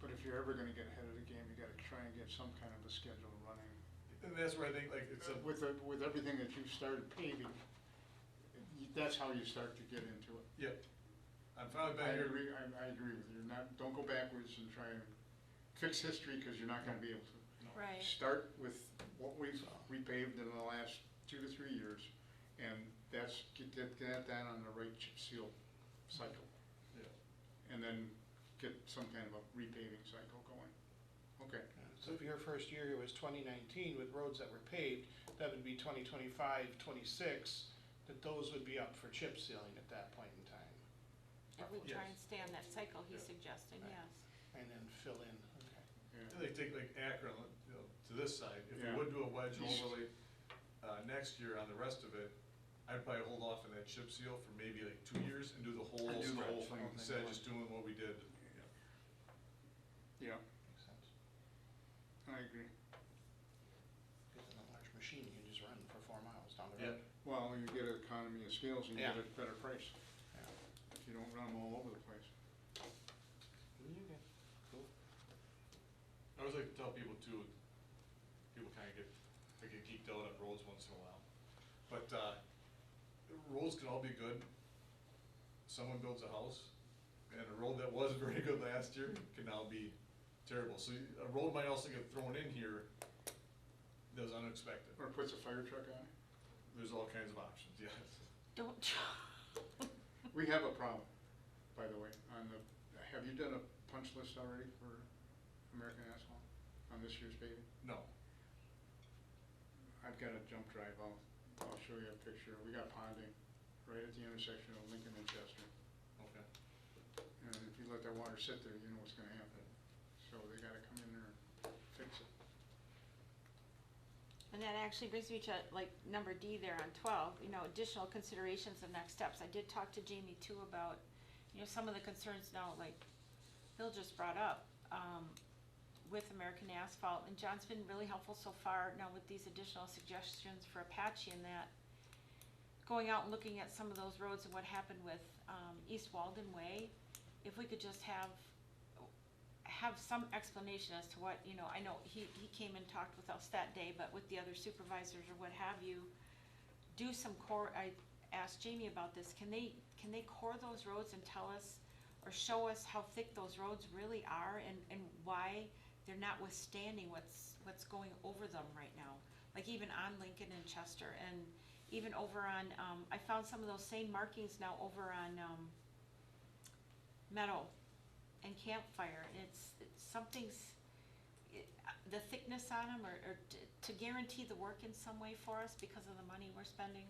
But if you're ever gonna get ahead of the game, you gotta try and get some kind of a schedule running. And that's where I think like it's a, With everything that you've started paving, that's how you start to get into it. yep. I'm finally I back here. agree, I agree with you, don't go backwards and try and fix history, cause you're not gonna be able to. right? Start with what we've repaved in the last 2 to 3 years, and get that on the right chip seal cycle. Yeah. And then get some kind of a repaving cycle going. Okay. So if your first year was 2019 with roads that were paved, that would be 2025, 26, that those would be up for chip sealing at that point in time. If we try Yes. and stay on that cycle he's Yeah. suggesting, Right. yes. And then fill in, okay. Yeah. They take like Akron, you know, to this side, if we Yeah. would do a wedge overlay, next year on the rest of it, I'd probably hold off on that chip seal for maybe like 2 years and do the whole And do the whole stretch, thing. instead of just doing what we did. Yeah, Makes sense. I agree. Because in a large machine, you can just run for 4 miles down the Yeah. road. Well, you get an economy of scales and you get Yeah. a better price Yeah. if you don't run them all over the place. Okay, cool. I always like to tell people too, people kinda get geeked out on roads once in a while. But, roads can all be good. Someone builds a house, and a road that was very good last year can now be terrible. So a road might also get thrown in here that was unexpected. Or puts a fire truck on it. There's all kinds of options, yes. Don't, We have a problem, by the way, have you done a punch list already for American Asphalt on this year's paving? No. I've got a jump drive, I'll show you a picture. We got ponding right at the intersection of Lincoln and Chester. Okay. And if you let that water sit there, you know what's gonna happen. So they gotta come in there and fix it. and that actually brings me to like number D there on 12, additional considerations of next steps. I did talk to Jamie too about, some of the concerns now, like Bill just brought up, with American Asphalt, and John's been really helpful so far now with these additional suggestions for Apache and that. Going out and looking at some of those roads and what happened with, East Walden Way, if we could just have some explanation as to what, I know he came and talked with us that day, but with the other supervisors or what have you, do some core, I asked Jamie about this, can they core those roads and tell us, or show us how thick those roads really are and why they're not withstanding what's going over them right now? Like even on Lincoln and Chester, and even over on, I found some of those same markings now over on, Meadow and Campfire, and it's the thickness on them, or to guarantee the work in some way for us because of the money we're spending.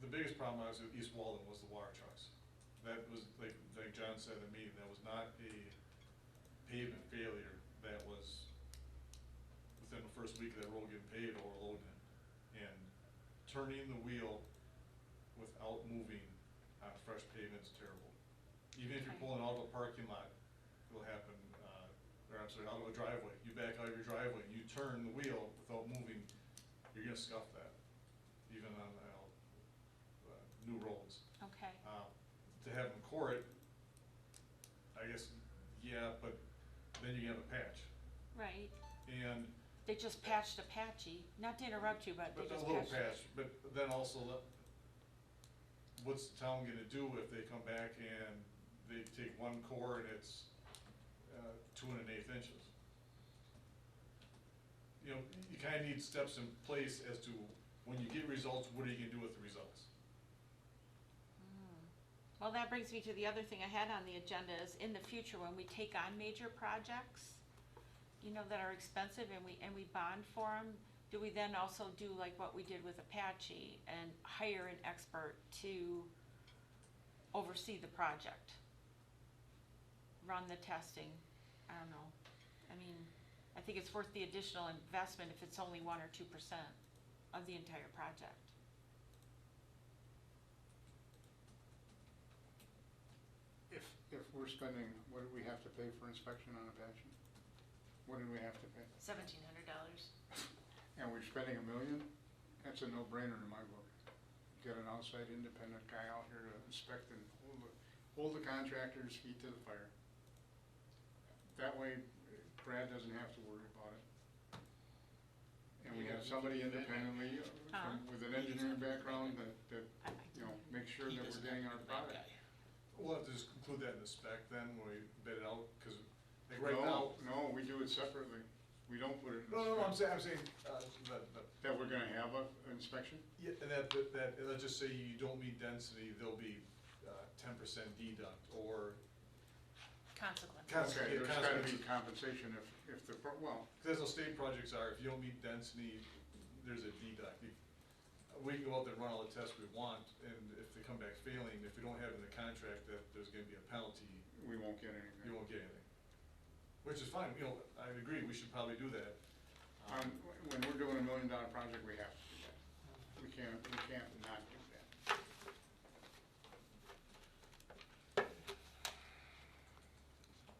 The biggest problem I was with East Walden was the water trucks. That was, like John said in the meeting, that was not a pavement failure, that was within the first week of that road getting paved, overloading it. And turning the wheel without moving on fresh pavement is terrible. Even if you're Okay. pulling out of a parking lot, it'll happen, or I'm sorry, out of a driveway. You back out of your driveway, and you turn the wheel without moving, you're gonna scuff that, even on, new roads. Okay, To have them core it, I guess, yeah, but then you have a patch. right. And, They just patched Apache, not to interrupt you, but they but a just little patched. patch, but then also, what's the town gonna do if they come back and they take one core and it's, 2 1/8 inches? You kinda need steps in place as to when you get results, what are you gonna do with the results? Well, that brings me to the other thing I had on the agenda is in the future, when we take on major projects, you know, that are expensive and we bond for them, do we then also do like what we did with Apache and hire an expert to oversee the project? Run the testing? I don't know. I mean, I think it's worth the additional investment if it's only 1 or 2% of the entire project. If we're spending, what do we have to pay for inspection on Apache? What do we have to pay? $1,700. And we're spending $1 million? That's a no-brainer in my book. Get an outside independent guy out here to inspect and hold the contractor's feet to the fire. That way Brad doesn't have to worry about it. And we have somebody independently with an engineering background that, you know, makes sure He that we're doesn't getting have our that product. guy. We'll have to just include that in the spec then, when we bid it out, cause like Right right now. No, we do it separately. We don't put it in the No, I'm spec. saying, That we're gonna have a inspection? yeah, and that, let's just say you don't meet density, there'll be, 10% deduct, or, Consequence. Okay, there's gotta be consequences. compensation if the, well, Cause as those state projects are, if you don't meet density, there's a deduct. We can go out there and run all the tests we want, and if they come back failing, if we don't have in the contract that there's gonna be a penalty, we won't get anything. you won't get anything. Which is fine, you know, I agree, we should probably do that. When we're doing $1 million project, we have to do that. We can't not do that.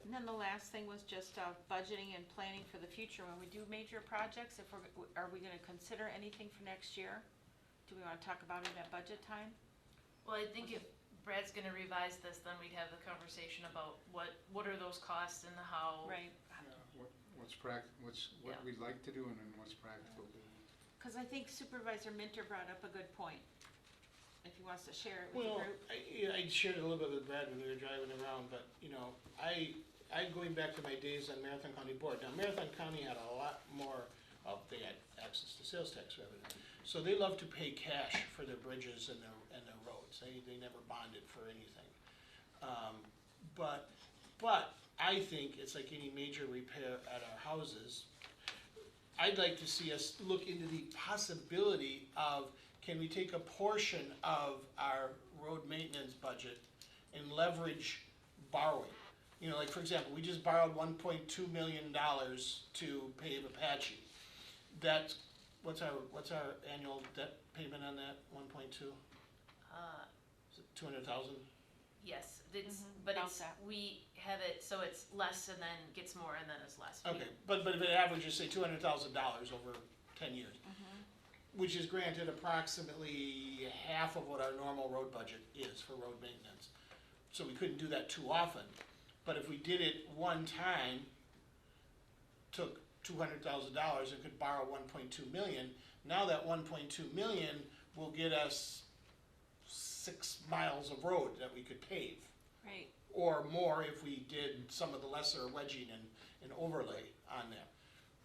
And then the last thing was just budgeting and planning for the future. When we do major projects, are we gonna consider anything for next year? Do we wanna talk about it at budget time? Well, I think if Brad's gonna revise this, then we'd have the conversation about what are those costs and how. Right. Yeah. What we'd like to do and then what's practical to do. Cause I think Supervisor Minter brought up a good point, if he wants to share it with the Well, group. I shared a little bit with Brad when we were driving around, but, you know, I'm going back to my days on Marathon County Board. Now, Marathon County had a lot more they had access to sales tax revenue. So they love to pay cash for their bridges and their roads. They never bonded for anything. But I think it's like any major repair at our houses. I'd like to see us look into the possibility of, can we take a portion of our road maintenance budget and leverage borrowing? You know, like for example, we just borrowed $1.2 million to pave Apache. That's, what's our annual debt payment on that, 1.2? Is it 200,000? Yes, it's, Mhm, but about it's, that. we have it, so it's less and then gets more and then it's less. Okay, but if it averages, say, $200,000 over 10 years, which is granted approximately half of what our normal road budget is for road maintenance. So we couldn't do that too often, but if we did it one time, took $200,000 and could borrow 1.2 million, now that 1.2 million will get us 6 miles of road that we could pave. Right. Or more if we did some of the lesser wedging and overlay on there.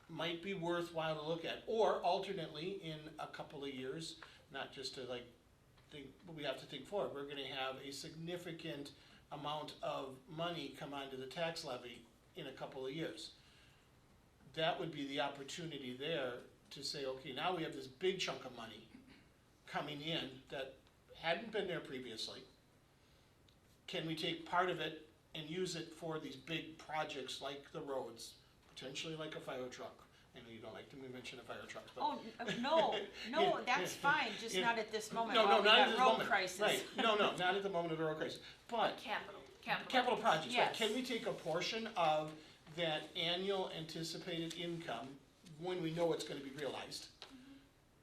Might be worthwhile to look at, or alternately, in a couple of years, not just to like think, but we have to think forward, we're gonna have a significant amount of money come onto the tax levy in a couple of years. That would be the opportunity there to say, okay, now we have this big chunk of money coming in that hadn't been there previously. Can we take part of it and use it for these big projects like the roads, potentially like a fire truck? I know you don't like to mention a fire truck, but. Oh, no, Yeah, that's yeah, fine, just yeah. not at this moment No, while we not at got this road moment. crisis. Right, no, not at the moment of the road crisis, but capital projects, right, Yes. can we take a portion of that annual anticipated income, when we know it's gonna be realized,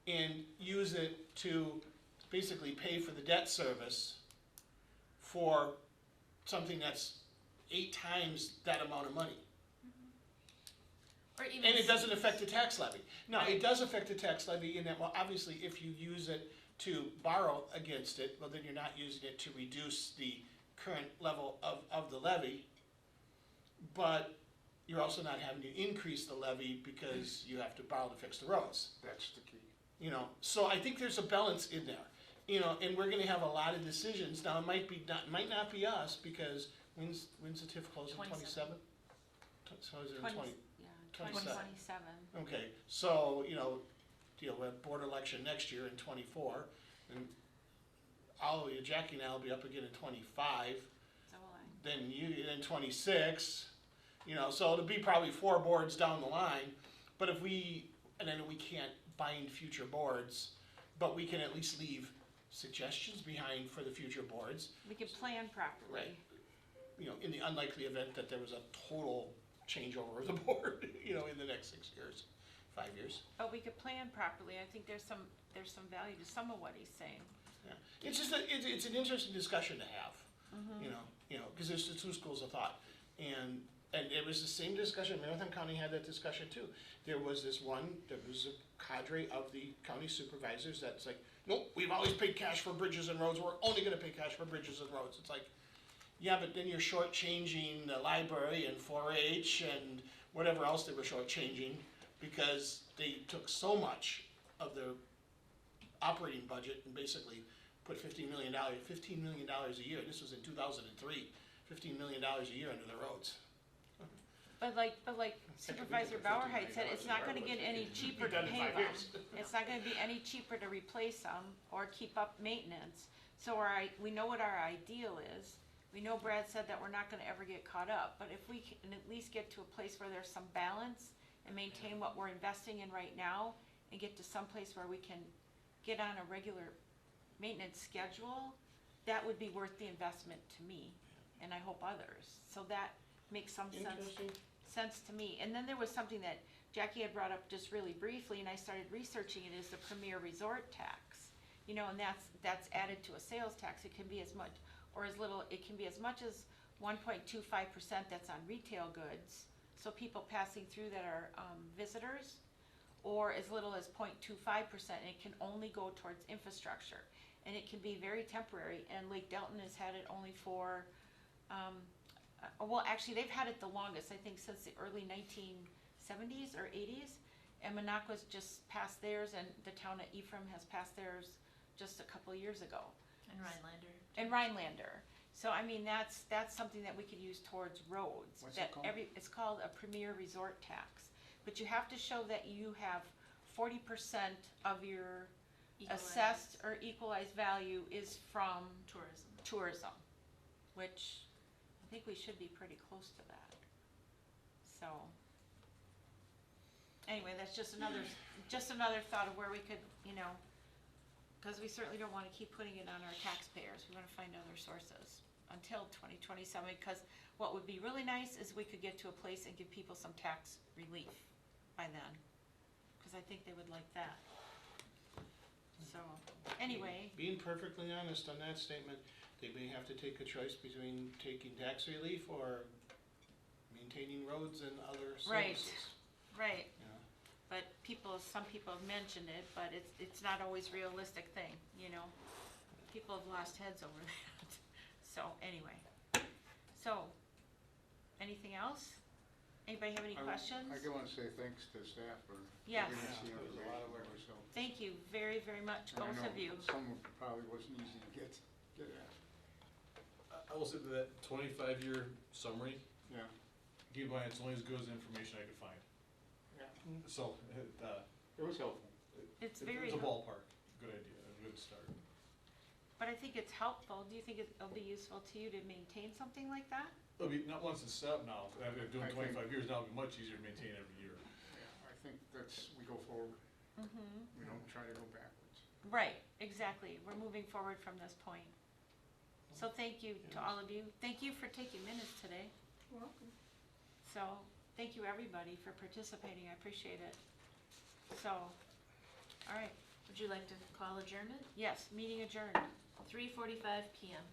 and use it to basically pay for the debt service for something that's 8 times that amount of money? Or even. And it doesn't affect the tax levy. Now, Right. it does affect the tax levy in that, well, obviously, if you use it to borrow against it, well, then you're not using it to reduce the current level of the levy, but you're also not having to increase the levy because you have to borrow to fix the roads. That's the key. You know, so I think there's a balance in there, you know, and we're gonna have a lot of decisions. Now, it might not be us, because when's the TIF closing, 27? 27? So is it 20 20? Yeah, 27. 27. Okay, so, you know, deal with board election next year in 24, and Jackie and I will be up again in 25, So will I. then you, in 26, you know, so it'll be probably 4 boards down the line, but if we, and then we can't bind future boards, but we can at least leave suggestions behind for the future boards. We can plan properly. Right. You know, in the unlikely event that there was a total changeover of the board, you know, in the next 6 years, 5 years. But we could plan properly. I think there's some value to some of what he's saying. Yeah. It's just, it's an interesting discussion to have, you know, because there's the 2 schools of thought. And it was the same discussion, Marathon County had that discussion too. There was a cadre of the county supervisors that's like, nope, we've always paid cash for bridges and roads, we're only gonna pay cash for bridges and roads. It's like, yeah, but then you're shortchanging the library and 4-H and whatever else they were shortchanging, because they took so much of their operating budget and basically put $15 million a year, this was in 2003, $15 million a year into the roads. But like Supervisor Bauerheit said, it's not gonna get any cheaper to Done in 5 pave them. years. It's not gonna be any cheaper to replace them or keep up maintenance. So we know what our ideal is. We know Brad said that we're not gonna ever get caught up, but if we can at least get to a place where there's some balance and maintain what we're investing in right now and get to some place where we can get on a regular maintenance schedule, that would be worth the investment to me, and I hope others. So that makes some sense to me. And then there was something that Jackie had brought up just really briefly, and I started researching it, is the Premier Resort Tax. You know, and that's added to a sales tax. It can be as much or as little, it can be as much as 1.25% that's on retail goods, so people passing through that are visitors, or as little as 0.25%, and it can only go towards infrastructure. And it can be very temporary, and Lake Delton has had it only for, well, actually, they've had it the longest, I think, since the early 1970s or 80s. And Minocqua's just passed theirs, and the town of Ephraim has passed theirs just a couple of years ago. And Rhinelander. And Rhinelander. So, I mean, that's something that we could use towards roads. What's it called? It's called a Premier Resort Tax. But you have to show that you have 40% of your assessed or equalized value is from tourism, which I think we should be pretty close to that. So, anyway, that's just another thought of where we could, you know, because we certainly don't want to keep putting it on our taxpayers. We want to find other sources until 2027, because what would be really nice is we could get to a place and give people some tax relief by then, because I think they would like that. So, anyway, Being perfectly honest on that statement, they may have to take a choice between taking tax relief or maintaining roads and other Right. services. right, You know? but some people have mentioned it, but it's not always a realistic thing, you know? People have lost heads over that. So, anyway. So, anything else? Anybody have any questions? I want to say thanks to staff for Yes. giving us the Yeah, there's a information. lot of work. So, Thank you very, very much, I both know of you. Some of it probably wasn't easy to get at. I will say to that 25-year summary, Yeah, keep in mind, it's only as good as the information I could find. yeah. So, It was helpful. It's very, It's a ballpark, good idea, a good start. but I think it's helpful. Do you think it'll be useful to you to maintain something like that? It'll be, not once it's set up now, after doing I think- 25 years, now it'll be much easier to maintain every year. Yeah, I think we go forward, Mm-hmm. we don't try to go backwards. Right, exactly. We're moving forward from this point. So thank you to all of you. Thank you for taking minutes today. Welcome. So, thank you everybody for participating. I appreciate it. So, all right. Would you like to call adjournment? Yes, meeting adjourned. 3:45 PM.